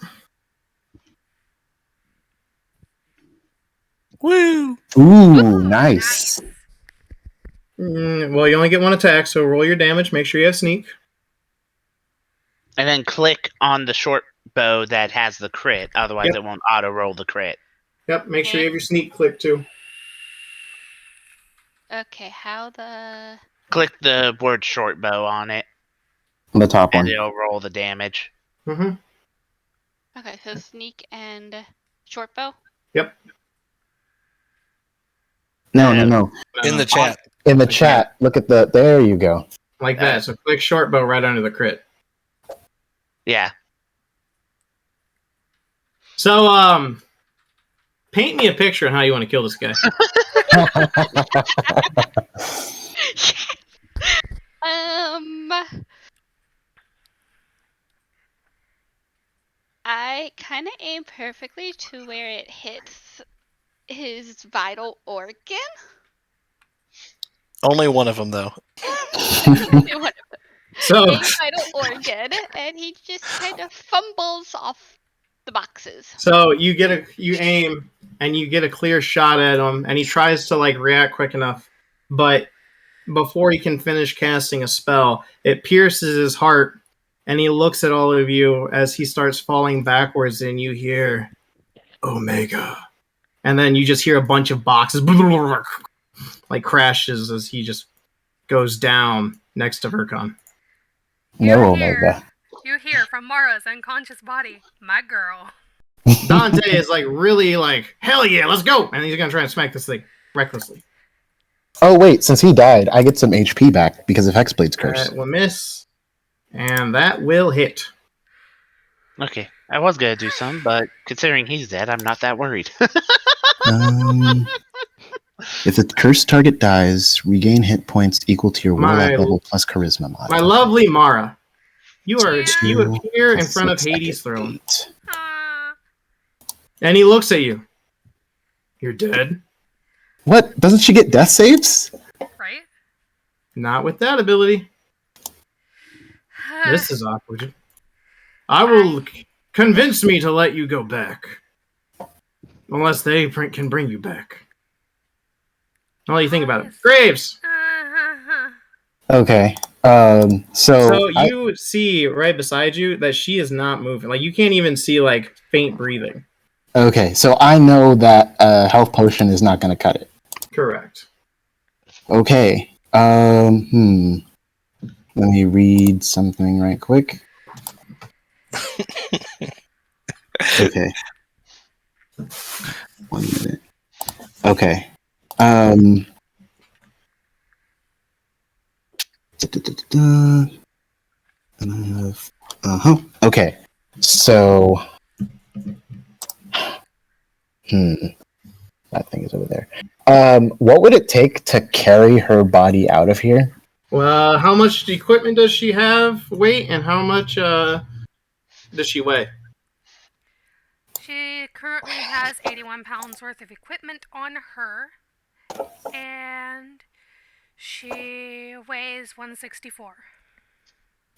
C: Woo!
D: Ooh, nice.
B: Well, you only get one attack, so roll your damage. Make sure you have sneak.
E: And then click on the short bow that has the crit. Otherwise,
B: Yep.
E: it won't auto roll the crit.
B: Yep, make sure you have your sneak click too.
F: Okay, how the...
E: Click the word short bow on it,
D: The top
E: and
D: one.
E: it'll roll the damage.
B: Mm-hmm.
F: Okay, so sneak and short bow.
B: Yep.
D: No.
C: In the chat.
D: In the chat, look at the. There you go.
B: Like that. So click short bow right under the crit.
E: Yeah.
B: So, paint me a picture on how you want to kill this guy.
F: I kind of aim perfectly to where it hits his vital organ.
C: Only one of them, though.
F: Only one of them.
B: So,
F: A vital organ, and he just kind of fumbles off the boxes.
B: so you aim and you get a clear shot at him, and he tries to like react quick enough, but before he can finish casting a spell, it pierces his heart, and he looks at all of you as he starts falling backwards, and you hear Omega, and then you just hear a bunch of boxes like crashes as he just goes down next to Vercon.
D: No Omega.
A: You hear from Mara's unconscious body, my girl.
B: Dante is like really like, hell yeah, let's go, and he's gonna try and smack this thing recklessly.
D: Oh wait, since he died, I get some HP back because of Hexblade's curse.
B: That will miss, and that will hit.
E: Okay. I was going to do some, but considering he's dead, I'm not that worried.
D: If the cursed target dies, regain hit points equal to your
B: My-
D: Warlock level plus Charisma mod.
B: My lovely Mara, you
A: Yeah.
B: appear in front of Hades' throne,
D: 8.
B: and he looks at you. You're dead.
D: What? Doesn't she get death saves?
A: Right?
B: Not with that ability. This is awkward. I will convince me to let you go back, unless they can bring you back. I'll let you think about it. Graves.
D: Okay. So
B: You see right beside you that she is not moving. Like you can't even see like faint breathing.
D: okay. So I know that health potion is not going to cut it.
B: Correct.
D: Okay. Let me read something right quick. Okay. 1 minute. Okay. And I have. Okay. So. That thing is over there. What would it take to carry her body out of here?
B: Well, how much equipment does she have? Weight, and how much does she weigh?
A: She currently has 81 pounds worth of equipment on her, and she weighs 164.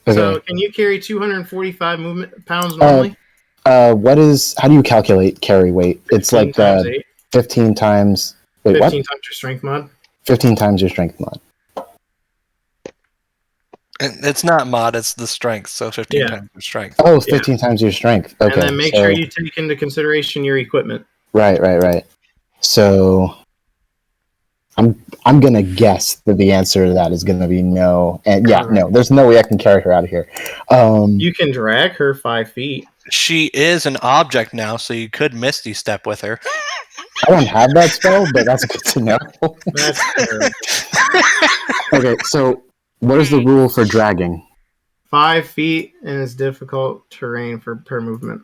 D: Okay.
B: So, can you carry 245 pounds normally?
D: What is? How do you calculate carry weight? It's
B: 15
D: like
B: times 8.
D: 15 times. Wait,
B: 15
D: what?
B: times your strength mod.
D: 15 times your strength mod.
C: It's not mod, it's the strength, so 15
B: Yeah.
C: times your strength.
D: Oh, 15 times your strength. Okay.
B: And then make
D: so-
B: sure you take into consideration your equipment.
D: Right. So I'm gonna guess that the answer to that is gonna be no. And yeah, no, there's no way I can carry her out of here.
B: You can drag her 5 feet.
C: She is an object now, so you could Misty Step with her.
D: I don't have that spell, but that's good to know.
B: That's fair.
D: Okay, so what is the rule for dragging?
B: 5 feet and it's difficult terrain per movement.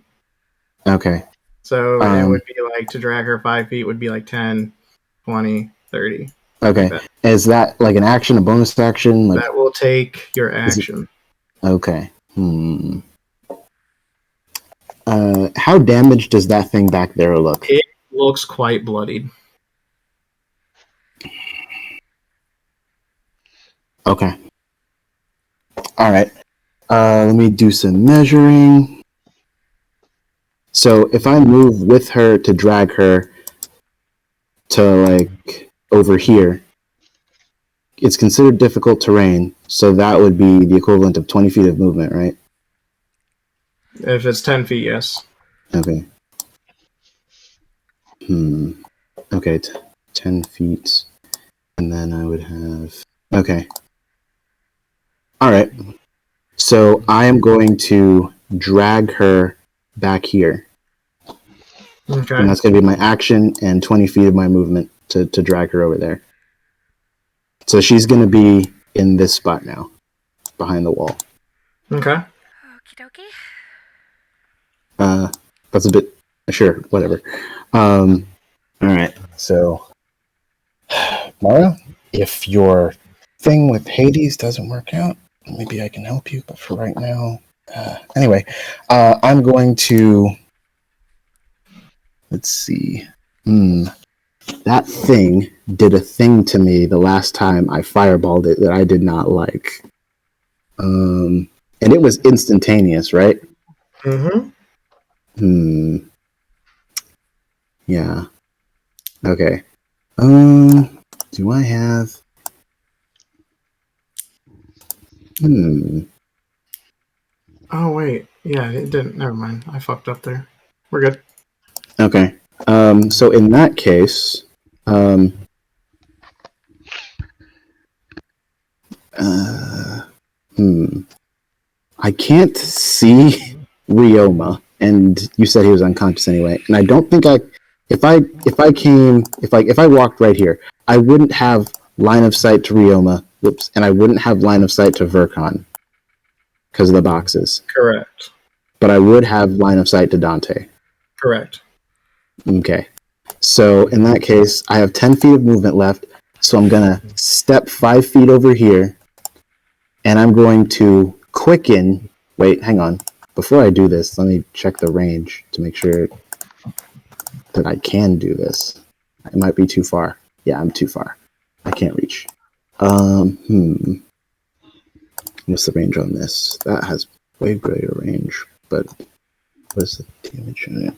D: Okay.
B: So it would be like to drag her 5 feet would be like 10, 20, 30.
D: Okay.
B: Like
D: is that like an action, a bonus action? Like
B: that will take your action.
D: okay. How damaged does that thing back there look?
B: It looks quite bloodied.
D: Okay. All right. Let me do some measuring. So if I move with her to drag her to like over here, it's considered difficult terrain. So that would be the equivalent of 20 feet of movement, right?
B: If it's 10 feet, yes.
D: Okay. Okay, 10 feet. And then I would have... Okay. Alright. So I am going to drag her back here.
B: Okay.
D: And that's going to be my action and 20 feet of my movement to drag her over there. So she's going to be in this spot now, behind the wall.
B: Okay.
A: Okie dokie.
D: That's a bit... Sure, whatever. Alright, so... Mara, if your thing with Hades doesn't work out, maybe I can help you, but for right now... anyway, I'm going to... Let's see. That thing did a thing to me the last time I fireballed it that I did not like. And it was instantaneous, right?
B: Mm-hmm.
D: Yeah. Okay. Do I have...
B: Oh, wait. Yeah, it didn't. Never mind. I fucked up there. We're good.
D: Okay. So in that case... I can't see Ryoma, and you said he was unconscious anyway. And I don't think if I walked right here, I wouldn't have line of sight to Ryoma. Whoops, and I wouldn't have line of sight to Vercon because of the boxes.
B: Correct.
D: But I would have line of sight to Dante.
B: Correct.
D: Okay. So in that case, I have 10 feet of movement left. So I'm gonna step 5 feet over here, and I'm going to quicken. Wait, hang on. Before I do this, let me check the range to make sure that I can do this. It might be too far. Yeah, I'm too far. I can't reach. What's the range on this? That has way greater range, but what's the damage on it?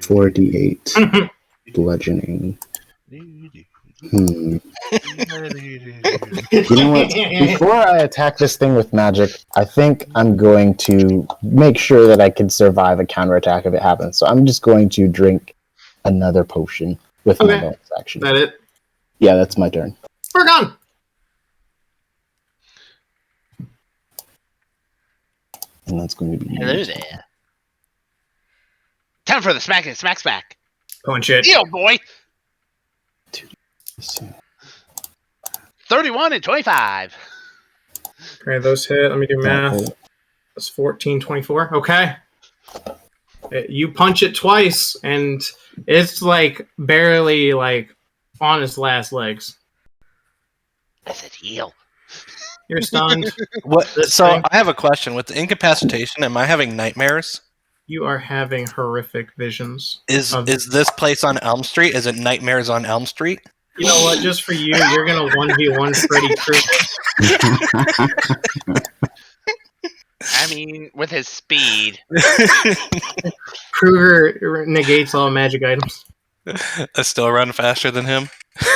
D: 4d8 bludgeoning. You know what? Before I attack this thing with magic, I think I'm going to make sure that I can survive a counterattack if it happens. So I'm just going to drink another potion with my bonus action.
B: That it?
D: Yeah, that's my turn.
B: We're gone!
D: And that's going to be...
E: Hello there. Time for the smack and smack smack.
B: Punch it.
E: Deal, boy. 31 and 25.
B: Okay, those hit. Let me do math. That's 14, 24. Okay. You punch it twice, and it's like barely like on its last legs.
E: I said heal.
B: You're stunned.
C: What?
B: This
C: So
B: thing?
C: I have a question. With the incapacitation, am I having nightmares?
B: You are having horrific visions.
C: Is this place on Elm Street? Is it Nightmares on Elm Street?
B: You know what? Just for you, you're gonna 1v1 Freddy Krueger.
E: I mean, with his speed.
B: Krueger negates all magic items.
C: I still run faster than him.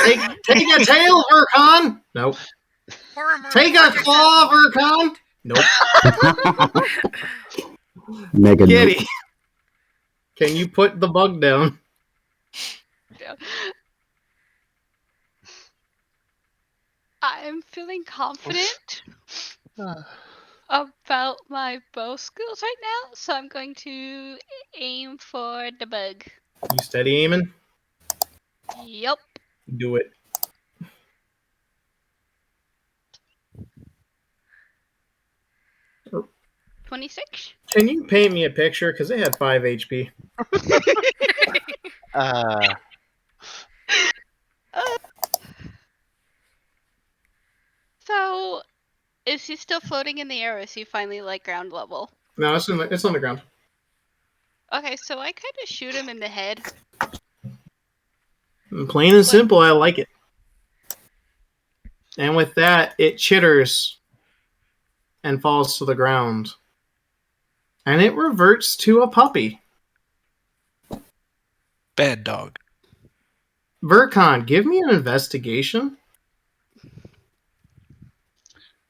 B: Take a tail, Vercon! Nope. Take a claw, Vercon! Nope.
D: Mega
B: Kitty, can you put the bug down?
F: Yeah. I'm feeling confident about my bow skills right now, so I'm going to aim for the bug.
B: You steady aiming?
F: Yup.
B: Do it. Oh.
F: 26?
B: Can you paint me a picture? Because they had 5 HP.
F: So, is he still floating in the air, or is he finally, like, ground level?
B: No, it's on the ground.
F: Okay, so I kind of shoot him in the head.
B: Plain and simple, I like it. And with that, it chitters and falls to the ground. And it reverts to a puppy.
C: Bad dog.
B: Vercon, give me an investigation.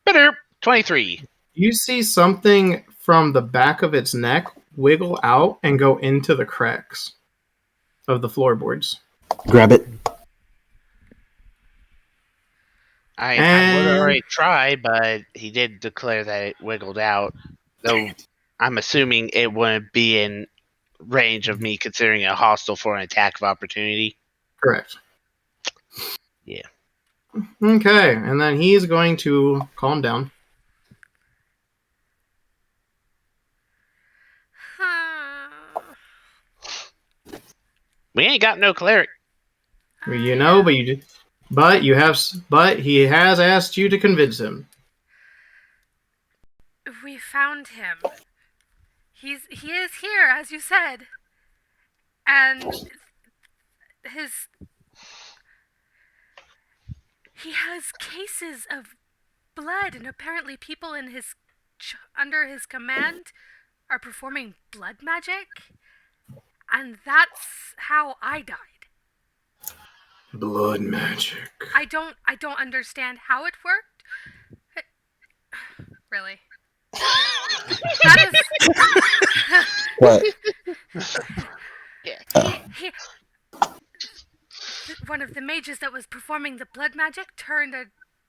E: Better 23.
B: You see something from the back of its neck wiggle out and go into the cracks of the floorboards.
D: Grab it.
E: I would already try, but he did declare that it wiggled out. Though I'm assuming it wouldn't be in range of me considering it hostile for an attack of opportunity.
B: Correct.
E: Yeah.
B: Okay, and then he's going to calm down.
E: We ain't got no cleric.
B: You know, but he has asked you to convince him.
A: We found him. He is here, as you said. And he has cases of blood, and apparently people in under his command are performing blood magic, and that's how I died.
B: Blood magic.
A: I don't understand how it worked. Really? That is
G: What?
A: one of the mages that was performing the blood magic turned a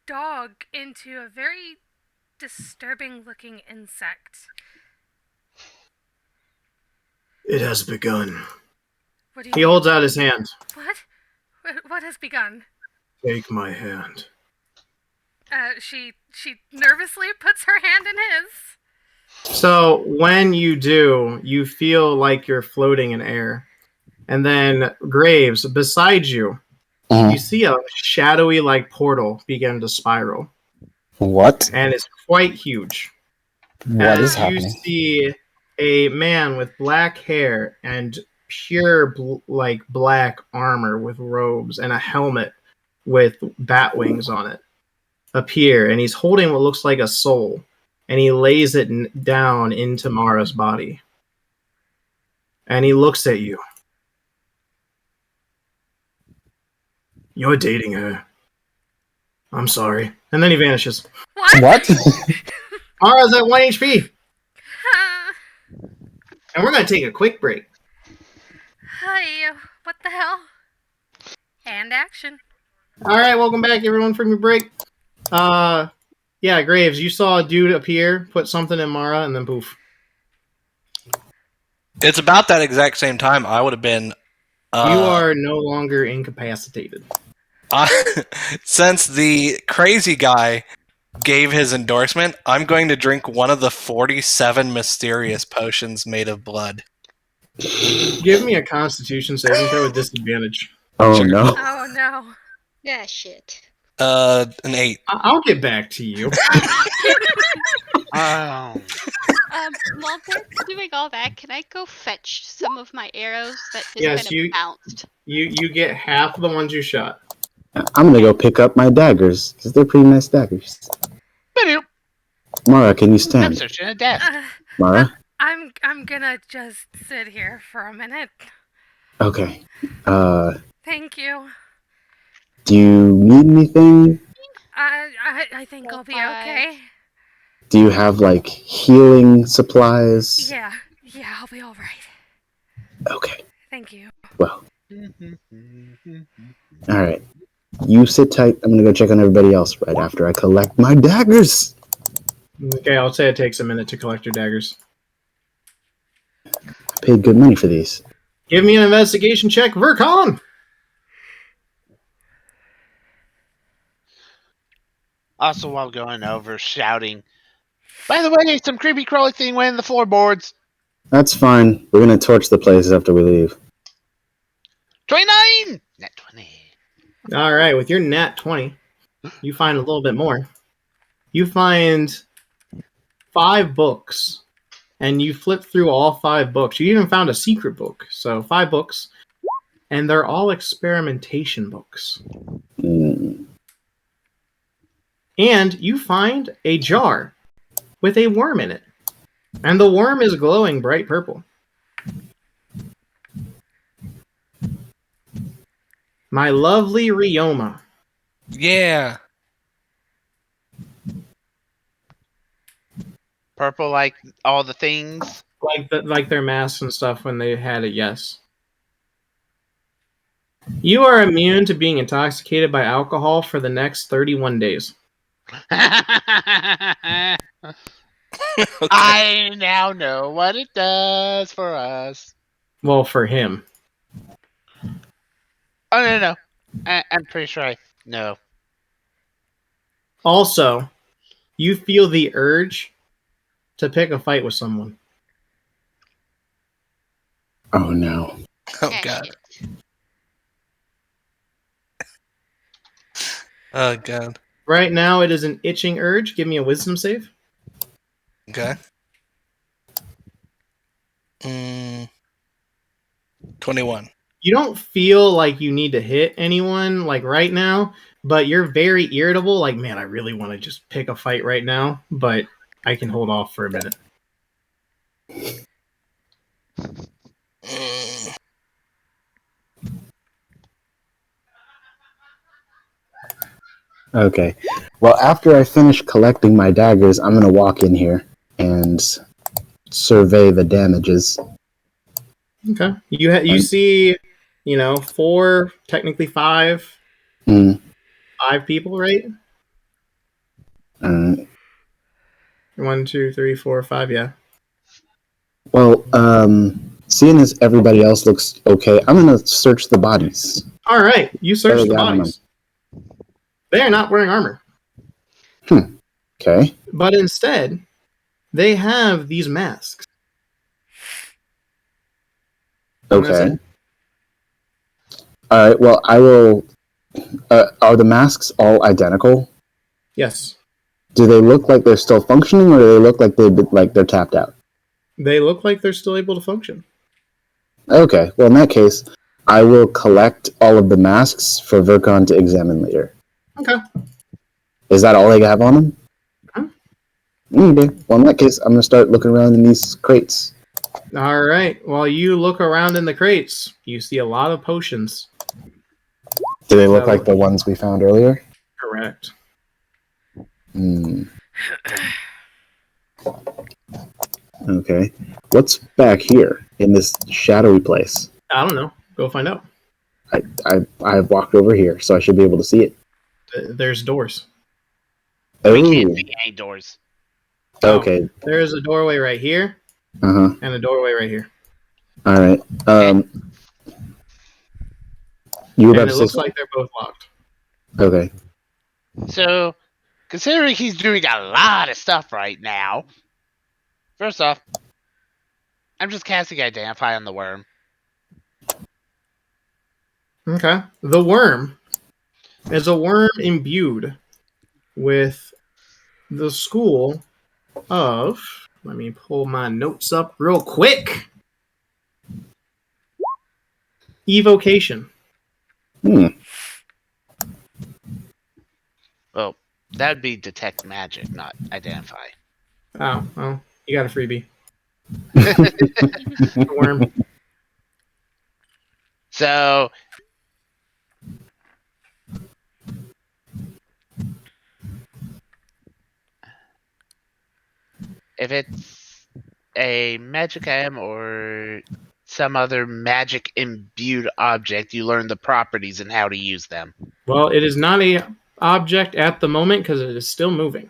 A: dog into a very disturbing looking insect.
B: It has begun.
A: What do you
B: He
A: mean?
B: holds out his hand.
A: What? What has begun?
B: Take my hand.
A: She nervously puts her hand in his.
B: So when you do, you feel like you're floating in air. And then Graves, beside you, you see a shadowy like portal begin to spiral.
D: What?
B: And it's quite huge.
D: What is
B: You
D: happening?
B: see a man with black hair and pure black armor with robes and a helmet with bat wings on it appear, and he's holding what looks like a soul, and he lays it down into Mara's body. And he looks at you. You're dating her. I'm sorry. And then he vanishes.
D: What?
B: Mara's at 1 HP. And we're going to take a quick break.
A: Hi, what the hell? And action.
B: All right, welcome back, everyone, from your break. Yeah, Graves, you saw a dude appear, put something in Mara, and then poof.
C: It's about that exact same time I would have been.
B: You are no longer incapacitated.
C: Since the crazy guy gave his endorsement, I'm going to drink one of the 47 mysterious potions made of blood.
B: Give me a Constitution saving throw with disadvantage.
D: Oh
C: Sure.
D: no.
A: Oh no.
F: Yeah, shit.
C: An 8.
B: I'll get back to you.
E: Oh.
F: While they're doing all that, can I go fetch some of my arrows that just
B: Yes,
F: kind of bounced?
B: You get half of the ones you shot.
D: I'm gonna go pick up my daggers because they're pretty nice daggers.
E: Ba-doop.
D: Mara, can you
E: I'm
D: stand?
E: searching a desk.
D: Mara?
A: I'm gonna just sit here for a minute.
D: Okay.
A: Thank you.
D: Do you need anything?
A: I think I'll be okay.
D: Do you have like healing supplies?
A: Yeah, I'll be all right.
D: Okay.
A: Thank you.
D: Well. All right. You sit tight. I'm gonna go check on everybody else right after I collect my daggers.
B: Okay, I'll say it takes a minute to collect your daggers.
D: I paid good money for these.
B: Give me an investigation check, Vercon!
E: Also, while going over, shouting, by the way, some creepy crawly thing went in the floorboards.
D: That's fine. We're gonna torch the place after we leave.
E: 29! Net 20.
B: All right, with your nat 20, you find a little bit more. You find 5 books, and you flip through all 5 books. You even found a secret book, so 5 books, and they're all experimentation books. And you find a jar with a worm in it, and the worm is glowing bright purple. My lovely Ryoma.
C: Yeah.
E: Purple like all the things?
B: Like their masks and stuff when they had it, yes. You are immune to being intoxicated by alcohol for the next 31 days.
E: I now know what it does for us.
B: Well, for him.
E: Oh, no. I'm pretty sure I know.
B: Also, you feel the urge to pick a fight with someone.
D: Oh no.
C: Oh
F: Ah,
C: god.
F: shit.
C: Oh god.
B: Right now, it is an itching urge. Give me a wisdom save.
C: Okay. 21.
B: You don't feel like you need to hit anyone like right now, but you're very irritable. Like, man, I really want to just pick a fight right now, but I can hold off for a minute.
C: Mm,
D: Okay. Well, after I finish collecting my daggers, I'm gonna walk in here and survey the damages.
B: Okay. You see, 4, technically 5
D: Hmm.
B: people, right?
D: Alright.
B: 1, 2, 3, 4, 5. Yeah.
D: Well, seeing as everybody else looks okay, I'm gonna search the bodies.
B: All right. You
D: What
B: search
D: do
B: the
D: they got on them?
B: bodies. They are not wearing armor,
D: Okay.
B: but instead they have these masks. And that's
D: Okay.
B: it.
D: All right. Well, I will. Are the masks all identical?
B: Yes.
D: Do they look like they're still functioning, or do they look like they're tapped out?
B: They look like they're still able to function.
D: Okay. Well, in that case, I will collect all of the masks for Vercon to examine later.
B: Okay.
D: Is that all they have on them?
B: Huh?
D: Okay. Well, in that case, I'm gonna start looking around in these crates.
B: All right. While you look around in the crates, you see a lot of potions.
D: Do they look like the ones we found earlier?
B: Correct.
D: Hmm. Okay. What's back here in this shadowy place?
B: I don't know. Go find out.
D: I've walked over here, so I should be able to see it.
B: There's doors.
E: We can't
D: Oh.
E: see any doors.
D: Okay.
B: There's a doorway right here
D: Uh-huh.
B: and a doorway right here.
D: All right. You were about
B: And
D: to
B: it
D: say
B: looks
D: something?
B: like they're both locked.
D: Okay.
E: So, considering he's doing a lot of stuff right now, first off, I'm just casting Identify on the worm.
B: Okay. The worm is a worm imbued with the school of. Let me pull my notes up real quick. Evocation.
D: Hmm.
E: Well, that'd be Detect Magic, not Identify.
B: Oh, well, you got a freebie. The worm.
E: So, if it's a magic item or some other magic imbued object, you learn the properties and how to use them.
B: Well, it is not a object at the moment because it is still moving.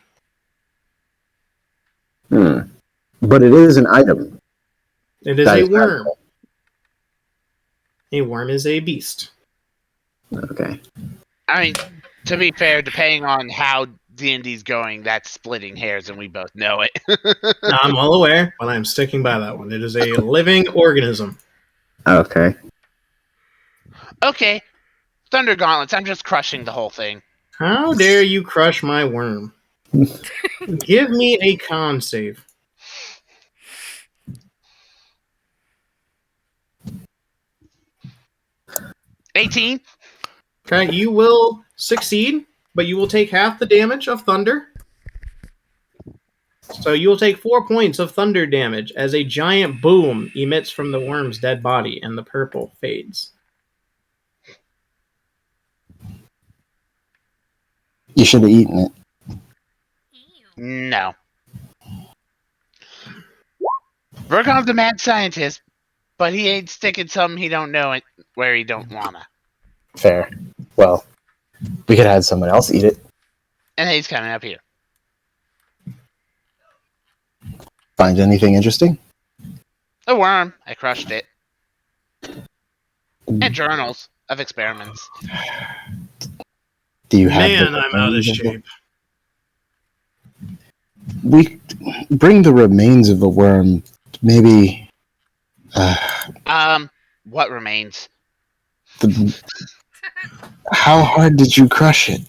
D: Hmm. But it is an item.
B: It is
D: That
B: a
D: is
B: worm. A worm is a beast.
D: Okay.
E: I mean, to be fair, depending on how D&D's going, that's splitting hairs, and we both know it.
B: I'm well aware, but I'm sticking by that one. It is a living organism.
D: Okay.
E: Okay, Thunder Gauntlets, I'm just crushing the whole thing.
B: How dare you crush my worm? Give me a con save.
E: $18.
B: Okay, you will succeed, but you will take half the damage of thunder. So you will take 4 points of thunder damage as a giant boom emits from the worm's dead body and the purple fades.
D: You should have eaten it.
E: No. Verkon's the mad scientist, but he ain't sticking something he don't know it where he don't wanna.
D: Fair. Well, we could have someone else eat it.
E: And he's coming up here.
D: Find anything interesting?
E: A worm. I crushed it. And journals of experiments.
D: Do you have?
B: Man, I'm out of shape.
D: We bring the remains of the worm. Maybe.
E: What remains?
D: How hard did you crush it?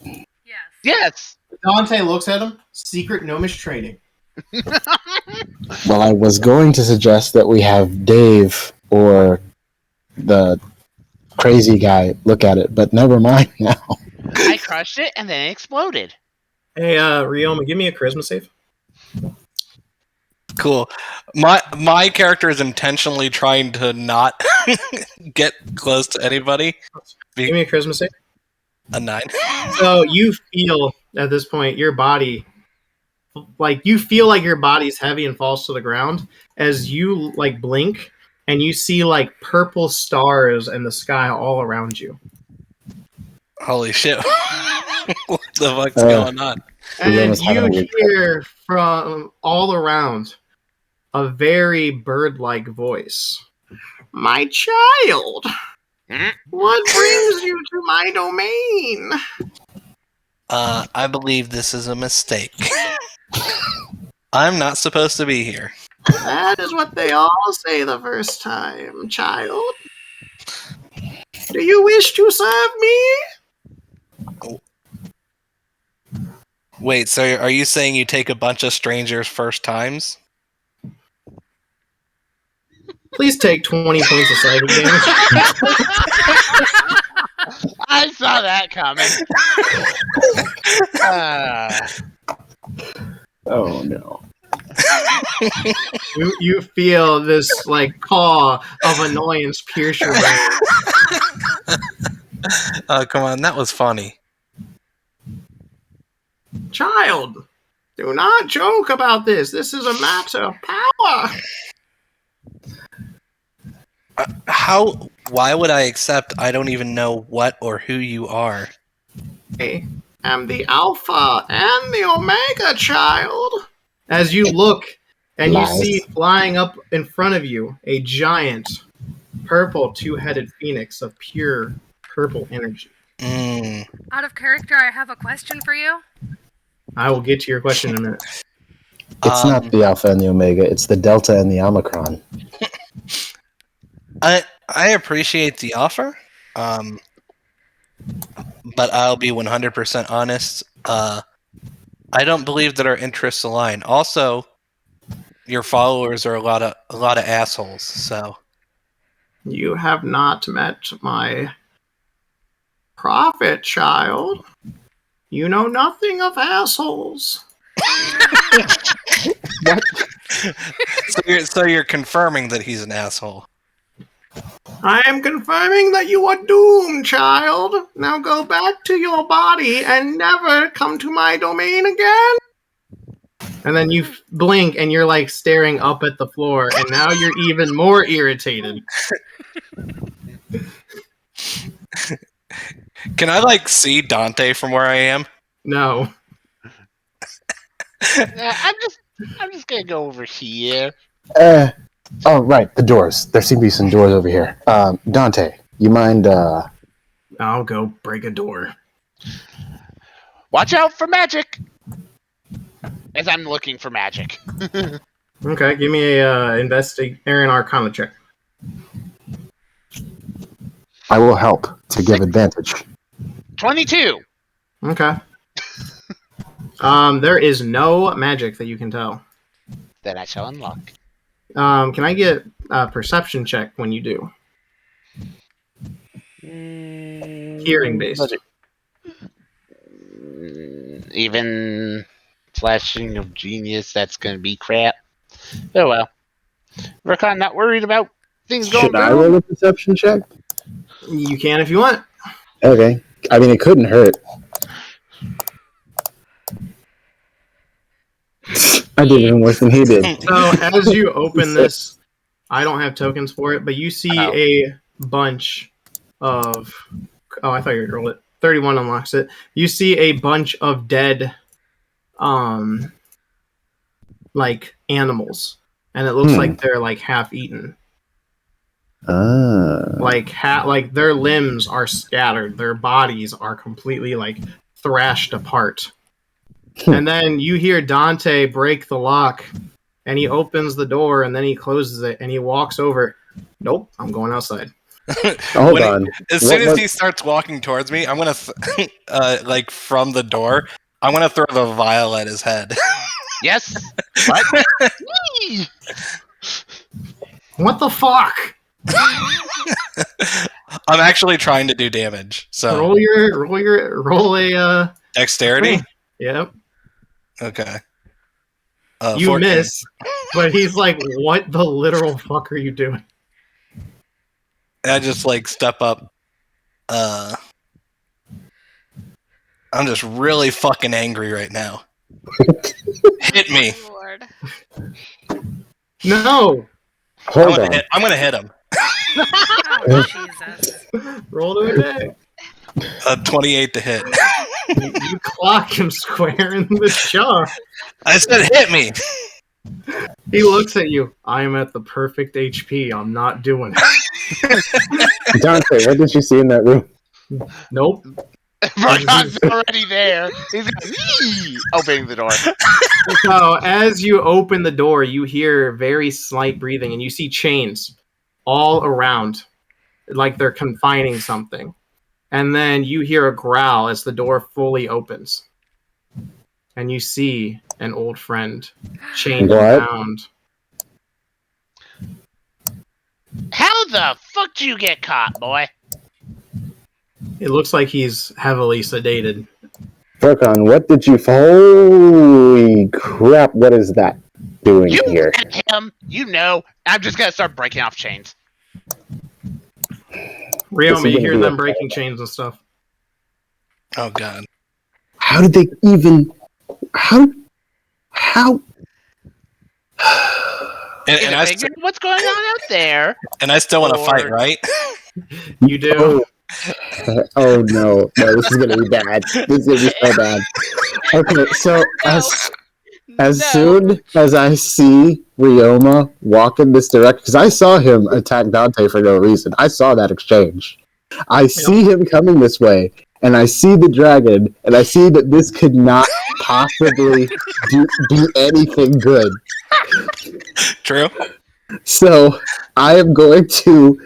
A: Yes.
E: Yes.
B: Dante looks at him. Secret gnomish training.
D: Well, I was going to suggest that we have Dave or the crazy guy look at it, but never mind now.
E: I crushed it and then it exploded.
B: Hey, Ryoma, give me a charisma save.
C: Cool. My character is intentionally trying to not get close to anybody.
B: Give me a charisma save.
C: A 9.
B: So you feel at this point your body, like you feel like your body's heavy and falls to the ground as you like blink and you see like purple stars in the sky all around you.
C: Holy shit! What the fuck's going on?
B: And you hear from all around a very bird-like voice. My child, what brings you to my domain?
C: I believe this is a mistake. I'm not supposed to be here.
B: That is what they all say the first time, child. Do you wish to serve me?
C: Wait, so are you saying you take a bunch of strangers first times?
B: Please take 20 points of psychic damage.
E: I saw that coming.
D: Oh no.
B: You feel this like caw of annoyance pierce your brain.
C: Oh, come on, that was funny.
B: Child, do not joke about this. This is a matter of power.
C: Why would I accept? I don't even know what or who you are.
B: I am the Alpha and the Omega, child. As you look and you see flying up in front of you a giant purple two-headed phoenix of pure purple energy.
A: Out of character, I have a question for you.
B: I will get to your question in a minute.
D: It's not the Alpha and the Omega, it's the Delta and the Omicron.
C: I appreciate the offer, but I'll be 100% honest. I don't believe that our interests align. Also, your followers are a lot of assholes. So
B: You have not met my prophet, child. You know nothing of assholes.
D: What?
C: So you're confirming that he's an asshole.
B: I am confirming that you are doomed, child. Now go back to your body and never come to my domain again. And then you blink and you're like staring up at the floor, and now you're even more irritated.
C: Can I like see Dante from where I am?
B: No.
E: I'm just gonna go over here.
D: Oh, right, the doors. There seem to be some doors over here. Dante, you mind,
B: I'll go break a door.
E: Watch out for magic! As I'm looking for magic.
B: Okay, give me a investigate an Arcana check.
D: I will help to give advantage.
E: 22!
B: Okay. There is no magic that you can tell.
E: Then I shall unlock.
B: Can I get a perception check when you do? Hearing based.
E: Even flashing of genius, that's gonna be crap. Oh well. Verkon not worried about things going
D: Should I
E: down.
D: roll a perception check?
B: You can if you want.
D: Okay. I mean, it couldn't hurt. I did even worse than he did.
B: So as you open this, I don't have tokens for it, but you see
E: Oh.
B: a bunch of. Oh, I thought you were roll it. 31 unlocks it. You see a bunch of dead, like animals, and it looks like they're like half eaten. Like their limbs are scattered, their bodies are completely like thrashed apart. And then you hear Dante break the lock, and he opens the door, and then he closes it, and he walks over. Nope, I'm going outside.
D: Hold on.
C: As soon as he starts walking towards me, I'm gonna like from the door, I'm gonna throw the vial at his head.
E: Yes. What?
B: What the fuck?
C: I'm actually trying to do damage. So
B: Roll a
C: dexterity.
B: Yep.
C: Okay.
B: You
C: 14.
B: miss, but he's like, "What the literal fuck are you doing?"
C: I just like step up. I'm just really fucking angry right now. Hit me.
F: Lord.
B: No.
D: Hold on.
C: I'm gonna hit him.
A: Oh, Jesus.
B: Roll to attack.
C: 28 to hit.
B: You clock him square in the jaw.
C: I said hit me.
B: He looks at you. I am at the perfect HP. I'm not doing it.
D: Dante, what did you see in that room?
B: Nope.
E: Rodon's already there. He's going, opening the door.
B: So as you open the door, you hear very slight breathing, and you see chains all around, like they're confining something. And then you hear a growl as the door fully opens. And you see an old friend chained and bound.
E: How the fuck did you get caught, boy?
B: It looks like he's heavily sedated.
D: Furcon, what did you... Holy crap, what is that doing
E: You
D: here?
E: and him, you know. I'm just gonna start breaking off chains.
B: Ryoma, you hear them breaking chains and stuff.
C: Oh god.
D: How did they even... How...
C: And I
E: Figure what's going on out there.
C: and I still want to fight,
E: Lord.
C: right?
B: You do.
D: Oh no, this is gonna be bad. This is gonna be so bad. Okay, so as soon as I see Ryoma walk in this direction, because I saw him attack Dante for no reason. I saw that exchange. I see him coming this way, and I see the dragon, and I see that this could not possibly be anything good.
C: True.
D: So I am going to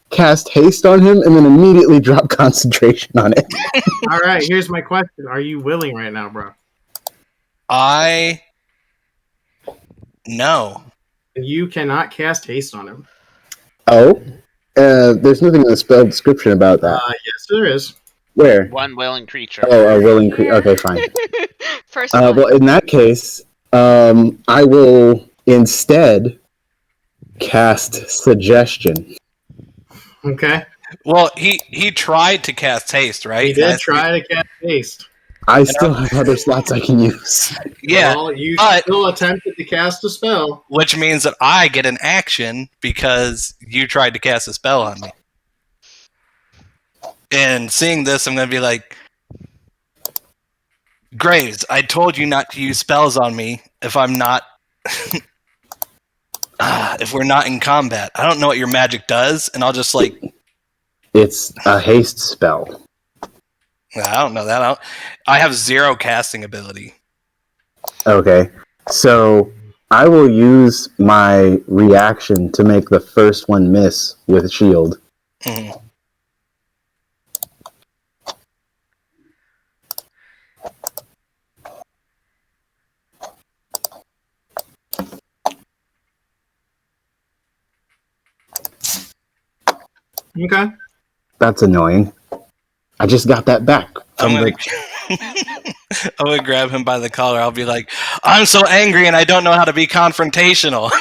D: cast haste on him and then immediately drop concentration on it.
B: All right, here's my question. Are you willing right now, bro?
C: No.
B: You cannot cast haste on him.
D: Oh? There's nothing in the spell description about that.
B: Yes, there is.
D: Where?
E: One willing creature.
D: Oh, a willing creature. Okay, fine.
F: First one.
D: Well, in that case, I will instead cast Suggestion.
B: Okay.
C: Well, he tried to cast haste, right?
B: He did try to cast haste.
D: I still have other slots I can use.
C: Yeah,
B: Well, you
C: but-
B: still attempted to cast a spell.
C: which means that I get an action because you tried to cast a spell on me. And seeing this, I'm going to be like, Graves, I told you not to use spells on me if I'm not... if we're not in combat. I don't know what your magic does, and I'll just like...
D: It's a haste spell.
C: I don't know that. I have 0 casting ability.
D: Okay, so I will use my reaction to make the first one miss with shield.
C: Mhm.
B: Okay.
D: That's annoying. I just got that back.
C: I'm gonna grab him by the collar. I'll be like, I'm so angry and I don't know how to be confrontational.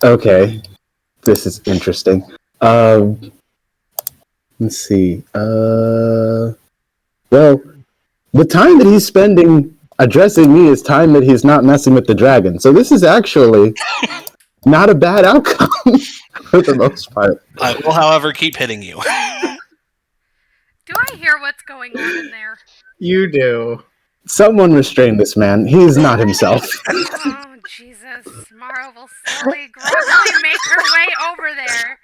D: Okay, this is interesting. Let's see. Well, the time that he's spending addressing me is time that he's not messing with the dragon. So this is actually not a bad outcome for the most part.
C: I will, however, keep hitting you.
A: Do I hear what's going on in there?
B: You do.
D: Someone restrain this man. He is not himself.
A: Oh, Jesus. Mara will slowly, groggily make her way over there.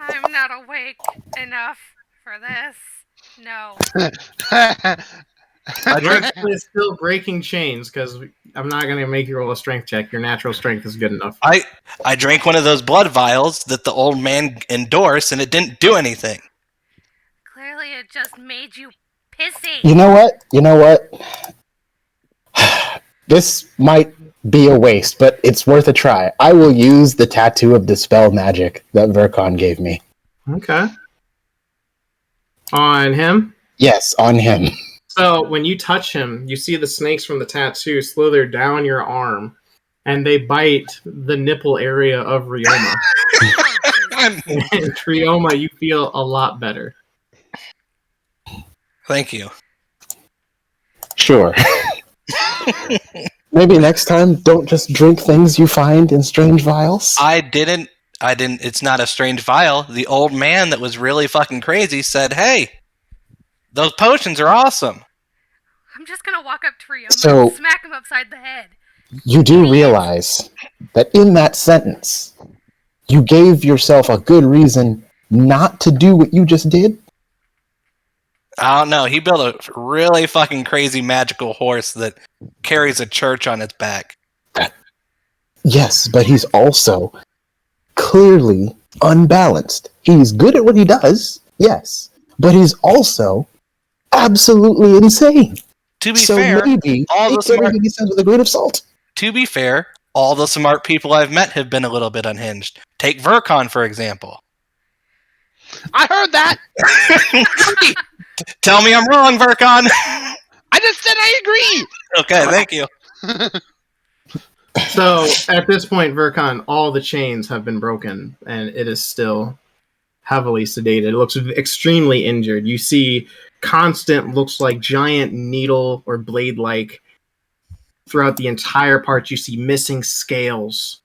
A: I'm not awake enough for this. No.
B: We're actually still breaking chains because I'm not going to make you roll a strength check. Your natural strength is good enough.
C: I drank one of those blood vials that the old man endorsed, and it didn't do anything.
A: Clearly, it just made you pissy.
D: You know what? This might be a waste, but it's worth a try. I will use the tattoo of dispel magic that Vercon gave me.
B: Okay. On him?
D: Yes, on him.
B: So when you touch him, you see the snakes from the tattoo slither down your arm, and they bite the nipple area of Ryoma. And Ryoma, you feel a lot better.
C: Thank you.
D: Sure. Maybe next time, don't just drink things you find in strange vials.
C: I didn't. It's not a strange vial. The old man that was really fucking crazy said, "Hey, those potions are awesome."
A: I'm just gonna walk up to Ryoma
D: So-
A: and smack him upside the head.
D: You do realize that in that sentence, you gave yourself a good reason not to do what you just did?
C: I don't know. He built a really fucking crazy magical horse that carries a church on its back.
D: Yes, but he's also clearly unbalanced. He's good at what he does, yes, but he's also absolutely insane.
C: To be
D: So
C: fair,
D: maybe
C: all the
D: take
C: smart-
D: everything he says with a grain of salt.
C: To be fair, all the smart people I've met have been a little bit unhinged. Take Vercon, for example.
E: I heard that.
C: Tell me I'm wrong, Vercon.
E: I just said I agree.
C: Okay, thank you.
B: So at this point, Vercon, all the chains have been broken, and it is still heavily sedated. It looks extremely injured. You see constant, looks like giant needle or blade-like throughout the entire part. You see missing scales,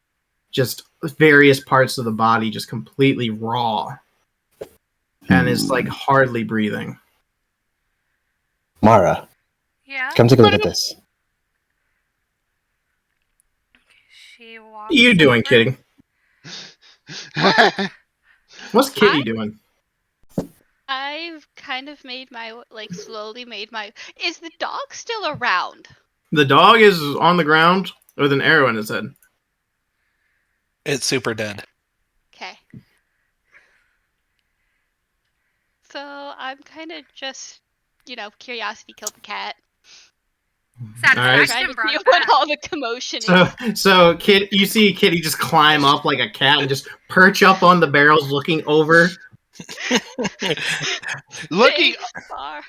B: just various parts of the body just completely raw, and is like hardly breathing.
D: Mara,
A: Yeah?
D: come take a look at this.
A: She walks
B: What are you doing,
A: over.
B: Kitty? What's Kitty doing?
F: I've kind of made my, slowly made my. Is the dog still around?
B: The dog is on the ground with an arrow in its head.
C: It's super dead.
F: Okay. So I'm kind of just, curiosity killed the cat.
B: Alright.
F: Trying
A: Satisfaction
F: to
A: brought
F: see
A: it
F: what
A: back.
F: all the commotion is.
B: So you see Kitty just climb up like a cat and just perch up on the barrels, looking over.
E: looking
A: What?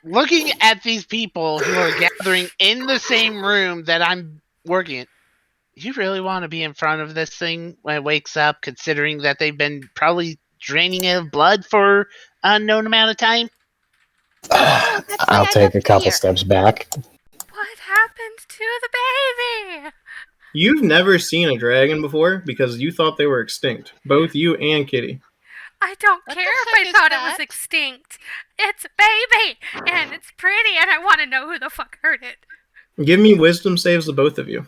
E: looking at these people who are gathering in the same room that I'm working in. You really want to be in front of this thing when it wakes up, considering that they've been probably draining it of blood for an unknown amount of time?
F: That's why
D: I'll
F: I
D: take a
F: left
D: couple
F: here.
D: steps back.
A: What happened to the baby?
B: You've never seen a dragon before because you thought they were extinct. Both you and Kitty.
A: I don't
F: What
A: care
F: the
A: if
F: heck
A: I
F: is
A: thought it
F: that?
A: was extinct. It's a baby, and it's pretty, and I want to know who the fuck hurt it.
B: Give me wisdom saves, the both of you.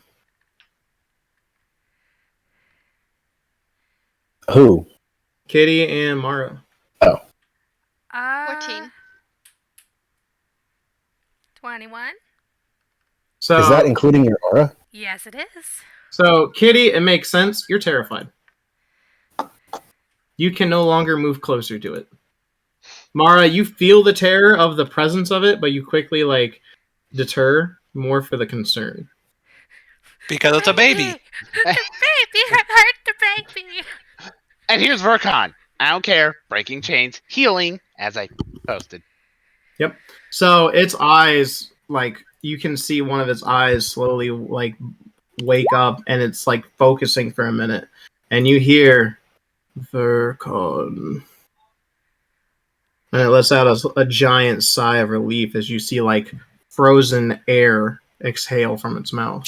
D: Who?
B: Kitty and Mara.
F: 14.
A: 21.
B: So,
D: Is that including your aura?
A: Yes, it is.
B: so Kitty, it makes sense. You're terrified. You can no longer move closer to it. Mara, you feel the terror of the presence of it, but you quickly deter more for the concern.
C: Because it's a baby.
A: The baby hurt the baby.
E: And here's Vercon. I don't care. Breaking chains, healing, as I posted.
B: So its eyes, you can see one of its eyes slowly wake up, and it's focusing for a minute, and you hear Vercon. And it lets out a giant sigh of relief as you see like frozen air exhale from its mouth.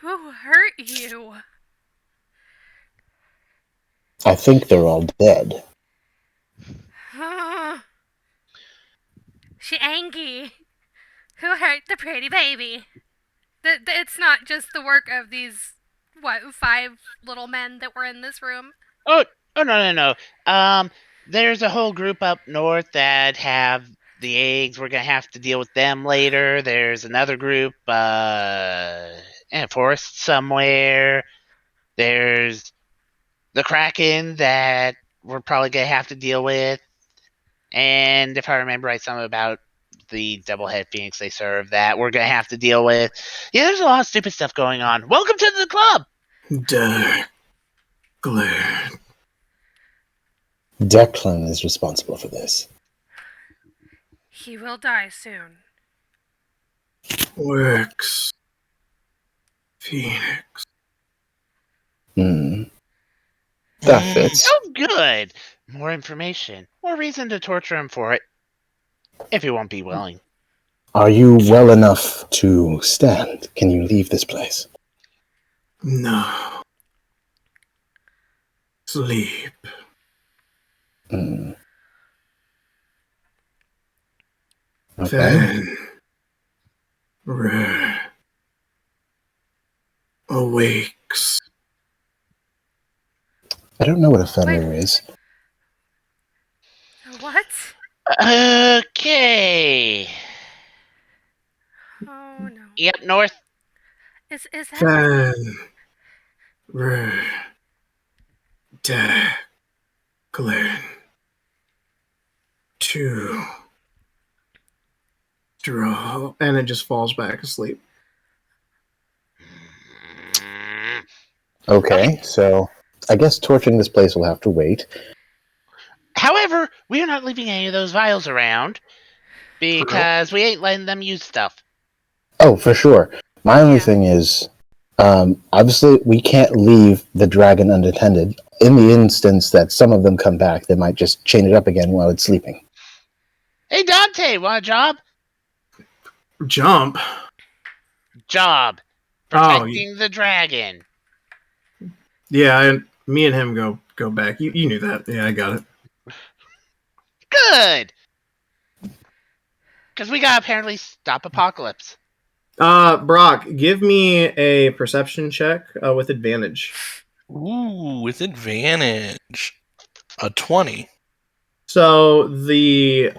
A: Who hurt you?
D: I think they're all dead.
A: She angry. Who hurt the pretty baby? It's not just the work of these, what, 5 little men that were in this room?
E: Oh, no. There's a whole group up north that have the eggs. We're gonna have to deal with them later. There's another group in a forest somewhere. There's the Kraken that we're probably gonna have to deal with. And if I remember right, something about the double-head phoenix they serve that we're gonna have to deal with. Yeah, there's a lot of stupid stuff going on. Welcome to the club.
B: Declan.
D: Declan is responsible for this.
A: He will die soon.
B: Works. Phoenix.
D: That fits.
E: Oh, good. More information. More reason to torture him for it. If he won't be willing.
D: Are you well enough to stand? Can you leave this place?
B: No. Sleep.
D: Okay.
B: Then. Awakes.
D: I don't know what a Fenrir is.
A: What?
E: Okay.
A: Oh no.
E: Yep, north.
A: Is that
B: Declan. Two. Draw. And it just falls back asleep.
D: Okay, so I guess torching this place will have to wait.
E: However, we are not leaving any of those vials around because we ain't letting them use stuff.
D: Oh, for sure. My only thing is, obviously, we can't leave the dragon unattended. In the instance that some of them come back, they might just chain it up again while it's sleeping.
E: Hey, Dante, want a job?
B: Jump.
E: Job. Protecting the dragon.
B: Yeah, me and him go back. You knew that. Yeah, I got it.
E: Good. Because we gotta apparently stop Apocalypse.
B: Brock, give me a perception check with advantage.
C: Ooh, with advantage. A 20.
B: So the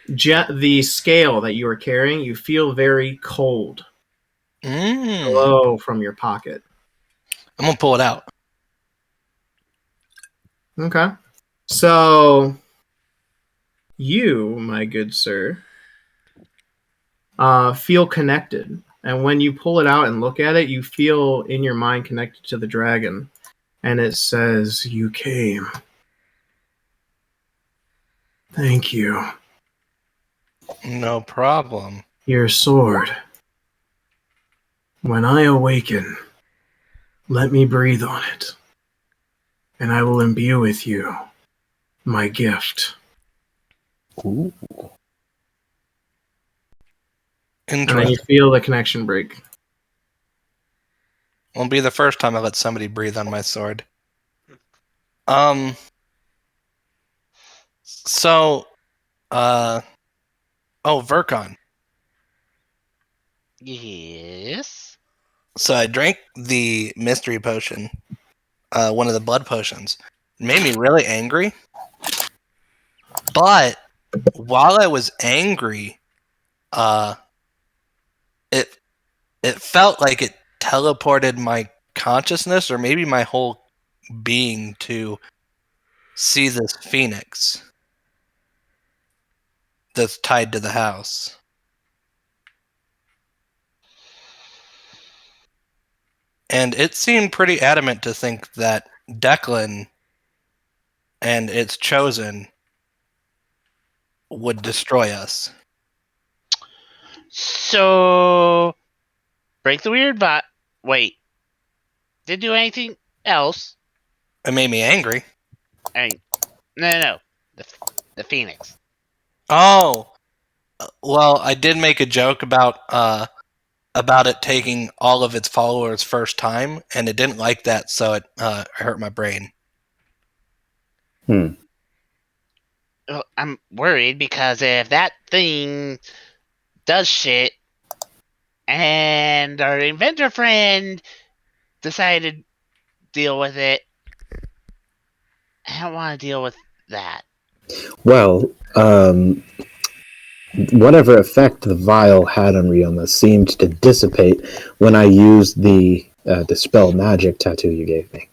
B: the scale that you are carrying, you feel very cold glow from your pocket.
C: I'm gonna pull it out.
B: Okay. So you, my good sir, feel connected. And when you pull it out and look at it, you feel in your mind connected to the dragon. And it says, "You came. Thank you.
C: No problem.
B: Your sword. When I awaken, let me breathe on it. And I will imbue with you my gift."
D: Ooh.
B: And then you
C: Interesting.
B: feel the connection break.
C: Won't be the first time I let somebody breathe on my sword. So, Vercon.
E: Yes.
C: So I drank the mystery potion, one of the blood potions. It made me really angry. But while I was angry, it felt like it teleported my consciousness or maybe my whole being to see this phoenix that's tied to the house. And it seemed pretty adamant to think that Declan and its chosen would destroy us.
E: So, break the weird bot. Wait. Did do anything else?
C: It made me angry.
E: I mean, no. The Phoenix.
C: Oh, well, I did make a joke about it taking all of its followers first time, and it didn't like that, so it hurt my brain.
D: Hmm.
E: Well, I'm worried because if that thing does shit, and our inventor friend decided to deal with it, I don't want to deal with that.
D: Well, whatever effect the vial had on Ryoma seemed to dissipate when I used the Dispel Magic tattoo you gave me.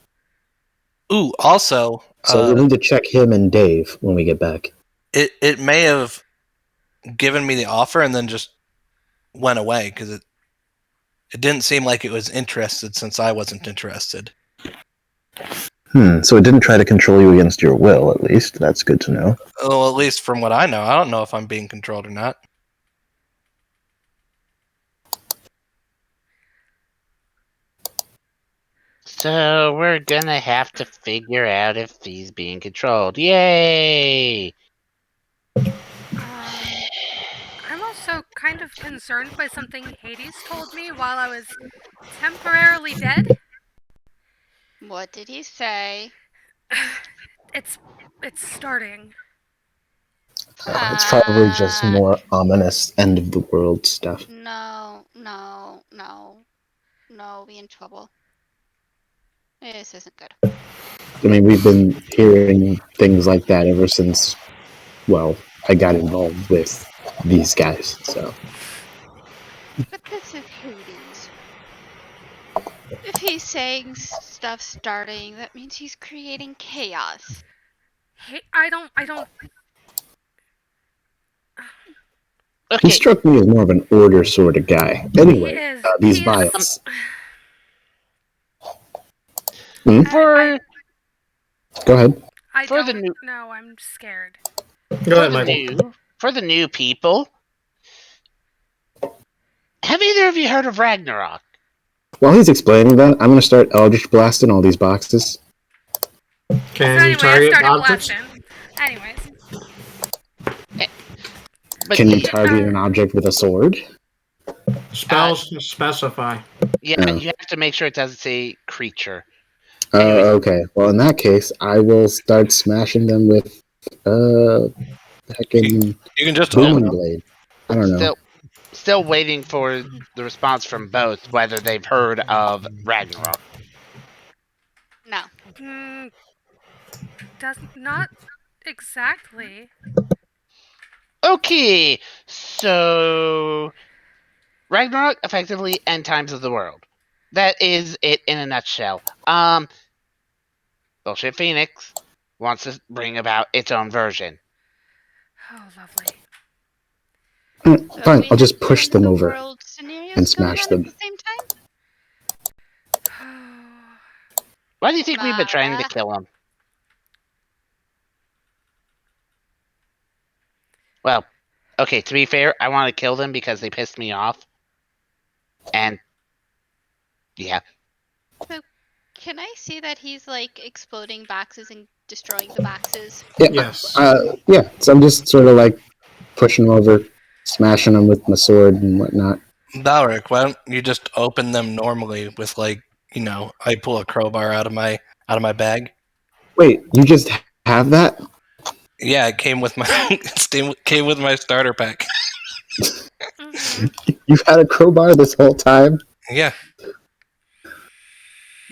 C: Ooh, also,
D: So we'll need to check him and Dave when we get back.
C: it may have given me the offer and then just went away because it didn't seem like it was interested since I wasn't interested.
D: So it didn't try to control you against your will, at least. That's good to know.
C: Well, at least from what I know. I don't know if I'm being controlled or not.
E: So we're gonna have to figure out if he's being controlled. Yay!
A: I'm also kind of concerned by something Hades told me while I was temporarily dead.
F: What did he say?
A: It's starting.
D: It's probably just more ominous end of the world stuff.
F: No, we in trouble. This isn't good.
D: I mean, we've been hearing things like that ever since, well, I got involved with these guys, so.
F: But this is Hades. If he's saying stuff starting, that means he's creating chaos.
A: Hey, I don't.
D: He
E: Okay,
D: struck me as more of an order sort of guy. Anyway,
A: He is.
D: these
A: he is-
D: vials.
E: for
D: Go ahead.
A: I
E: For the
A: don't
E: new-
A: know. I'm scared.
B: Go ahead, Michael.
E: for the new people, have either of you heard of Ragnarok?
D: While he's explaining that, I'm going to start Eldritch blasting all these boxes.
B: Can
A: so
B: you
A: anyway, I
B: target
A: started
B: objects?
A: blasting. Anyways.
E: But
D: Can you target an object with a sword?
B: Spells specify.
E: yeah,
D: Oh.
E: you have to make sure it doesn't say creature. Anyways.
D: Okay. Well, in that case, I will start smashing them with heckin'
C: You can just
D: booming
C: open them.
D: blade. I don't know.
E: Still waiting for the response from both, whether they've heard of Ragnarok.
F: No.
A: Does not exactly.
E: Okay, so Ragnarok effectively end times of the world. That is it in a nutshell. Bullshit Phoenix wants to bring about its own version.
A: Oh, lovely.
F: So
D: Fine,
F: we
D: I'll just
F: have
D: push
F: two
D: them
F: end of the
D: over
F: world scenarios
D: and
F: going
D: smash
F: on
D: them.
F: at the same time?
E: Why do you think we've been trying to
F: Mara.
E: kill him? Well, okay, to be fair, I want to kill them because they pissed me off. And yeah.
F: So can I see that he's like exploding boxes and destroying the boxes?
D: Yeah.
B: Yes.
D: Yeah. So I'm just sort of like pushing them over, smashing them with my sword and whatnot.
C: Balric, why don't you just open them normally with I pull a crowbar out of my bag.
D: Wait, you just have that?
C: Yeah, it came with my came with my starter pack.
D: You've had a crowbar this whole time?
C: Yeah.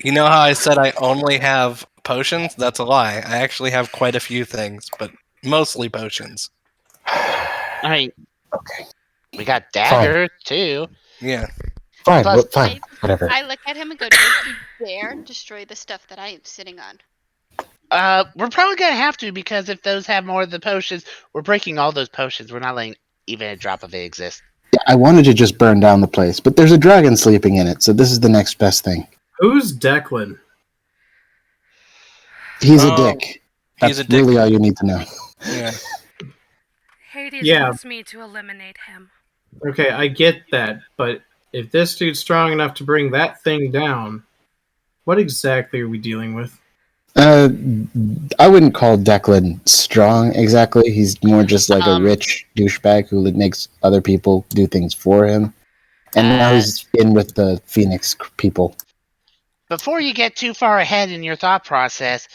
C: You know how I said I only have potions? That's a lie. I actually have quite a few things, but mostly potions.
E: I mean,
D: Okay.
E: we got daggers too.
C: Yeah.
D: Fine,
E: Plus,
D: fine, whatever.
F: I look at him and go, "Don't you dare destroy the stuff that I am sitting on."
E: we're probably gonna have to because if those have more of the potions, we're breaking all those potions. We're not letting even a drop of it exist.
D: Yeah, I wanted to just burn down the place, but there's a dragon sleeping in it, so this is the next best thing.
B: Who's Declan?
D: He's a
C: Oh,
D: dick. That's
C: he's a dick.
D: really all you need to know.
C: Yeah.
A: Hades
B: Yeah.
A: wants me to eliminate him.
B: Okay, I get that, but if this dude's strong enough to bring that thing down, what exactly are we dealing with?
D: I wouldn't call Declan strong exactly. He's more just like a rich douchebag who makes other people do things for him. And now he's in with the Phoenix people.
E: Before you get too far ahead in your thought process,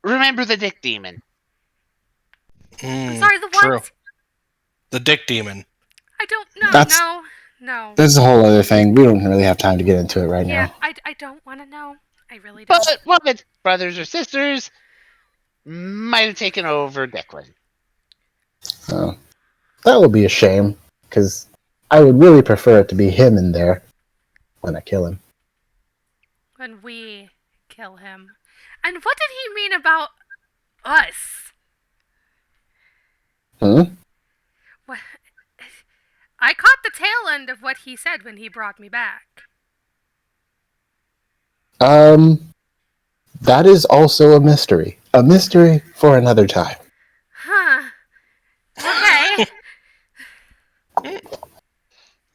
E: remember the Dick Demon.
A: I'm sorry, the
C: True.
A: what?
C: The Dick Demon.
A: I don't know.
D: That's-
A: No.
D: That's a whole other thing. We don't really have time to get into it right
A: Yeah,
D: now.
A: I don't want to know. I really don't.
E: But one of its brothers or sisters might have taken over Declan.
D: So that would be a shame, because I would really prefer it to be him in there when I kill him.
A: When we kill him. And what did he mean about us?
D: Hmm?
A: What? I caught the tail end of what he said when he brought me back.
D: That is also a mystery. A mystery for another time.
A: Huh. Okay.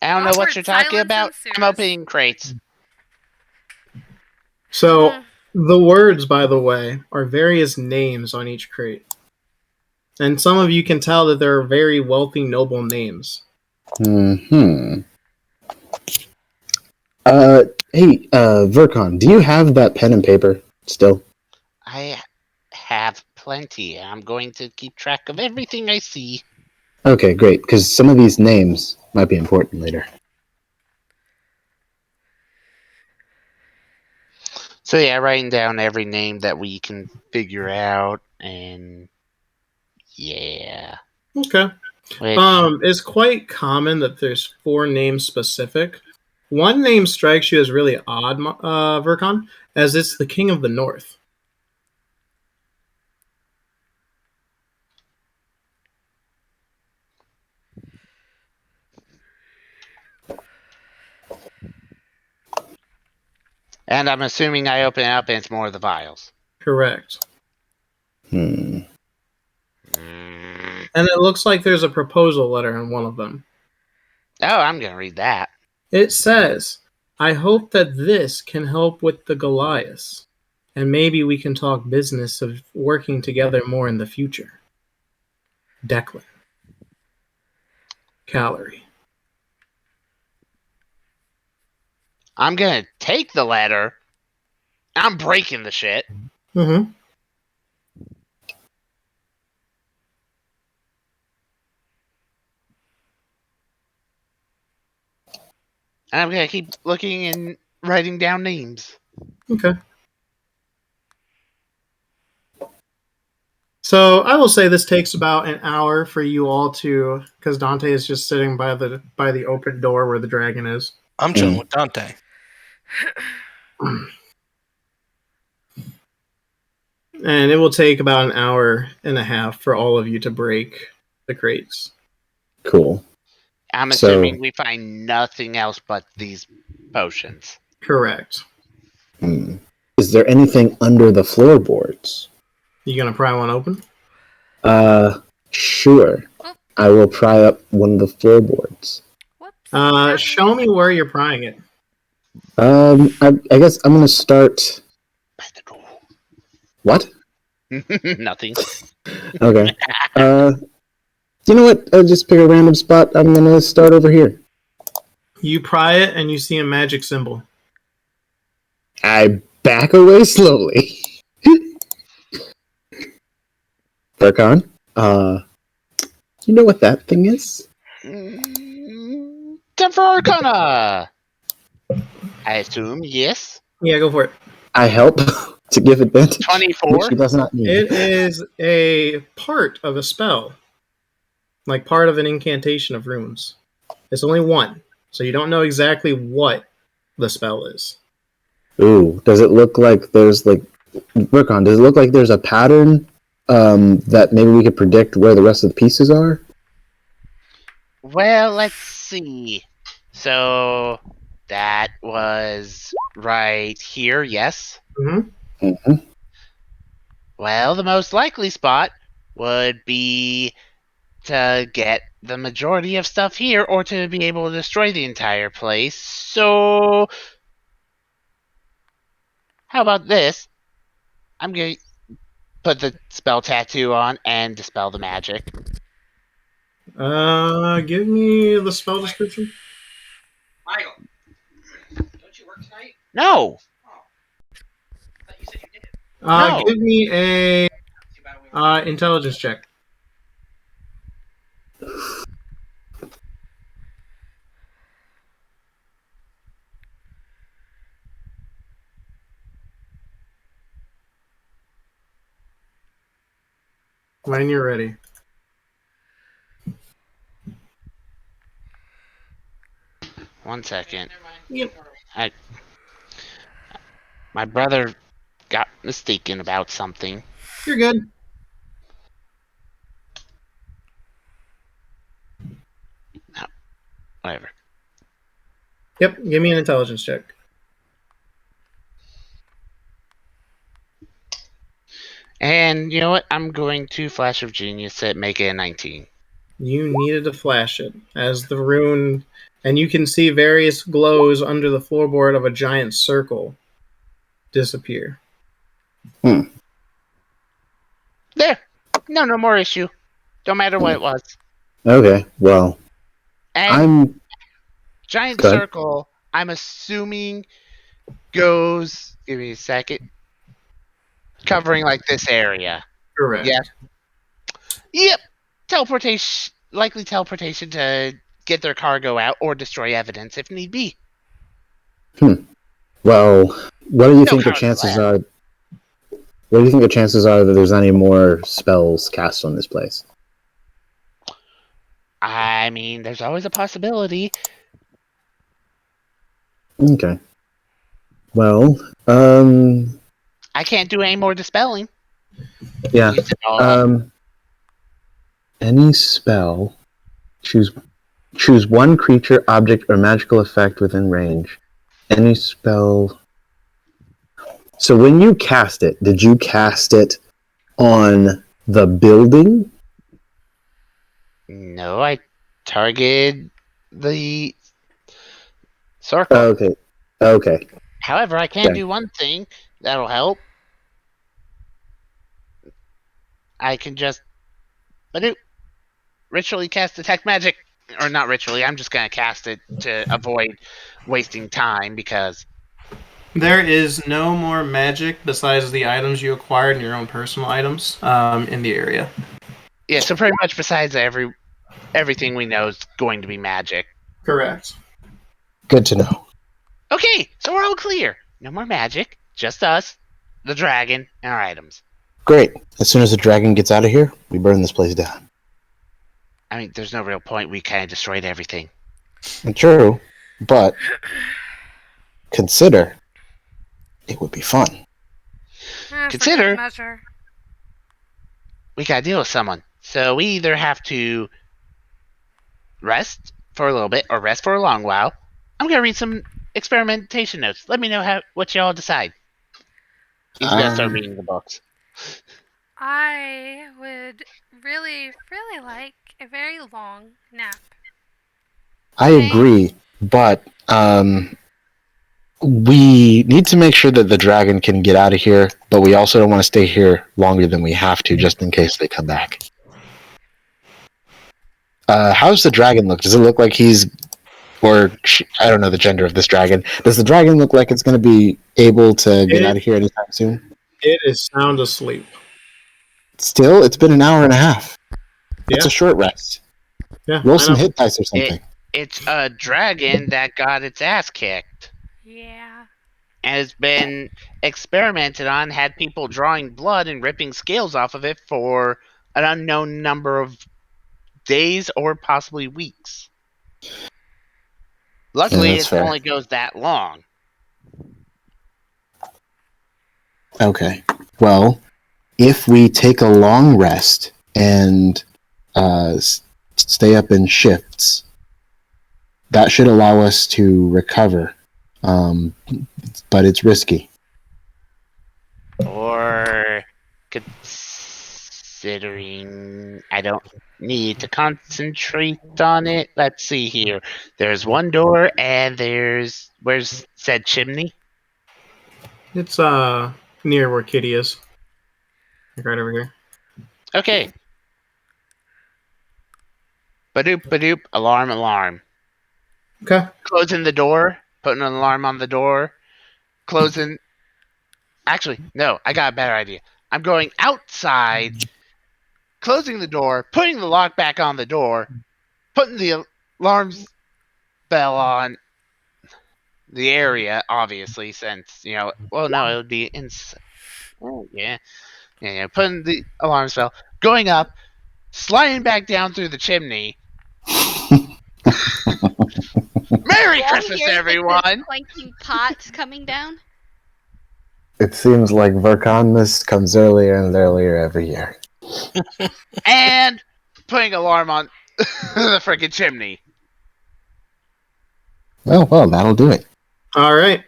E: I don't know what
A: Awkward
E: you're talking
A: silence
E: about.
A: ensues.
E: I'm opening crates.
B: So the words, by the way, are various names on each crate. And some of you can tell that they're very wealthy, noble names.
D: Hey, Vercon, do you have that pen and paper still?
E: I have plenty. I'm going to keep track of everything I see.
D: Okay, great, because some of these names might be important later.
E: So yeah, writing down every name that we can figure out, and yeah.
B: Okay.
E: Which,
B: It's quite common that there's 4 names specific. One name strikes you as really odd, Vercon, as it's the King of the North.
E: and I'm assuming I open it up and it's more of the vials.
B: Correct.
D: Hmm.
B: And it looks like there's a proposal letter in one of them.
E: Oh, I'm going to read that.
B: It says, I hope that this can help with the Goliaths, and maybe we can talk business of working together more in the future. Declan. Calorie.
E: I'm going to take the letter. I'm breaking the shit.
B: Mm-hmm.
E: And I'm going to keep looking and writing down names.
B: Okay. So I will say this takes about an hour for you all to, because Dante is just sitting by the open door where the dragon is.
C: I'm chilling with Dante.
B: And it will take about an hour and a half for all of you to break the crates.
D: Cool.
E: I'm
D: So-
E: assuming we find nothing else but these potions.
B: Correct.
D: Is there anything under the floorboards?
B: You gonna pry one open?
D: Sure. I will pry up one of the floorboards.
A: Whoops.
B: Show me where you're prying it.
D: I guess I'm gonna start.
E: By the door.
D: What?
E: Nothing.
D: Okay. You know what? I'll just pick a random spot. I'm gonna start over here.
B: You pry it and you see a magic symbol.
D: I back away slowly. Berkon, you know what that thing is?
E: 10 for Arcana. I assume, yes.
B: Yeah, go for it.
D: I help to give advantage.
E: 24.
D: Which he does not need.
B: It is a part of a spell. Like part of an incantation of runes. It's only one. So you don't know exactly what the spell is.
D: Ooh, does it look like there's like Berkon, does it look like there's a pattern that maybe we could predict where the rest of the pieces are?
E: Well, let's see. So that was right here, yes.
D: Mm-hmm.
E: Well, the most likely spot would be to get the majority of stuff here or to be able to destroy the entire place. So How about this? I'm going to put the spell tattoo on and dispel the magic.
B: Give me the spell description.
C: Michael, don't you work tonight?
E: No!
C: I thought you said you did.
E: No.
B: Give me a intelligence check. When you're ready.
E: One second.
B: Yep.
E: My brother got mistaken about something.
B: You're good.
E: Whatever.
B: Yep. Give me an intelligence check.
E: And you know what? I'm going to Flash of Genius it, make it a 19.
B: You needed to flash it as the rune, and you can see various glows under the floorboard of a giant circle disappear.
E: There! No more issue. Don't matter what it was.
D: Okay, well,
E: And giant
D: Go ahead.
E: circle, I'm assuming goes, give me a second, covering like this area.
B: Correct.
E: Yeah. Yep. Teleportation, likely teleportation to get their cargo out or destroy evidence if need be.
D: Well, what do you
E: No
D: think the
E: cargo
D: chances
E: left.
D: are? What do you think the chances are that there's any more spells cast on this place?
E: I mean, there's always a possibility.
D: Okay. Well,
E: I can't do any more dispelling.
D: yeah.
E: Use it all up.
D: Any spell. Choose one creature, object, or magical effect within range. Any spell. So when you cast it, did you cast it on the building?
E: No, I targeted the circle.
D: Okay.
E: However, I can
D: Okay.
E: do one thing that'll help. I can just ritually cast detect magic. Or not ritually, I'm just going to cast it to avoid wasting time because...
B: There is no more magic besides the items you acquired and your own personal items in the area.
E: Yeah, so pretty much besides everything we know is going to be magic.
B: Correct.
D: Good to know.
E: Okay, so we're all clear. No more magic, just us, the dragon, and our items.
D: Great. As soon as the dragon gets out of here, we burn this place down.
E: I mean, there's no real point. We kind of destroyed everything.
D: True, but consider it would be fun.
E: Consider-
A: For good measure.
E: We gotta deal with someone. So we either have to rest for a little bit or rest for a long while. I'm gonna read some experimentation notes. Let me know what y'all decide. He's gonna start reading the books.
A: I would really, really like a very long nap.
D: I agree, but we need to make sure that the dragon can get out of here, but we also don't want to stay here longer than we have to, just in case they come back. How's the dragon look? Does it look like I don't know the gender of this dragon. Does the dragon look like it's going to be able to get out of here anytime soon?
B: It is sound asleep.
D: Still, it's been an hour and a half. It's
B: Yeah.
D: a short rest.
B: Yeah.
D: Roll some hit dice or something.
E: It's a dragon that got its ass kicked
A: Yeah.
E: and has been experimented on, had people drawing blood and ripping scales off of it for an unknown number of days or possibly weeks. Luckily,
D: that's
E: it
D: fair.
E: only goes that long.
D: Okay. Well, if we take a long rest and stay up in shifts, that should allow us to recover. But it's risky.
E: Or considering I don't need to concentrate on it. Let's see here. There's one door and where's said chimney?
B: It's near where Kitty is. Like right over here.
E: Okay. Badoop, badoop, alarm, alarm.
B: Okay.
E: Closing the door, putting an alarm on the door, closing. Actually, no, I got a better idea. I'm going outside, closing the door, putting the lock back on the door, putting the alarm bell on the area, obviously, since, well, no, it would be inside. Oh, yeah. Yeah, putting the alarm bell, going up, sliding back down through the chimney. Merry
F: All
E: Christmas,
F: hear is like
E: everyone!
F: the clanking pot coming down.
D: It seems like Verconmas comes earlier and earlier every year.
E: And putting alarm on the freaking chimney.
D: Oh, well, that'll do it.
B: All right.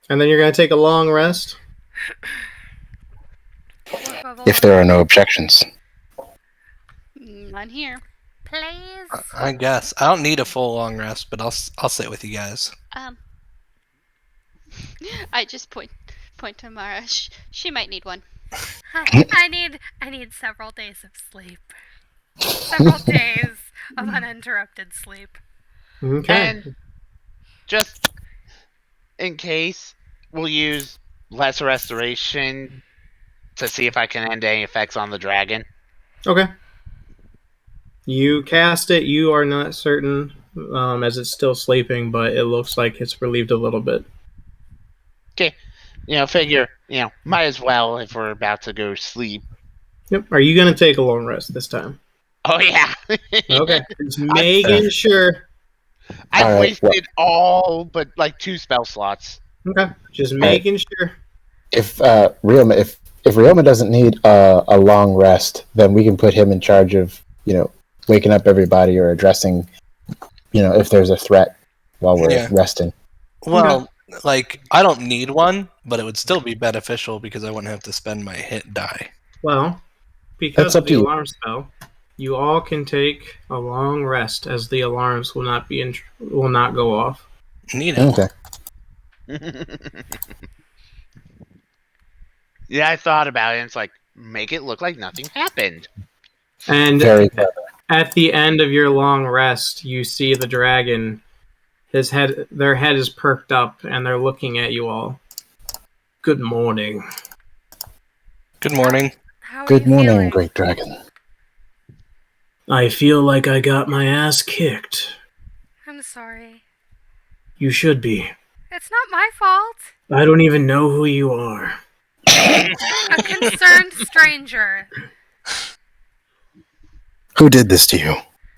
B: And then you're gonna take a long rest.
D: If there are no objections.
F: None here.
A: Please.
C: I guess I don't need a full long rest, but I'll sit with you guys.
F: I just point to Mara. She might need one.
A: I need several days of sleep. Several days of uninterrupted sleep.
B: Okay.
E: And just in case, we'll use Lesser Restoration to see if I can end any effects on the dragon.
B: Okay. You cast it. You are not certain, as it's still sleeping, but it looks like it's relieved a little bit.
E: Okay. Figure, might as well if we're about to go sleep.
B: Yep. Are you gonna take a long rest this time?
E: Oh, yeah.
B: Okay. Just making sure.
E: I've
D: All right,
E: wasted all but like 2 spell slots.
B: Okay. Just making sure.
D: If Ryoma, if Ryoma doesn't need a long rest, then we can put him in charge of waking up everybody or addressing if there's a threat while we're resting.
C: Well, like I don't need one, but it would still be beneficial because I wouldn't have to spend my hit die.
B: Well, because
D: That's
B: of
D: up
B: the
D: to you.
B: alarm spell, you all can take a long rest, as the alarms will not go off.
C: Neato.
D: Okay.
E: Yeah, I thought about it, and it's like, make it look like nothing happened.
B: And
D: Very clever.
B: at the end of your long rest, you see the dragon. Their head is perked up, and they're looking at you all. Good morning.
C: Good morning.
A: How are
D: Good
A: you
D: morning,
A: feeling?
D: Great Dragon.
B: I feel like I got my ass kicked.
A: I'm sorry.
B: You should be.
A: It's not my fault.
B: I don't even know who you are.
A: A concerned stranger.
G: Who did this to you?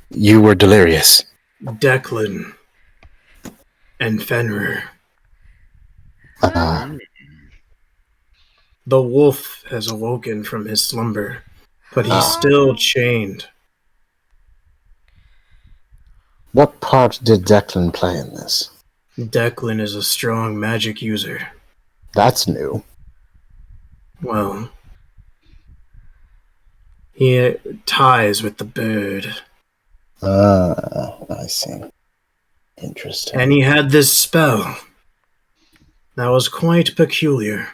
G: You were delirious.
B: Declan and Fenrir. The wolf has awoken from his slumber, but he's still chained.
D: What part did Declan play in this?
B: Declan is a strong magic user.
D: That's new.
B: Well, he ties with the bird.
D: I see. Interesting.
B: And he had this spell that was quite peculiar.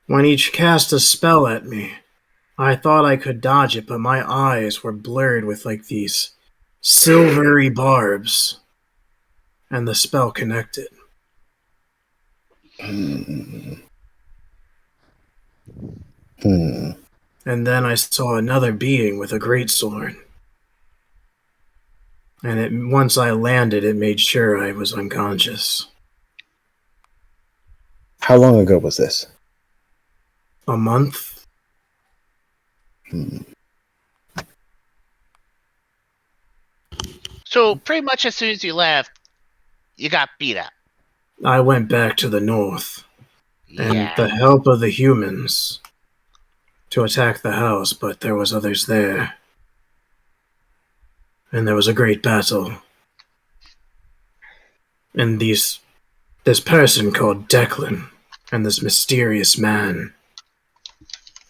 B: When he cast a spell at me, I thought I could dodge it, but my eyes were blurred with like these silvery barbs, and the spell connected.
D: Hmm.
B: And then I saw another being with a great sword. And once I landed, it made sure I was unconscious.
D: How long ago was this?
B: A month?
E: So pretty much as soon as you left, you got beat up.
B: I went back to the north, and
E: Yeah.
B: the help of the humans to attack the house, but there was others there. And there was a great battle. And this person called Declan and this mysterious man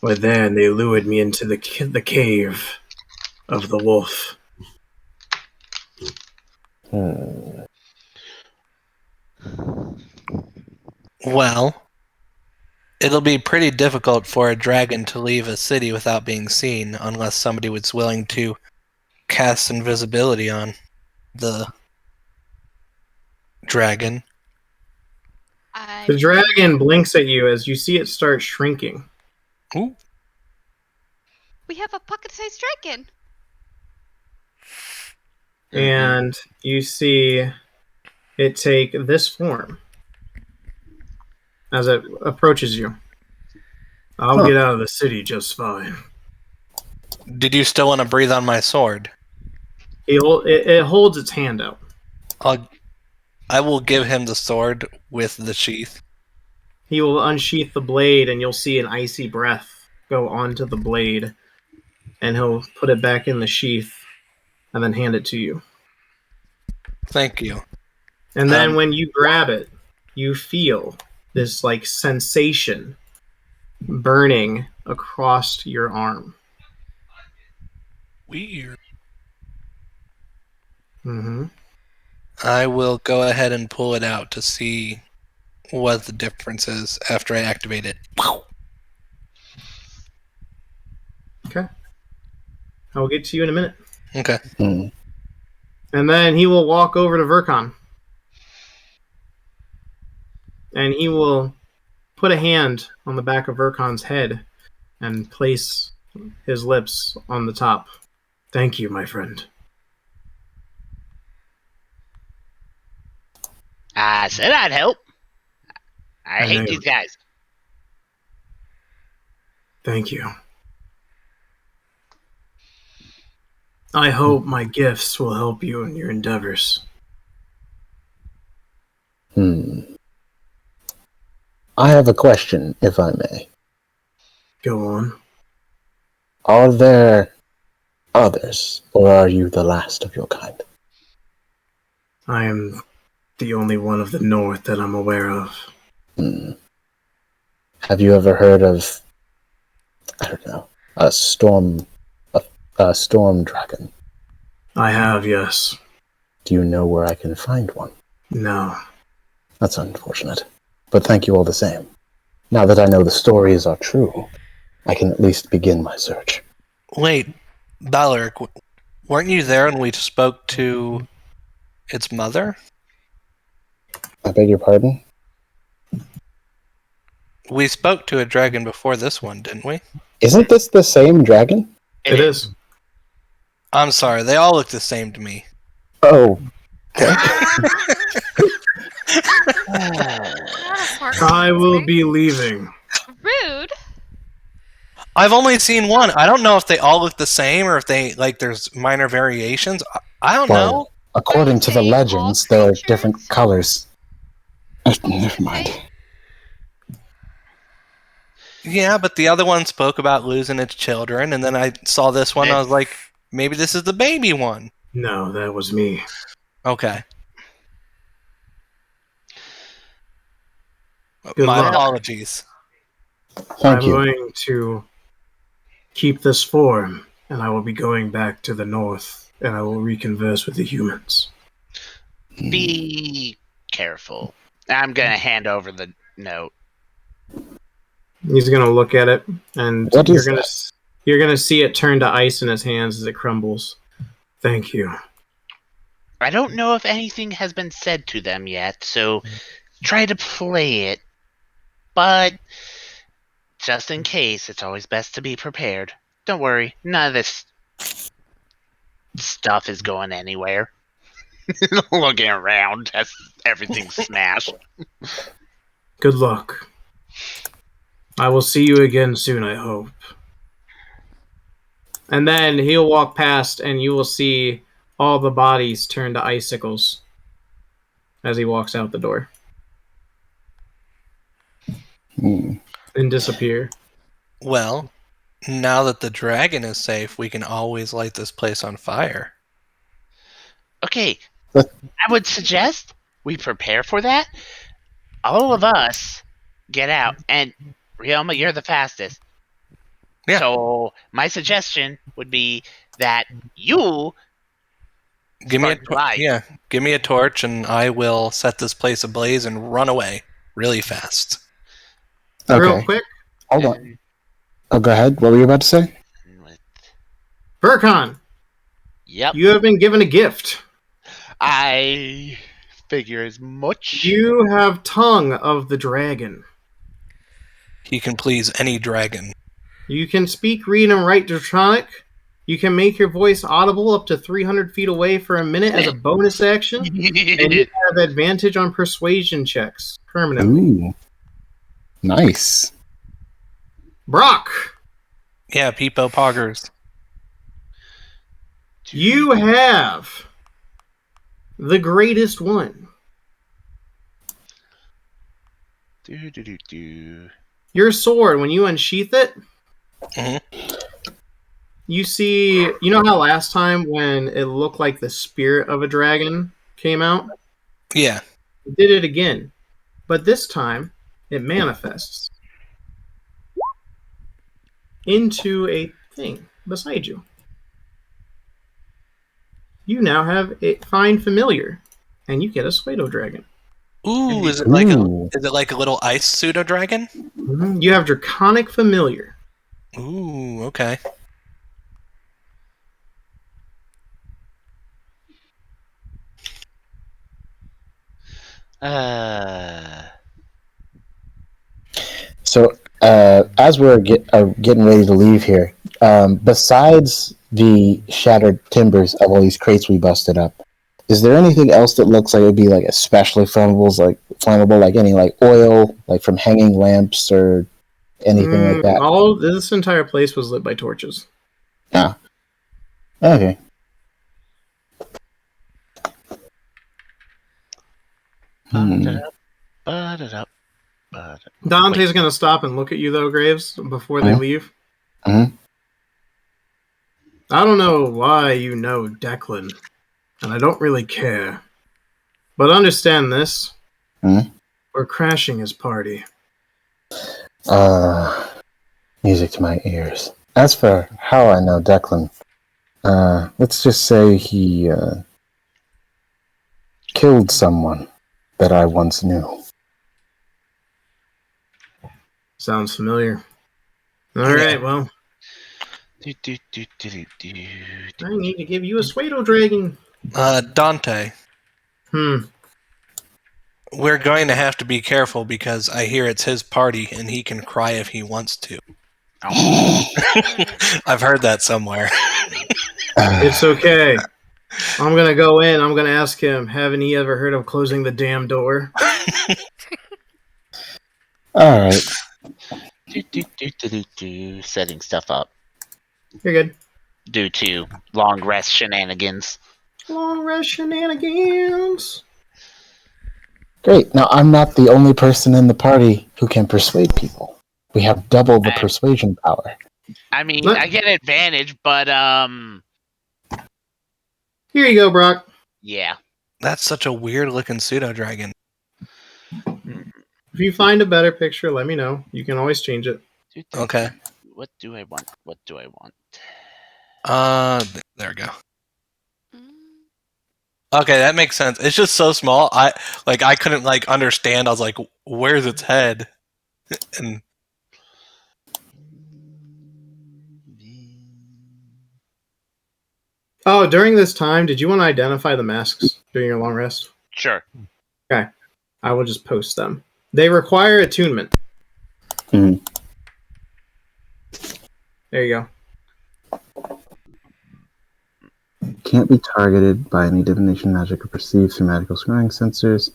B: were there, and they lured me into the cave of the wolf.
C: Well, it'll be pretty difficult for a dragon to leave a city without being seen, unless somebody was willing to cast invisibility on the dragon.
B: The
F: I'm
B: dragon blinks at you as you see it start shrinking.
C: Ooh.
F: We have a pocket-sized dragon.
B: And you see it take this form as it approaches you. I'll get out of the city just fine.
C: Did you still want to breathe on my sword?
B: It holds its hand out.
C: I will give him the sword with the sheath.
B: He will unsheath the blade, and you'll see an icy breath go onto the blade, and he'll put it back in the sheath and then hand it to you.
C: Thank you.
B: And then when you grab it, you feel this like sensation burning across your arm.
C: Weird.
B: Mm-hmm.
C: I will go ahead and pull it out to see what the difference is after I activate it.
B: Okay. I'll get to you in a minute.
C: Okay.
B: And then he will walk over to Vercon. And he will put a hand on the back of Vercon's head and place his lips on the top. Thank you, my friend.
E: I said I'd help. I
B: I
E: hate
B: know.
E: these guys.
B: Thank you. I hope my gifts will help you in your endeavors.
D: I have a question, if I may.
B: Go on.
D: Are there others, or are you the last of your kind?
B: I am the only one of the North that I'm aware of.
D: Have you ever heard of, I don't know, a storm dragon?
B: I have, yes.
D: Do you know where I can find one?
B: No.
D: That's unfortunate. But thank you all the same. Now that I know the stories are true, I can at least begin my search.
C: Wait, Baloric, weren't you there when we spoke to its mother?
D: I beg your pardon?
C: We spoke to a dragon before this one, didn't we?
D: Isn't this the same dragon?
B: It is.
C: I'm sorry, they all look the same to me.
D: Oh. Okay.
B: I will be leaving.
F: Rude.
C: I've only seen one. I don't know if they all look the same or if they, like, there's minor variations. I don't know.
D: According to the
F: They all
D: legends, there are
F: creatures?
D: different colors. Never mind.
C: Yeah, but the other one spoke about losing its children, and then I saw this one, I was like, maybe this is the baby one.
B: No, that was me.
C: Okay.
B: Good
C: My
B: luck.
C: apologies.
D: Thank
B: I'm
D: you.
B: going to keep this form, and I will be going back to the North, and I will reconverse with the humans.
E: Be careful. I'm gonna hand over the note.
B: He's going to look at it, and
D: What
B: you're
D: is
B: going
D: that?
B: to you're going to see it turn to ice in his hands as it crumbles. Thank you.
E: I don't know if anything has been said to them yet, so try to play it. But just in case, it's always best to be prepared. Don't worry, none of this stuff is going anywhere. Looking around as everything's smashed.
B: Good luck. I will see you again soon, I hope. And then he'll walk past, and you will see all the bodies turn to icicles as he walks out the door and disappear.
C: Well, now that the dragon is safe, we can always light this place on fire.
E: Okay, I would suggest we prepare for that. All of us get out, and Ryoma, you're the fastest.
C: Yeah.
E: So my suggestion would be that you
C: Give me a
E: spark the light.
C: give me a torch, and I will set this place ablaze and run away. really fast.
B: Real
D: Okay.
B: quick,
D: Hold on. Oh, go ahead. What were you about to say?
B: Furcon,
E: Yep.
B: you have been given a gift.
E: I figure as much.
B: You have Tongue of the Dragon.
C: He can please any dragon.
B: You can speak, read, and write Draconic. You can make your voice audible up to 300 feet away for a minute as a bonus action. And you have advantage on persuasion checks permanently.
D: Ooh. Nice.
B: Brock,
C: Yeah, Peepo Poggers.
B: you have the greatest one. Your sword, when you unsheath it,
C: Mhm.
B: you see, you know how last time when it looked like the spirit of a dragon came out?
C: Yeah.
B: It did it again. But this time, it manifests into a thing beside you. You now have a Find Familiar, and you get a pseudo dragon.
C: Ooh, is it like a little ice pseudo dragon?
B: You have Draconic Familiar.
C: Ooh, okay.
D: So, as we're getting ready to leave here, besides the shattered timbers of all these crates we busted up, is there anything else that looks like it would be like especially flammable, like any like oil, like from hanging lamps or anything like that?
B: All this entire place was lit by torches.
D: Ah, okay.
B: Dante's going to stop and look at you, though, Graves, before they leave.
D: Mhm.
B: I don't know why you know Declan, and I don't really care. But understand this. We're crashing his party.
D: Music to my ears. As for how I know Declan, let's just say he killed someone that I once knew.
B: Sounds familiar. Alright, well. I need to give you a pseudo dragon.
C: Dante. We're going to have to be careful because I hear it's his party and he can cry if he wants to. I've heard that somewhere.
B: It's okay. I'm gonna go in. I'm gonna ask him, haven't he ever heard of closing the damn door?
D: Alright.
E: Setting stuff up
B: You're good.
E: due to long rest shenanigans.
B: Long rest shenanigans.
D: Great. Now, I'm not the only person in the party who can persuade people. We have double the persuasion power.
E: I mean, I get an advantage, but
B: here you go, Brock.
E: Yeah.
C: That's such a weird looking pseudo dragon.
B: If you find a better picture, let me know. You can always change it.
C: Okay.
E: What do I want? What do I want?
C: There we go. Okay, that makes sense. It's just so small. I couldn't understand. I was like, "Where's its head?" And
B: oh, during this time, did you want to identify the masks during your long rest?
E: Sure.
B: Okay. I will just post them. They require attunement.
D: Mm.
B: There you go.
D: Can't be targeted by any divination magic or perceived through magical scrying sensors,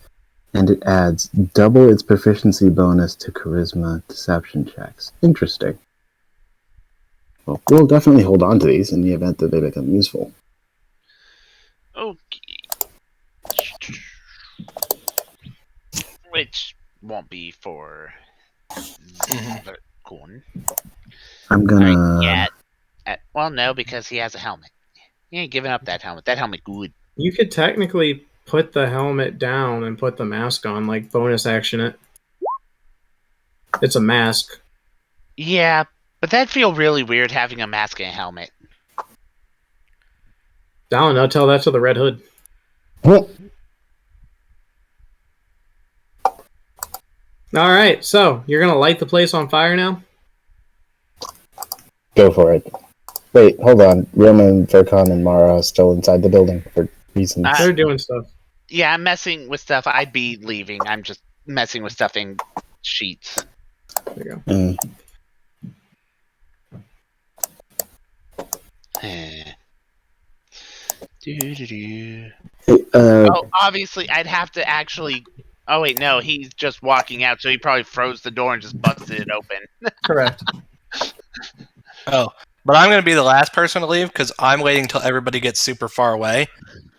D: and it adds double its proficiency bonus to charisma deception checks. Interesting. Well, we'll definitely hold on to these in the event that they become useful.
E: Okay. Which won't be for Corn.
D: I'm gonna...
E: Yeah. Well, no, because he has a helmet. He ain't giving up that helmet. That helmet good.
B: You could technically put the helmet down and put the mask on, like bonus action it. It's a mask.
E: Yeah, but that'd feel really weird having a mask and a helmet.
B: I don't know. Tell that to the Red Hood. All right, so you're gonna light the place on fire now.
D: Go for it. Wait, hold on. Roman, Vercon, and Mara are still inside the building for reasons.
B: They're doing stuff.
E: Yeah, I'm messing with stuff. I'd be leaving. I'm just messing with stuff in sheets.
B: There you go.
D: Mm.
E: Doo-doo-doo.
D: Uh,
E: Oh, obviously, I'd have to actually. Oh wait, no, he's just walking out, so he probably froze the door and just busted it open.
B: Correct.
C: Oh, but I'm going to be the last person to leave because I'm waiting until everybody gets super far away.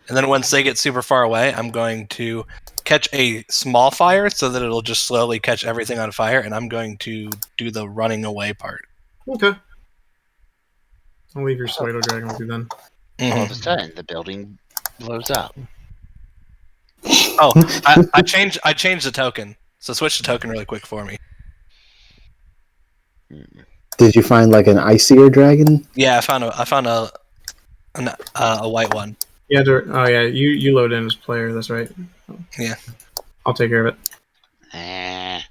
C: And then once they get super far away, I'm going to catch a small fire so that it'll just slowly catch everything on fire. And I'm going to do the running away part.
B: Okay. I'll leave your Pseudo Dragon with you then.
E: All of a sudden, the building blows up.
C: Oh, I changed the token. So switch the token really quick for me.
D: did you find like an icier dragon?
C: Yeah, I found a white one.
B: Yeah. You load in as player. That's right.
C: Yeah.
B: I'll take care of it.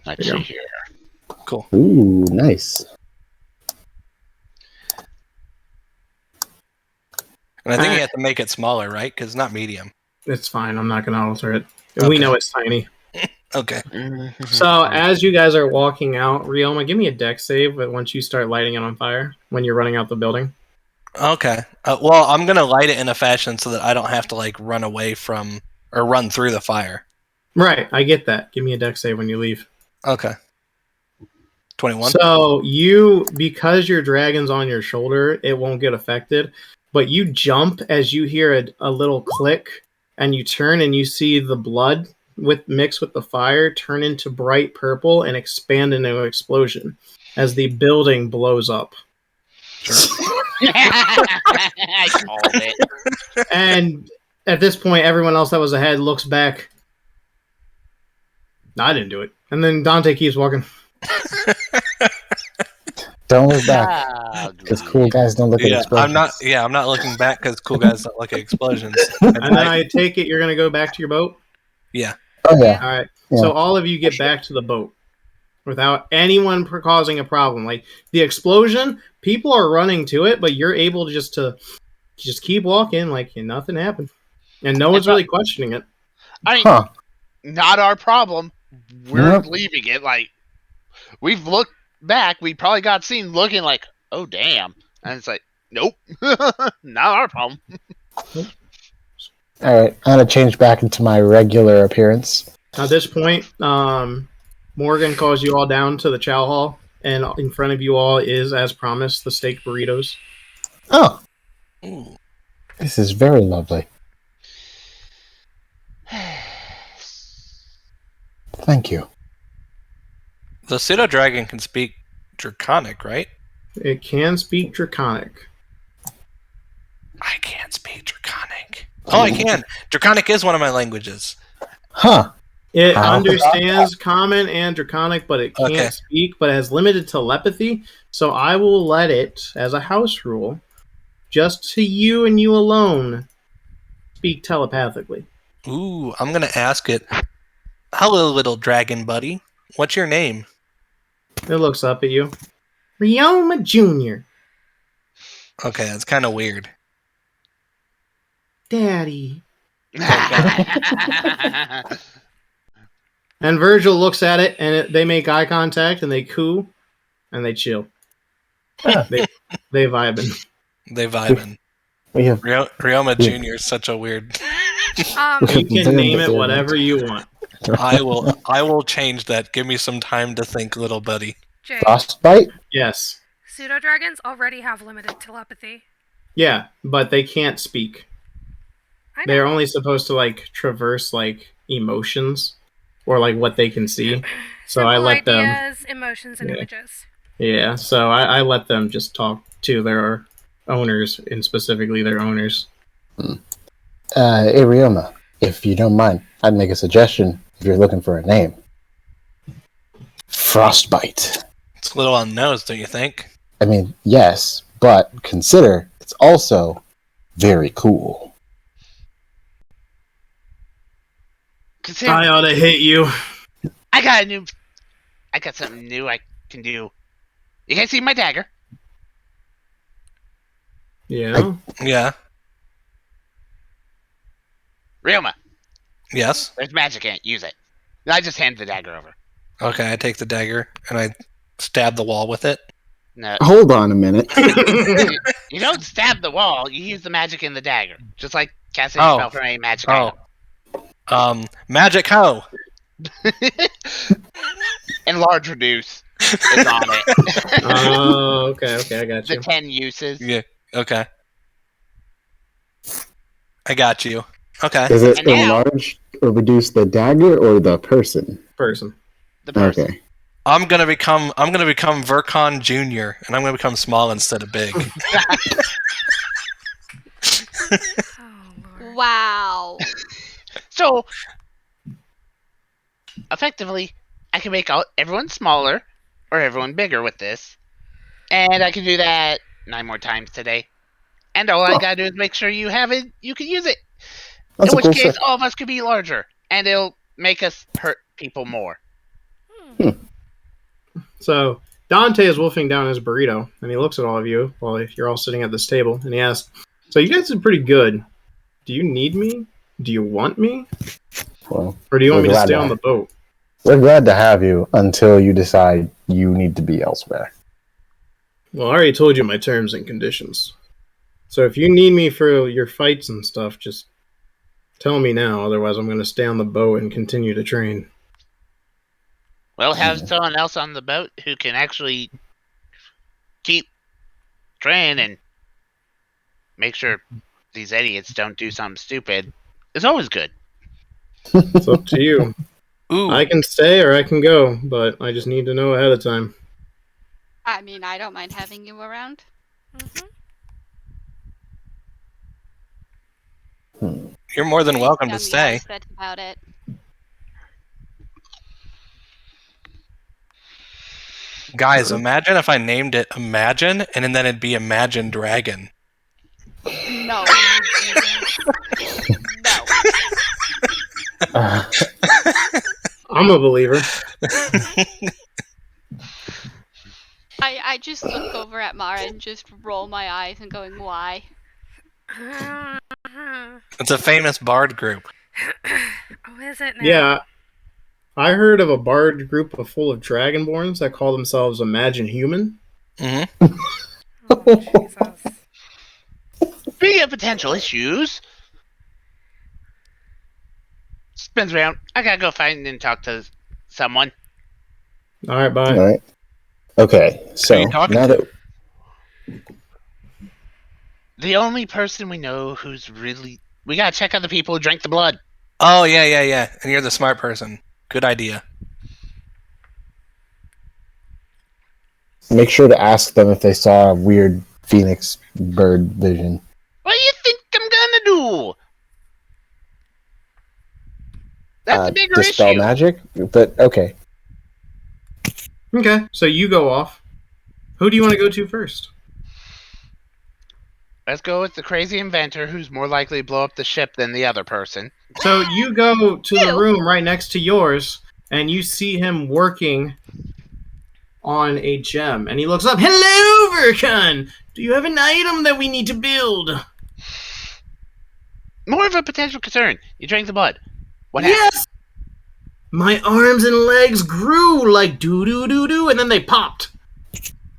E: Let's
B: There you
E: see
B: go.
E: here.
C: Cool.
D: Ooh, nice.
C: And I think you have to make it smaller, right? Because it's not medium.
B: It's fine. I'm not gonna alter it.
C: Okay.
B: We know it's tiny.
C: Okay.
B: So as you guys are walking out, Ryoma, give me a dex save once you start lighting it on fire when you're running out the building.
C: Okay. Well, I'm gonna light it in a fashion so that I don't have to like run away from or run through the fire.
B: Right, I get that. Give me a dex save when you leave.
C: Okay. 21.
B: So because your dragon's on your shoulder, it won't get affected. But you jump as you hear a little click, and you turn and you see the blood mixed with the fire turn into bright purple and expand into an explosion as the building blows up.
E: I called it.
B: And at this point, everyone else that was ahead looks back. No, I didn't do it. And then Dante keeps walking.
D: Don't look back, because cool guys don't look at explosions.
C: I'm not looking back because cool guys don't look at explosions.
B: And then I take it you're going to go back to your boat?
C: Yeah.
D: Oh yeah.
B: All right.
D: Yeah.
B: So all of you get back to the boat without anyone causing a problem. Like the explosion, people are running to it, but you're able to just keep walking like nothing happened. And no one's really questioning it.
E: I mean,
D: Huh.
E: not our problem. We're
D: Yep.
E: leaving it. Like, we've looked back. We probably got seen looking like, oh, damn. And it's like, nope. Not our problem.
D: Alright, I'm gonna change back into my regular appearance.
B: At this point, Morgan calls you all down to the chow hall, and in front of you all is, as promised, the steak burritos.
D: Oh,
C: Ooh.
D: this is very lovely. Thank you.
C: The pseudo dragon can speak Draconic, right?
B: It can speak Draconic.
C: I can't speak Draconic. Oh, I can. Draconic is one of my languages.
D: Huh.
B: It
D: How?
B: understands Common and Draconic, but it can't
C: Okay.
B: speak, but it has limited telepathy, so I will let it, as a house rule, just to you and you alone, speak telepathically.
C: Ooh, I'm gonna ask it. Hello, little dragon buddy. What's your name?
B: It looks up at you. Ryoma Jr.
C: Okay, that's kind of weird.
B: Daddy. And Virgil looks at it, and they make eye contact, and they coo, and they chill. they vibing.
C: They vibing.
D: We have
C: Ryoma Jr. is such a weird.
B: You can name it whatever you want.
C: I will change that. Give me some time to think, little buddy.
A: Jay,
D: frostbite.
B: Yes.
A: pseudo dragons already have limited telepathy.
B: Yeah, but they can't speak.
A: I know.
B: They're only supposed to like traverse like emotions or like what they can see. So I
A: Simple
B: let them.
A: ideas, emotions, and
B: Yeah.
A: images.
B: Yeah, so I let them just talk to their owners and specifically their owners.
D: Arioma, if you don't mind, I'd make a suggestion if you're looking for a name. Frostbite.
C: It's a little on the nose, don't you think?
D: I mean, yes, but consider it's also very cool.
B: I ought to hit you.
E: I I got something new I can do. You guys see my dagger?
B: Yeah.
C: Yeah.
E: Ryoma,
C: Yes.
E: there's magic in it. Use it. And I just hand the dagger over.
C: Okay, I take the dagger and I stab the wall with it.
E: No,
G: Hold on a minute.
E: you don't stab the wall. You use the magic in the dagger, just like casting a
C: Oh.
E: spell from a magic
C: Oh.
E: item.
C: Magic hoe.
E: And large reduce is on it.
B: Oh, okay, I got
E: The
B: you.
E: 10 uses.
C: Yeah. Okay. I got you. Okay.
D: Does it
E: And now-
D: enlarge or reduce the dagger or the person?
B: Person.
E: The person.
D: Okay.
C: I'm gonna become Vercon Jr. and I'm gonna become small instead of big.
A: Oh, Lord.
F: Wow.
E: So, effectively, I can make everyone smaller or everyone bigger with this. And I can do that 9 more times today. And all I gotta do is make sure you have it, you can use it.
D: That's
E: In
D: a
E: which
D: cool
E: case,
D: set.
E: all of us could be larger. And it'll make us hurt people more.
B: So Dante is wolfing down his burrito, and he looks at all of you while you're all sitting at this table, and he asks, "So you guys are pretty good. Do you need me? Do you want me?
D: Well,
B: Or do you want
D: We're
B: me to
D: glad
B: stay
D: to
B: on the boat?"
D: we're glad to have you until you decide you need to be elsewhere.
B: Well, I already told you my terms and conditions. So if you need me for your fights and stuff, just tell me now. Otherwise, I'm going to stay on the boat and continue to train.
E: We'll have someone else on the boat who can actually keep train and make sure these idiots don't do something stupid. It's always good.
B: It's up to you.
C: Ooh.
B: I can stay or I can go, but I just need to know ahead of time.
F: I mean, I don't mind having you around.
C: You're more than welcome to
F: Tell me
C: stay.
F: upset about it.
C: Guys, imagine if I named it Imagine and then it'd be Imagine Dragon.
F: No. No.
B: I'm a believer.
F: I just look over at Mara and just roll my eyes and going, why?
C: It's a famous bard group.
A: Oh, is it now?
B: Yeah, I heard of a bard group full of dragonborns that call themselves Imagine Human.
C: Mm-hmm.
A: Oh, Jesus.
E: Speaking of potential issues, spins around. I gotta go find and talk to someone.
B: All right, bye.
D: All right. Okay. So
C: you talking
D: now
C: to?
D: that
E: The only person we know who's really. We gotta check out the people who drank the blood.
C: Oh, yeah. And you're the smart person. Good idea.
D: make sure to ask them if they saw a weird phoenix bird vision.
E: What do you think I'm gonna do? That's a bigger
D: Dispel
E: issue.
D: magic, but okay.
B: Okay, so you go off. Who do you want to go to first?
E: Let's go with the crazy inventor who's more likely to blow up the ship than the other person.
B: So you go to the
F: Ew.
B: room right next to yours, and you see him working on a gem. And he looks up. Hello, Verkun! Do you have an item that we need to build?
E: More of a potential concern. You drank the blood. What happened?
B: Yes! My arms and legs grew like doo-doo-doo-doo, and then they popped.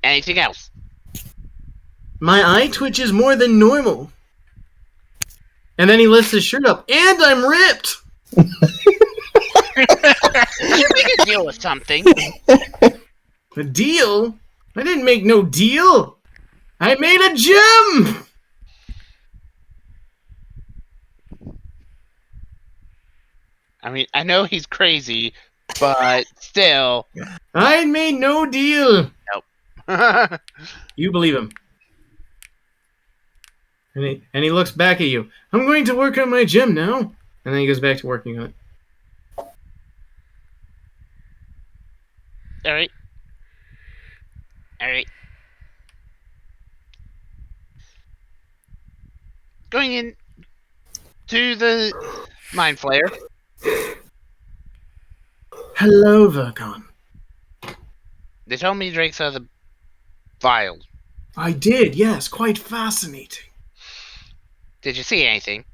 E: Anything else?
B: My eye twitches more than normal. And then he lifts his shirt up, and I'm ripped!
E: We can deal with something.
B: A deal? I didn't make no deal! I made a gem!
E: I mean, I know he's crazy, but still.
B: I made no deal! You believe him. And he looks back at you. I'm going to work on my gem now. And then he goes back to working on it.
E: Alright. Alright. Going in to the Mind Flayer.
B: Hello, Vercon.
E: They told me to drink some of the vials.
B: I did, yes, quite fascinating.
E: Did you see anything?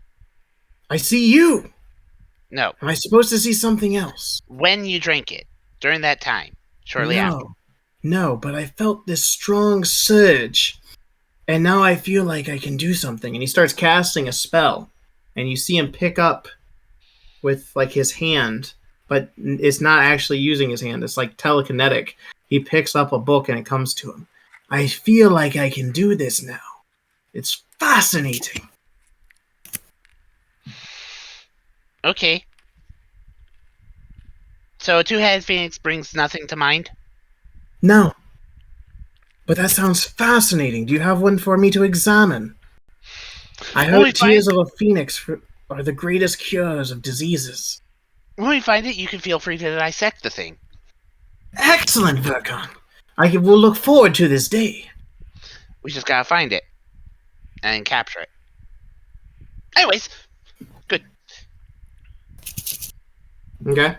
B: I see you.
E: No.
B: Am I supposed to see something else?
E: When you drank it, during that time, shortly after.
B: No, but I felt this strong surge, and now I feel like I can do something. And he starts casting a spell, and you see him pick up with like his hand, but it's not actually using his hand. It's like telekinetic. He picks up a book and it comes to him. I feel like I can do this now. It's fascinating.
E: Okay. So a two-headed phoenix brings nothing to mind?
B: No. But that sounds fascinating. Do you have one for me to examine? I
E: When we
B: heard
E: find,
B: tears of a phoenix are the greatest cures of diseases.
E: when we find it, you can feel free to dissect the thing.
B: Excellent, Vercon. I will look forward to this day.
E: We just gotta find it. And capture it. Anyways, good.
B: Okay.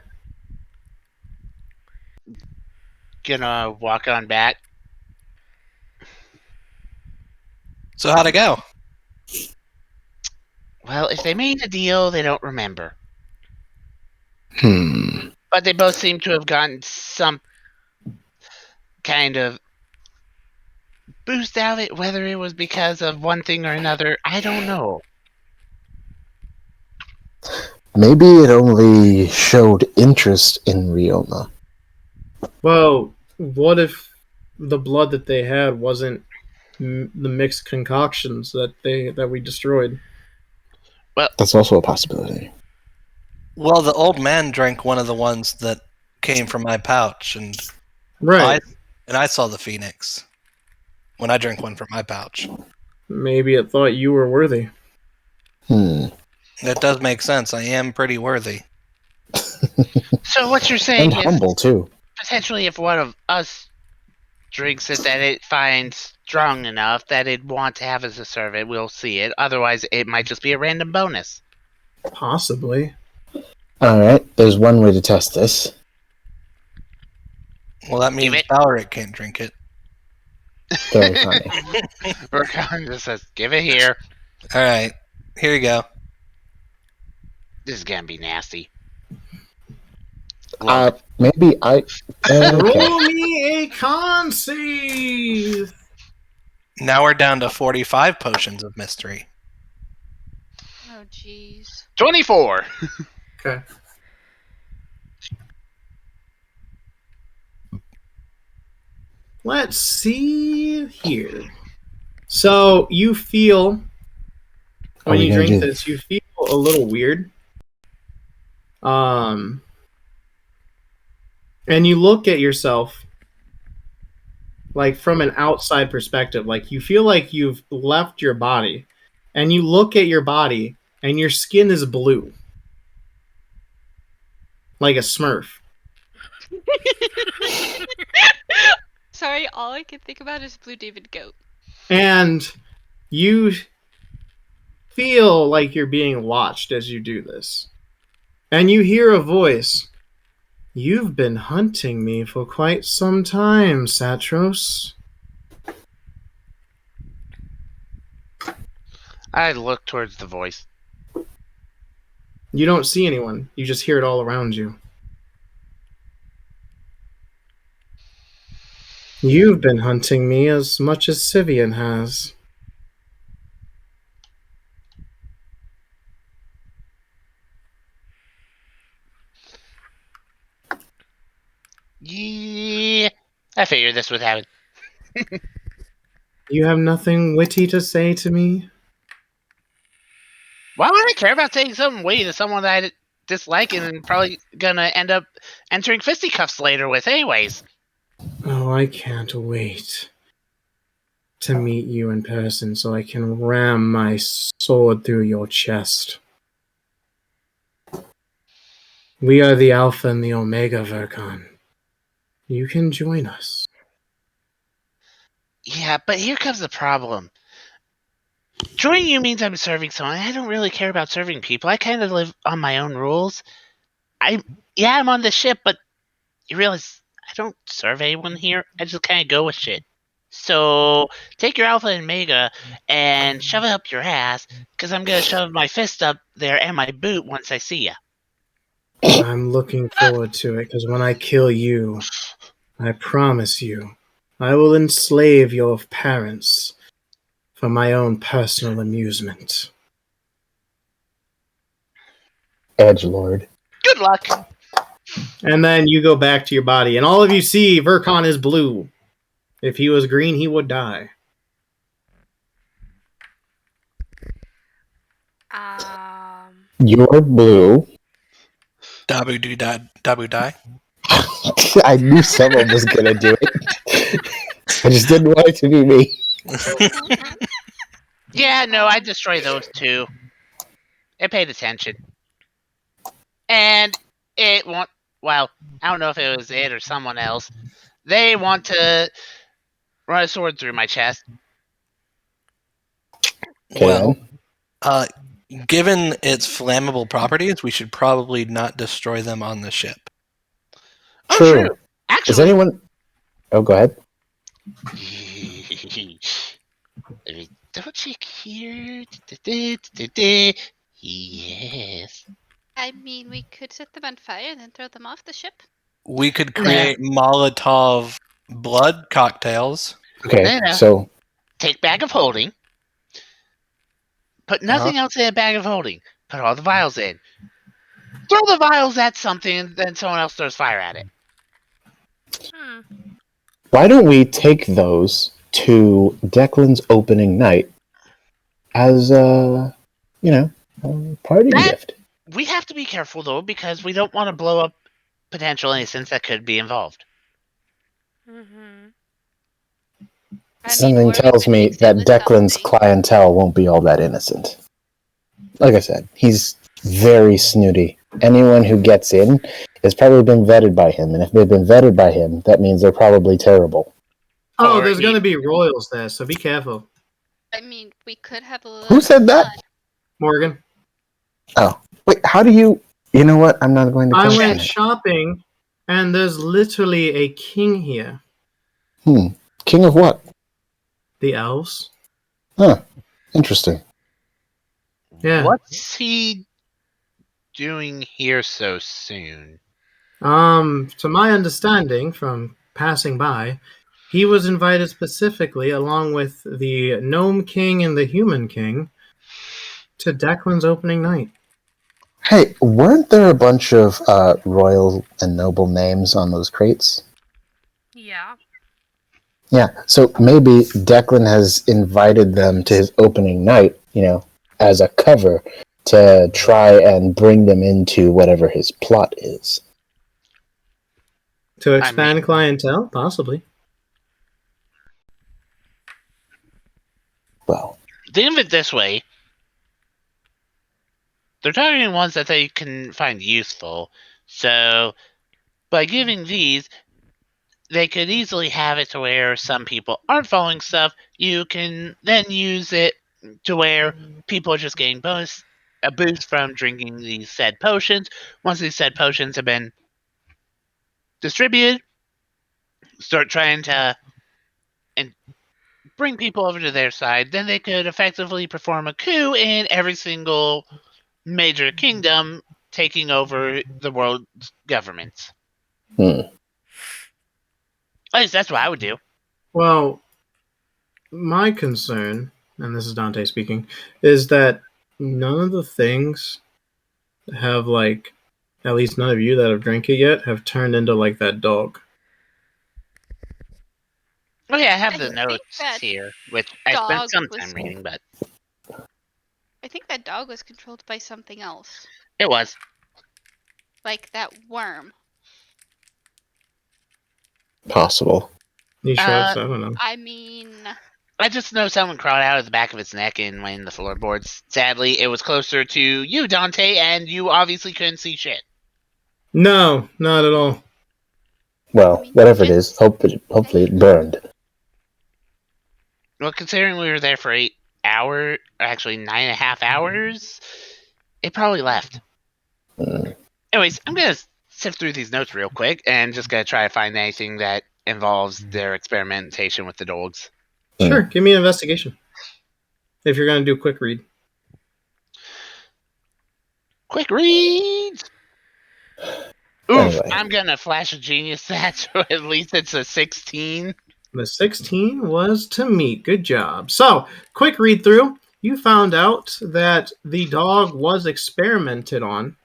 E: Gonna walk on back.
C: So how'd it go?
E: Well, if they made a deal, they don't remember.
G: Hmm.
E: But they both seem to have gotten some kind of boost out of it, whether it was because of one thing or another, I don't know.
D: Maybe it only showed interest in Riona.
B: Well, what if the blood that they had wasn't the mixed concoctions that we destroyed?
D: That's also a possibility.
C: Well, the old man drank one of the ones that came from my pouch, and
B: Right.
C: I saw the phoenix when I drank one from my pouch.
B: Maybe it thought you were worthy.
C: That does make sense. I am pretty worthy.
E: So what you're saying
D: And
E: is
D: humble, too.
E: potentially if one of us drinks it that it finds strong enough that it'd want to have as a servant, we'll see it. Otherwise, it might just be a random bonus.
B: Possibly.
D: Alright, there's one way to test this.
C: Well, that means Balric can't drink it.
D: Very funny.
E: Urkon just says, give it here.
C: All right, here you go.
E: This is gonna be nasty.
D: Maybe I... Okay.
B: Roll me a con save!
C: Now we're down to 45 potions of mystery.
F: Oh, jeez.
E: 24!
B: Okay. Let's see here. So you feel when you drink this, you feel a little weird. And you look at yourself like from an outside perspective, like you feel like you've left your body, and you look at your body, and your skin is blue, like a Smurf.
F: Sorry, all I can think about is Blue David Goat.
B: And you feel like you're being watched as you do this. And you hear a voice. You've been hunting me for quite some time, Satros.
E: I look towards the voice.
B: You don't see anyone. You just hear it all around you. You've been hunting me as much as Sivian has.
E: Yeah, I figured this would happen.
B: You have nothing witty to say to me?
E: Why would I care about saying something witty to someone that I dislike and probably gonna end up entering fisticuffs later with anyways?
B: Oh, I can't wait to meet you in person so I can ram my sword through your chest. We are the Alpha and the Omega, Vercon. You can join us.
E: Yeah, but here comes the problem. Joining you means I'm serving someone. I don't really care about serving people. I kind of live on my own rules. I'm on the ship, but you realize I don't serve anyone here. I just kind of go with shit. So take your alpha and mega and shove it up your ass, because I'm gonna shove my fist up there and my boot once I see ya.
B: I'm looking forward to it because when I kill you, I promise you, I will enslave your parents for my own personal amusement.
D: Edgelord.
E: Good luck.
B: And then you go back to your body, and all of you see Vercon is blue. If he was green, he would die.
D: You're blue.
C: Dabu do dabu die.
D: I knew someone was gonna do it. I just didn't want it to be me.
E: Yeah, no, I destroy those two. It paid attention. And it want well, I don't know if it was it or someone else. They want to run a sword through my chest.
D: Okay,
C: Well,
D: then.
C: given its flammable properties, we should probably not destroy them on the ship.
E: Oh,
D: True.
E: true.
D: Is
E: Actually,
D: anyone? Oh, go ahead.
E: let me double check here. Yes.
F: I mean, we could set them on fire and then throw them off the ship.
C: We could
E: Nah.
C: create Molotov blood cocktails.
D: Okay,
E: No.
D: so
E: Take bag of holding. Put nothing else in a bag of holding. Put all the vials in. Throw the vials at something, and then someone else throws fire at it.
D: why don't we take those to Declan's opening night as a party
E: That-
D: gift?
E: We have to be careful though, because we don't want to blow up potential innocents that could be involved.
D: Something tells me that Declan's clientele won't be all that innocent. Like I said, he's very snooty. Anyone who gets in has probably been vetted by him, and if they've been vetted by him, that means they're probably terrible.
B: Oh,
E: Or
B: there's
E: he-
B: going to be royals there, so be careful.
F: I mean, we could have a little.
D: Who said that?
F: blood.
B: Morgan.
D: Oh, wait, how do you... You know what? I'm not going to
B: I
D: question
B: went
D: it.
B: shopping, and there's literally a king here.
D: King of what?
B: The elves.
D: Huh. Interesting.
B: Yeah.
E: What's he doing here so soon?
B: To my understanding from passing by, he was invited specifically, along with the Gnome King and the Human King, to Declan's opening night.
D: Hey, weren't there a bunch of royal and noble names on those crates?
A: Yeah.
D: Yeah, so maybe Declan has invited them to his opening night, as a cover to try and bring them into whatever his plot is.
B: To expand clientele? Possibly.
D: Well,
E: Think of it this way. They're targeting ones that they can find useful. So, by giving these, they could easily have it to where some people aren't following stuff. You can then use it to where people are just getting a boost from drinking these said potions. Once these said potions have been distributed, start trying to and bring people over to their side. Then they could effectively perform a coup in every single major kingdom, taking over the world's governments. At least that's what I would do.
B: Well, my concern, and this is Dante speaking, is that none of the things have, at least none of you that have drank it yet, have turned into, that dog.
E: Okay, I have
F: I
E: the
F: think
E: notes
F: that
E: here, which I spent
F: dog
E: some
F: was-
E: time reading, but
F: I think that dog was controlled by something else,
E: it was.
F: like that worm.
D: possible.
B: He shrugs, I don't know.
F: I mean,
E: I just know someone crawled out of the back of its neck and went in the floorboards. Sadly, it was closer to you, Dante, and you obviously couldn't see shit.
B: No, not at all.
D: Well, whatever it is, hopefully it burned.
E: Well, considering we were there for 8 hours, actually 9.5 hours, it probably left. Anyways, I'm gonna sift through these notes real quick and just gonna try to find anything that involves their experimentation with the dogs.
B: Sure, give me an investigation. If you're going to do a quick read.
E: Quick reads! Oof,
D: Anyway.
E: I'm gonna flash a genius that, so at least it's a 16.
B: The 16 was to meet. Good job. So, quick read through. You found out that the dog was experimented on,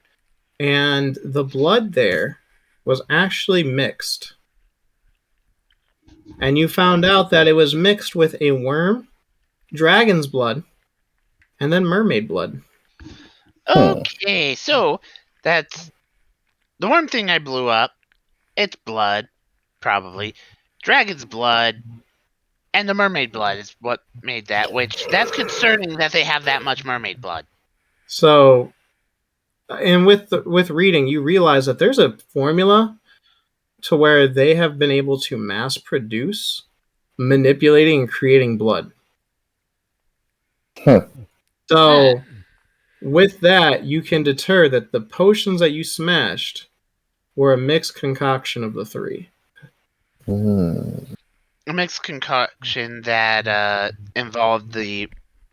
B: and the blood there was actually mixed. And you found out that it was mixed with a worm, dragon's blood, and then mermaid blood.
E: Okay, so that's the worm thing I blew up. It's blood, probably. Dragon's blood and the mermaid blood is what made that, which that's concerning that they have that much mermaid blood.
B: So, and with reading, you realize that there's a formula to where they have been able to mass produce manipulating and creating blood.
D: Huh.
B: So, with that, you can deter that the potions that you smashed were a mixed concoction of the three.
E: A mixed concoction that involved the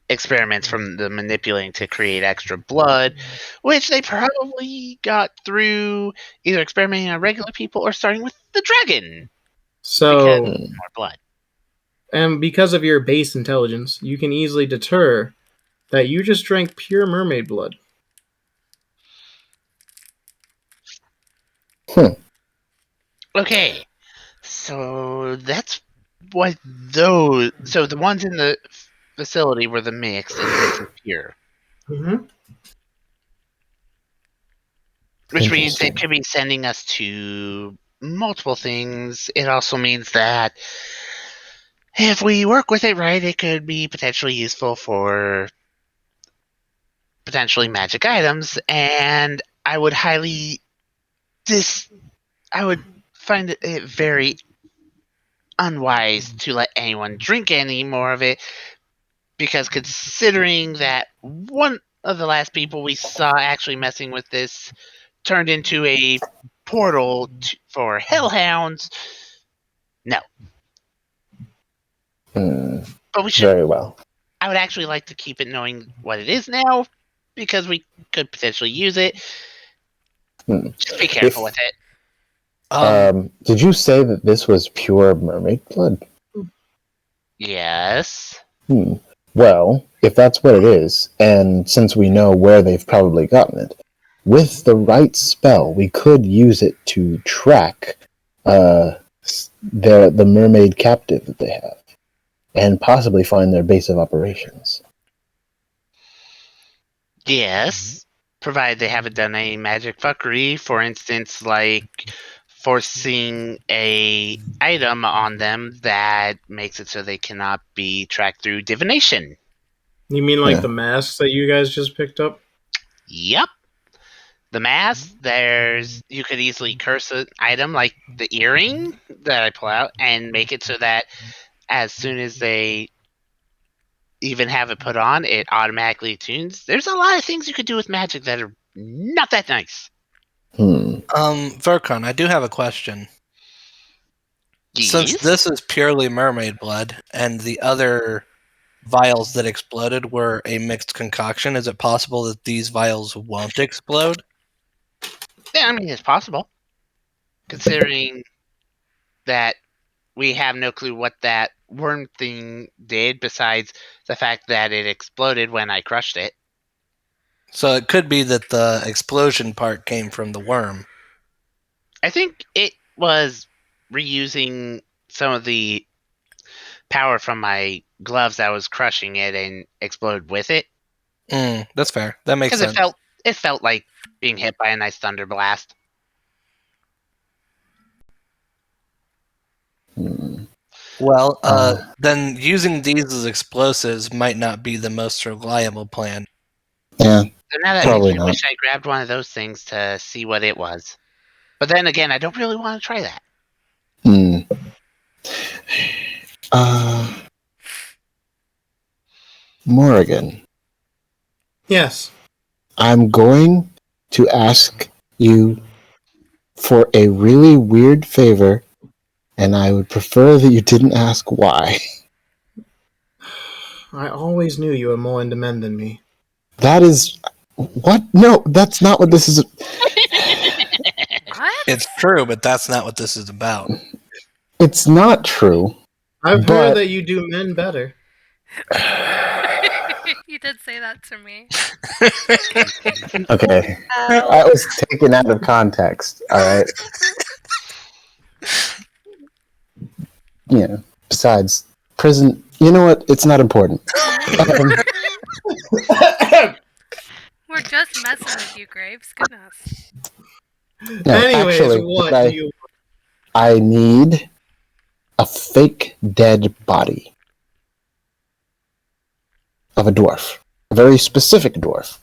E: experiments from the manipulating to create extra blood, which they probably got through either experimenting on regular people or starting with the dragon.
B: So,
E: Because more blood.
B: and because of your base intelligence, you can easily deter that you just drank pure mermaid blood.
E: Okay, so that's what those. So the ones in the facility were the mixed, and this is pure.
B: Mm-hmm.
E: Which means
D: Interesting.
E: it could be sending us to multiple things. It also means that if we work with it right, it could be potentially useful for potentially magic items. And I would highly I would find it very unwise to let anyone drink any more of it, because considering that one of the last people we saw actually messing with this turned into a portal for hellhounds. No. But we should.
D: Very well.
E: I would actually like to keep it knowing what it is now, because we could potentially use it. Just be careful with it.
D: Did you say that this was pure mermaid blood?
E: Yes.
D: Well, if that's what it is, and since we know where they've probably gotten it, with the right spell, we could use it to track the mermaid captive that they have, and possibly find their base of operations.
E: Yes. Provided they haven't done any magic fuckery, for instance, like forcing a item on them that makes it so they cannot be tracked through divination.
B: You mean like
D: Yeah.
B: the masks that you guys just picked up?
E: Yep. The mask, you could easily curse an item like the earring that I pull out and make it so that as soon as they even have it put on, it automatically tunes. There's a lot of things you could do with magic that are not that nice.
C: Verkon, I do have a question. Since
E: Yes?
C: this is purely mermaid blood, and the other vials that exploded were a mixed concoction, is it possible that these vials won't explode?
E: Yeah, I mean, it's possible. Considering that we have no clue what that worm thing did besides the fact that it exploded when I crushed it.
C: So it could be that the explosion part came from the worm.
E: I think it was reusing some of the power from my gloves that was crushing it and exploded with it.
C: That's fair. That makes
E: Because
C: sense.
E: it felt like being hit by a nice thunder blast.
C: Well, then using these as explosives might not be the most reliable plan.
D: Yeah,
E: So now that
D: Probably
E: makes me
D: not.
E: wish I grabbed one of those things to see what it was. But then again, I don't really want to try that.
D: Morrigan,
B: Yes.
D: I'm going to ask you for a really weird favor, and I would prefer that you didn't ask why.
B: I always knew you were more into men than me.
D: That is... What? No, that's not what this is...
A: What?
C: It's true, but that's not what this is about.
D: It's not true.
B: I've
D: But-
B: heard that you do men better.
A: You did say that to me.
D: Okay. That was taken out of context, alright? Yeah. Besides, prison... You know what? It's not important.
A: We're just messing with you, Graves. Goodness.
D: No,
B: Anyways,
D: actually,
B: what
D: I-
B: do you...
D: I need a fake dead body of a dwarf. A very specific dwarf.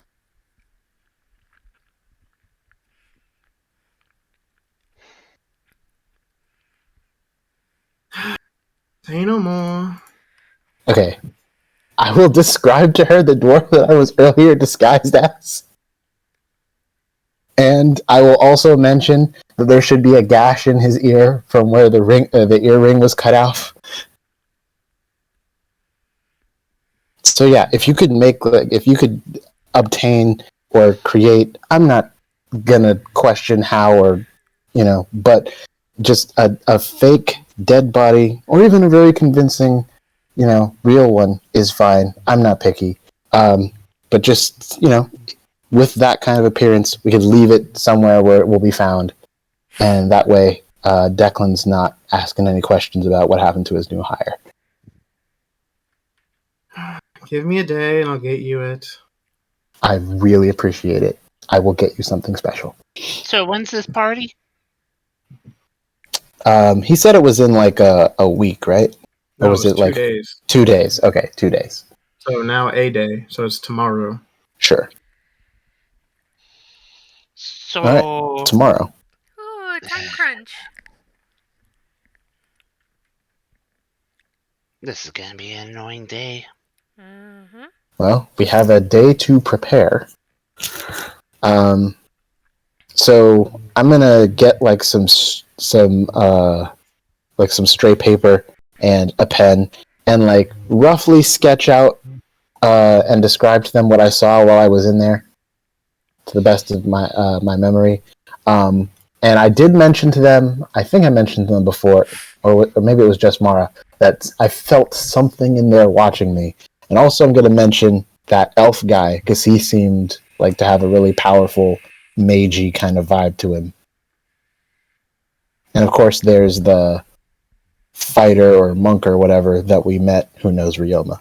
B: Say no more.
D: Okay. I will describe to her the dwarf that I was earlier disguised as. And I will also mention that there should be a gash in his ear from where the earring was cut off. So yeah, if you could obtain or create, I'm not gonna question how or, but just a fake dead body or even a very convincing, real one is fine. I'm not picky. But just, with that kind of appearance, we could leave it somewhere where it will be found. And that way, Declan's not asking any questions about what happened to his new hire.
B: Give me a day and I'll get you it.
D: I really appreciate it. I will get you something special.
E: So when's this party?
D: He said it was in like a week, right? Or
B: No,
D: was
B: it's
D: it like
B: 2 days.
D: 2 days? Okay, 2 days.
B: So now a day. So it's tomorrow.
D: Sure.
E: So
D: Tomorrow.
A: Ooh, time crunch.
E: this is gonna be an annoying day.
A: Mm-hmm.
D: Well, we have a day to prepare. So I'm gonna get like some stray paper and a pen and like roughly sketch out and describe to them what I saw while I was in there, to the best of my memory. And I did mention to them, I think I mentioned to them before, or maybe it was just Mara, that I felt something in there watching me. And also I'm going to mention that elf guy, because he seemed like to have a really powerful, magey kind of vibe to him. And of course there's the fighter or monk or whatever that we met who knows Ryoma.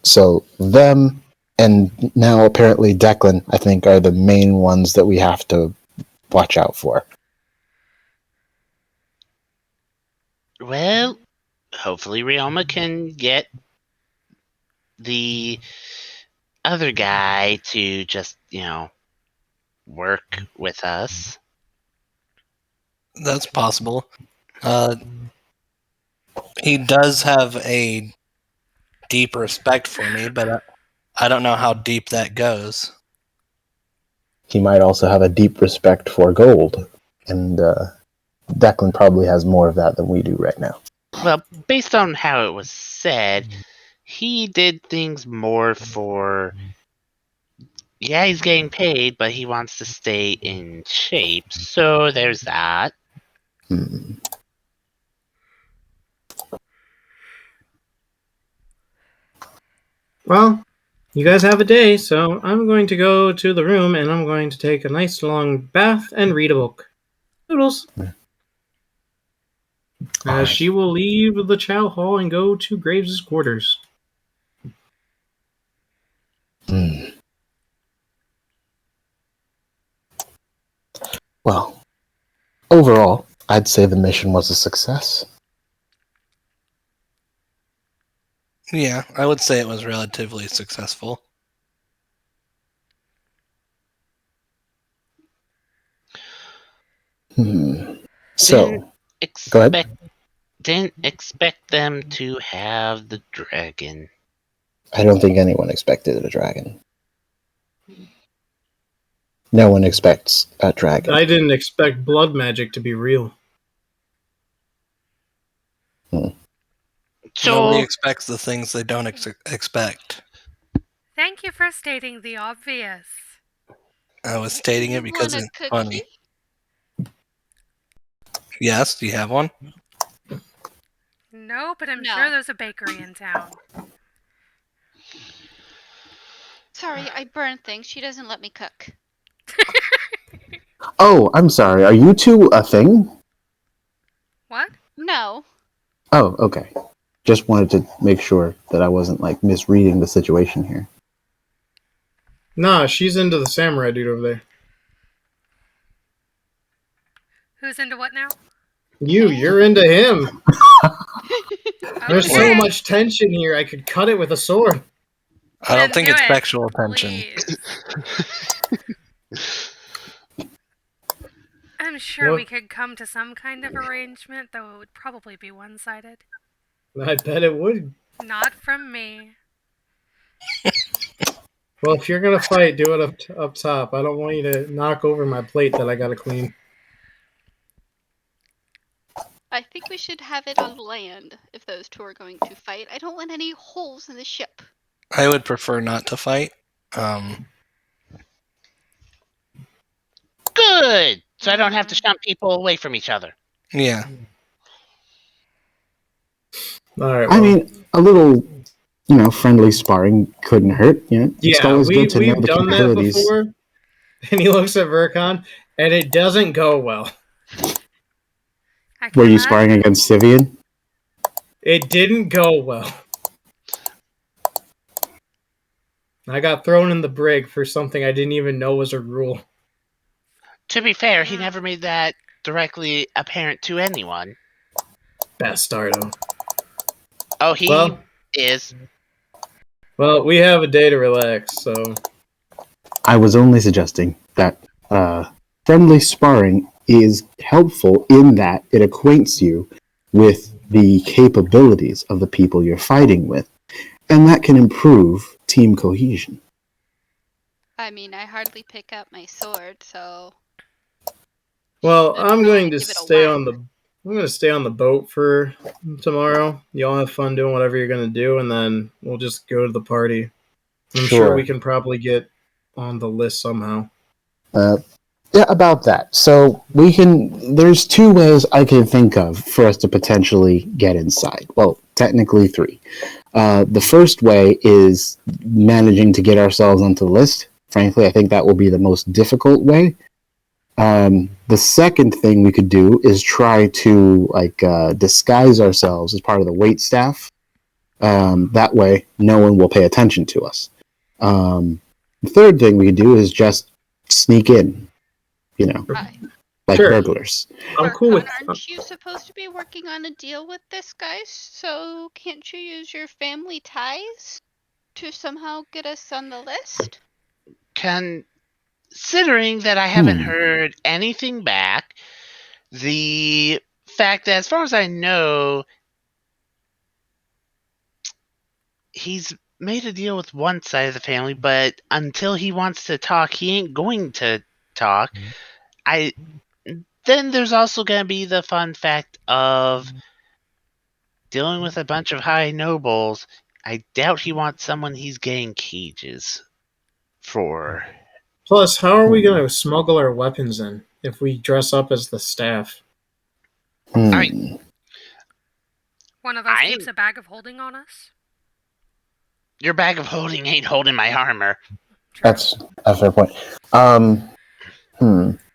D: So them and now apparently Declan, I think, are the main ones that we have to watch out for.
E: Well, hopefully Ryoma can get the other guy to just, work with us.
C: That's possible. He does have a deep respect for me, but I don't know how deep that goes.
D: He might also have a deep respect for gold, and Declan probably has more of that than we do right now.
E: Well, based on how it was said, he did things more for... Yeah, he's getting paid, but he wants to stay in shape. So there's that.
D: Hmm.
B: Well, you guys have a day, so I'm going to go to the room and I'm going to take a nice long bath and read a book. Noodles.
D: Alright.
B: She will leave the chow hall and go to Graves' quarters.
D: Hmm. Well, overall, I'd say the mission was a success.
C: Yeah, I would say it was relatively successful.
D: So, go ahead.
E: Didn't expect them to have the dragon.
D: I don't think anyone expected a dragon. No one expects a dragon.
B: I didn't expect blood magic to be real.
C: Nobody
E: So
C: expects the things they don't expect.
A: Thank you for stating the obvious.
C: I was stating it
F: You
C: because
F: want a
C: it's
F: cookie?
C: funny. Yes, do you have one?
A: No, but I'm
F: No.
A: sure there's a bakery in town.
F: Sorry, I burn things. She doesn't let me cook.
D: Oh, I'm sorry. Are you two a thing?
A: What?
F: No.
D: Oh, okay. Just wanted to make sure that I wasn't like misreading the situation here.
B: Nah, she's into the samurai dude over there.
A: Who's into what now?
B: You're into him. There's so
A: Okay.
B: much tension here, I could cut it with a sword.
C: I don't
A: Then
C: think
A: do
C: it's
A: it,
C: sexual tension.
A: please. I'm sure
B: What?
A: we could come to some kind of arrangement, though it would probably be one-sided.
B: I bet it would.
A: Not from me.
B: Well, if you're gonna fight, do it up top. I don't want you to knock over my plate that I gotta clean.
F: I think we should have it on land if those two are going to fight. I don't want any holes in the ship.
C: I would prefer not to fight.
E: good. So I don't have to shun people away from each other.
C: Yeah.
B: All right.
D: I mean, a little, friendly sparring couldn't hurt. It's
B: yeah,
D: always good to know
B: we've
D: the
B: done that
D: capabilities.
B: before. And he looks at Vercon, and it doesn't go well.
A: I can
D: Were you
A: imagine.
D: sparring against Sivian?
B: It didn't go well. I got thrown in the brig for something I didn't even know was a rule.
E: To be fair, he never made that directly apparent to anyone.
B: Bastardo.
E: Oh, he
B: Well-
E: is.
B: Well, we have a day to relax, so
D: I was only suggesting that friendly sparring is helpful in that it acquaints you with the capabilities of the people you're fighting with, and that can improve team cohesion.
F: I mean, I hardly pick up my sword, so
B: well,
F: Should
B: I'm going to
F: give it a
B: stay
F: whack.
B: on the I'm going to stay on the boat for tomorrow. Y'all have fun doing whatever you're going to do, and then we'll just go to the party. I'm sure we can probably get on the list somehow.
D: Yeah, about that. So there's two ways I can think of for us to potentially get inside. Well, technically three. The first way is managing to get ourselves onto the list. Frankly, I think that will be the most difficult way. The second thing we could do is try to disguise ourselves as part of the wait staff. That way, no one will pay attention to us. The third thing we could do is just sneak in,
F: Right.
D: like
B: Sure.
D: burglars.
B: I'm cool with
F: Aren't you supposed to be working on a deal with this guy? So can't you use your family ties to somehow get us on the list?
E: Considering that I haven't heard anything back, the fact that, as far as I know, he's made a deal with one side of the family, but until he wants to talk, he ain't going to talk. Then there's also going to be the fun fact of dealing with a bunch of high nobles. I doubt he wants someone he's getting cages for.
B: Plus, how are we going to smuggle our weapons in if we dress up as the staff?
E: I-
A: One of us
E: I'm-
A: keeps a bag of holding on us.
E: Your bag of holding ain't holding my armor.
D: That's a fair point.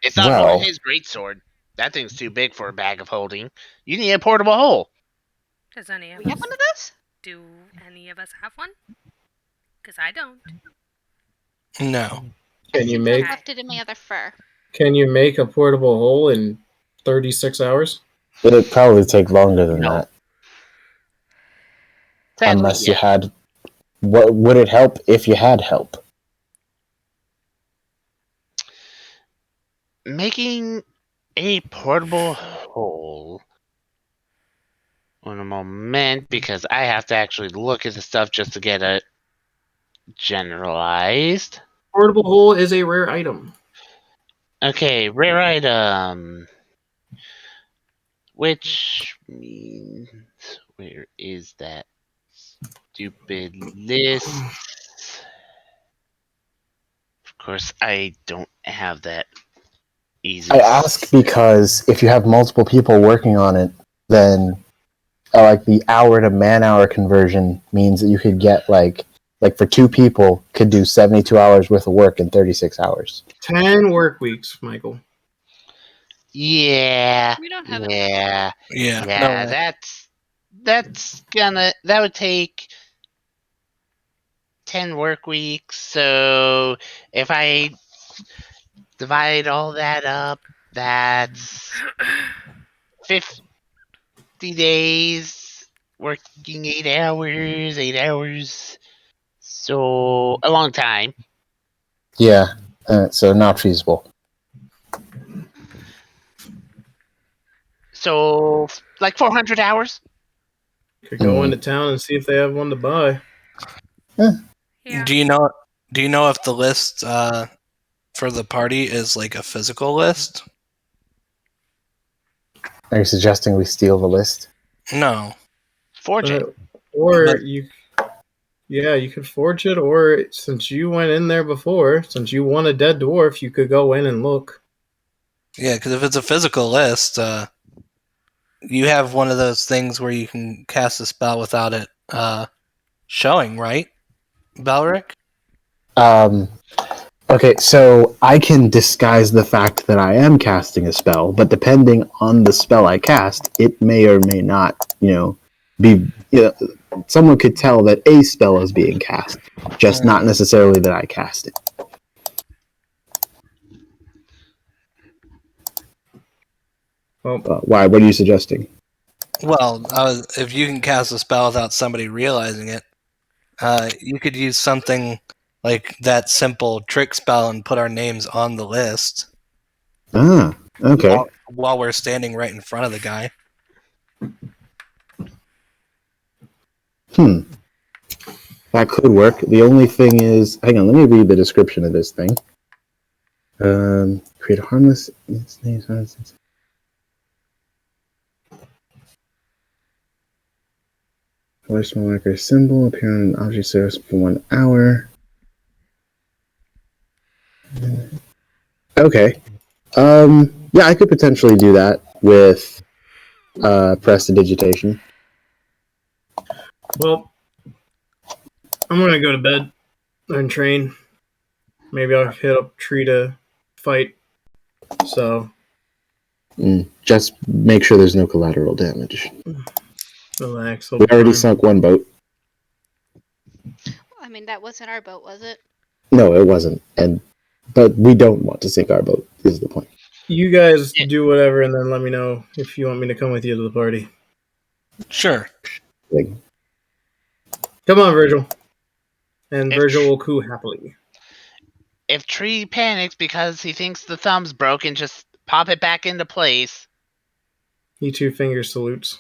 E: It's not
D: Well-
E: holding his greatsword. That thing's too big for a bag of holding. You need a portable hole.
A: Does any of
F: We
A: us?
F: have one of those?
A: Do any of us have one? Because I don't.
C: No.
B: Can
F: I
B: you
F: think
B: make
F: I left it in my other fur.
B: a portable hole in 36 hours?
D: It'd probably take longer than
E: No.
D: that,
E: Sadly,
D: unless you
E: yeah.
D: had. What would it help if you had help?
E: Making a portable hole. In a moment, because I have to actually look at the stuff just to get it generalized.
B: Portable hole is a rare item.
E: Okay, rare item. Which means, where is that stupid list? Of course, I don't have that easy.
D: I ask because if you have multiple people working on it, then like the hour to man hour conversion means that you could get like for 2 people could do 72 hours worth of work in 36 hours.
B: 10 work weeks, Michael.
E: Yeah.
F: We don't have
E: Yeah.
C: Yeah.
E: Yeah,
C: No.
E: that would take 10 work weeks. So if I divide all that up, that's 50 days working 8 hours. So a long time.
D: Yeah, so not feasible.
E: So like 400 hours.
B: Could go into town and see if they have one to buy.
A: Yeah.
C: Do you know? Do you know if the list for the party is like a physical list?
D: Are you suggesting we steal the list?
C: No.
E: Forge it.
B: Or
C: But-
B: you could forge it, or since you went in there before, since you won a dead dwarf, you could go in and look.
C: Yeah, because if it's a physical list, you have one of those things where you can cast a spell without it showing, right, Balric?
D: Okay, so I can disguise the fact that I am casting a spell, but depending on the spell I cast, it may or may not, be. Someone could tell that a spell is being cast, just not necessarily that I cast it.
B: Well,
D: Why? What are you suggesting?
C: Well, if you can cast a spell without somebody realizing it, you could use something like that simple trick spell and put our names on the list
D: Ah, okay.
C: while we're standing right in front of the guy.
D: That could work. The only thing is, hang on, let me read the description of this thing. Create a harmless. Color small marker symbol appear on an object surface for 1 hour. Okay. Yeah, I could potentially do that with prestidigitation.
B: well, I'm gonna go to bed and train. Maybe I'll hit up a tree to fight. So
D: Just make sure there's no collateral damage.
B: relax.
D: We already sunk one boat.
F: I mean, that wasn't our boat, was it?
D: No, it wasn't. But we don't want to sink our boat, is the point.
B: You guys do whatever, and then let me know if you want me to come with you to the party.
C: Sure.
D: Like,
B: Come on, Virgil. And
E: If-
B: Virgil will coo happily.
E: If Tree panics because he thinks the thumb's broken, just pop it back into place.
B: He 2-finger salutes.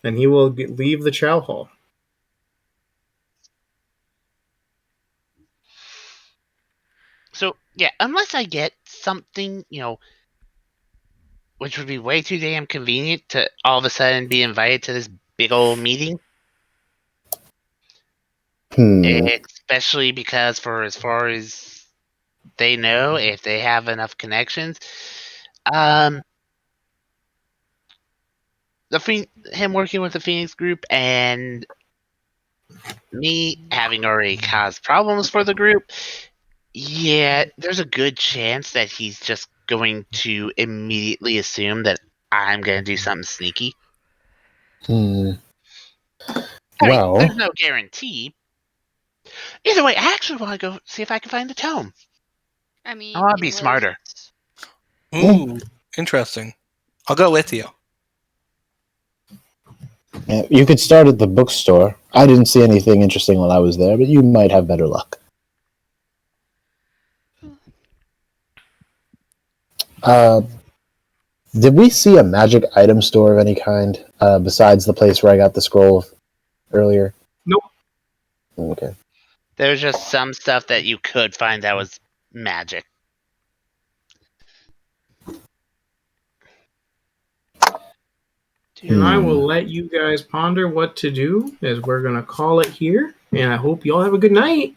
B: And he will leave the chow hall.
E: So, yeah, unless I get something, which would be way too damn convenient to all of a sudden be invited to this big old meeting. Especially because for as far as they know, if they have enough connections, him working with the Phoenix group and me having already caused problems for the group, yeah, there's a good chance that he's just going to immediately assume that I'm going to do something sneaky. I mean,
D: Well,
E: there's no guarantee. Either way, I actually want to go see if I can find the tome.
F: I mean,
E: I want to
F: it
E: be
F: was-
E: smarter.
C: Ooh, interesting. I'll go with you.
D: you could start at the bookstore. I didn't see anything interesting while I was there, but you might have better luck. Did we see a magic item store of any kind besides the place where I got the scroll earlier?
B: Nope.
D: Okay.
E: There's just some stuff that you could find that was magic.
B: And I will let you guys ponder what to do, as we're going to call it here. And I hope you all have a good night.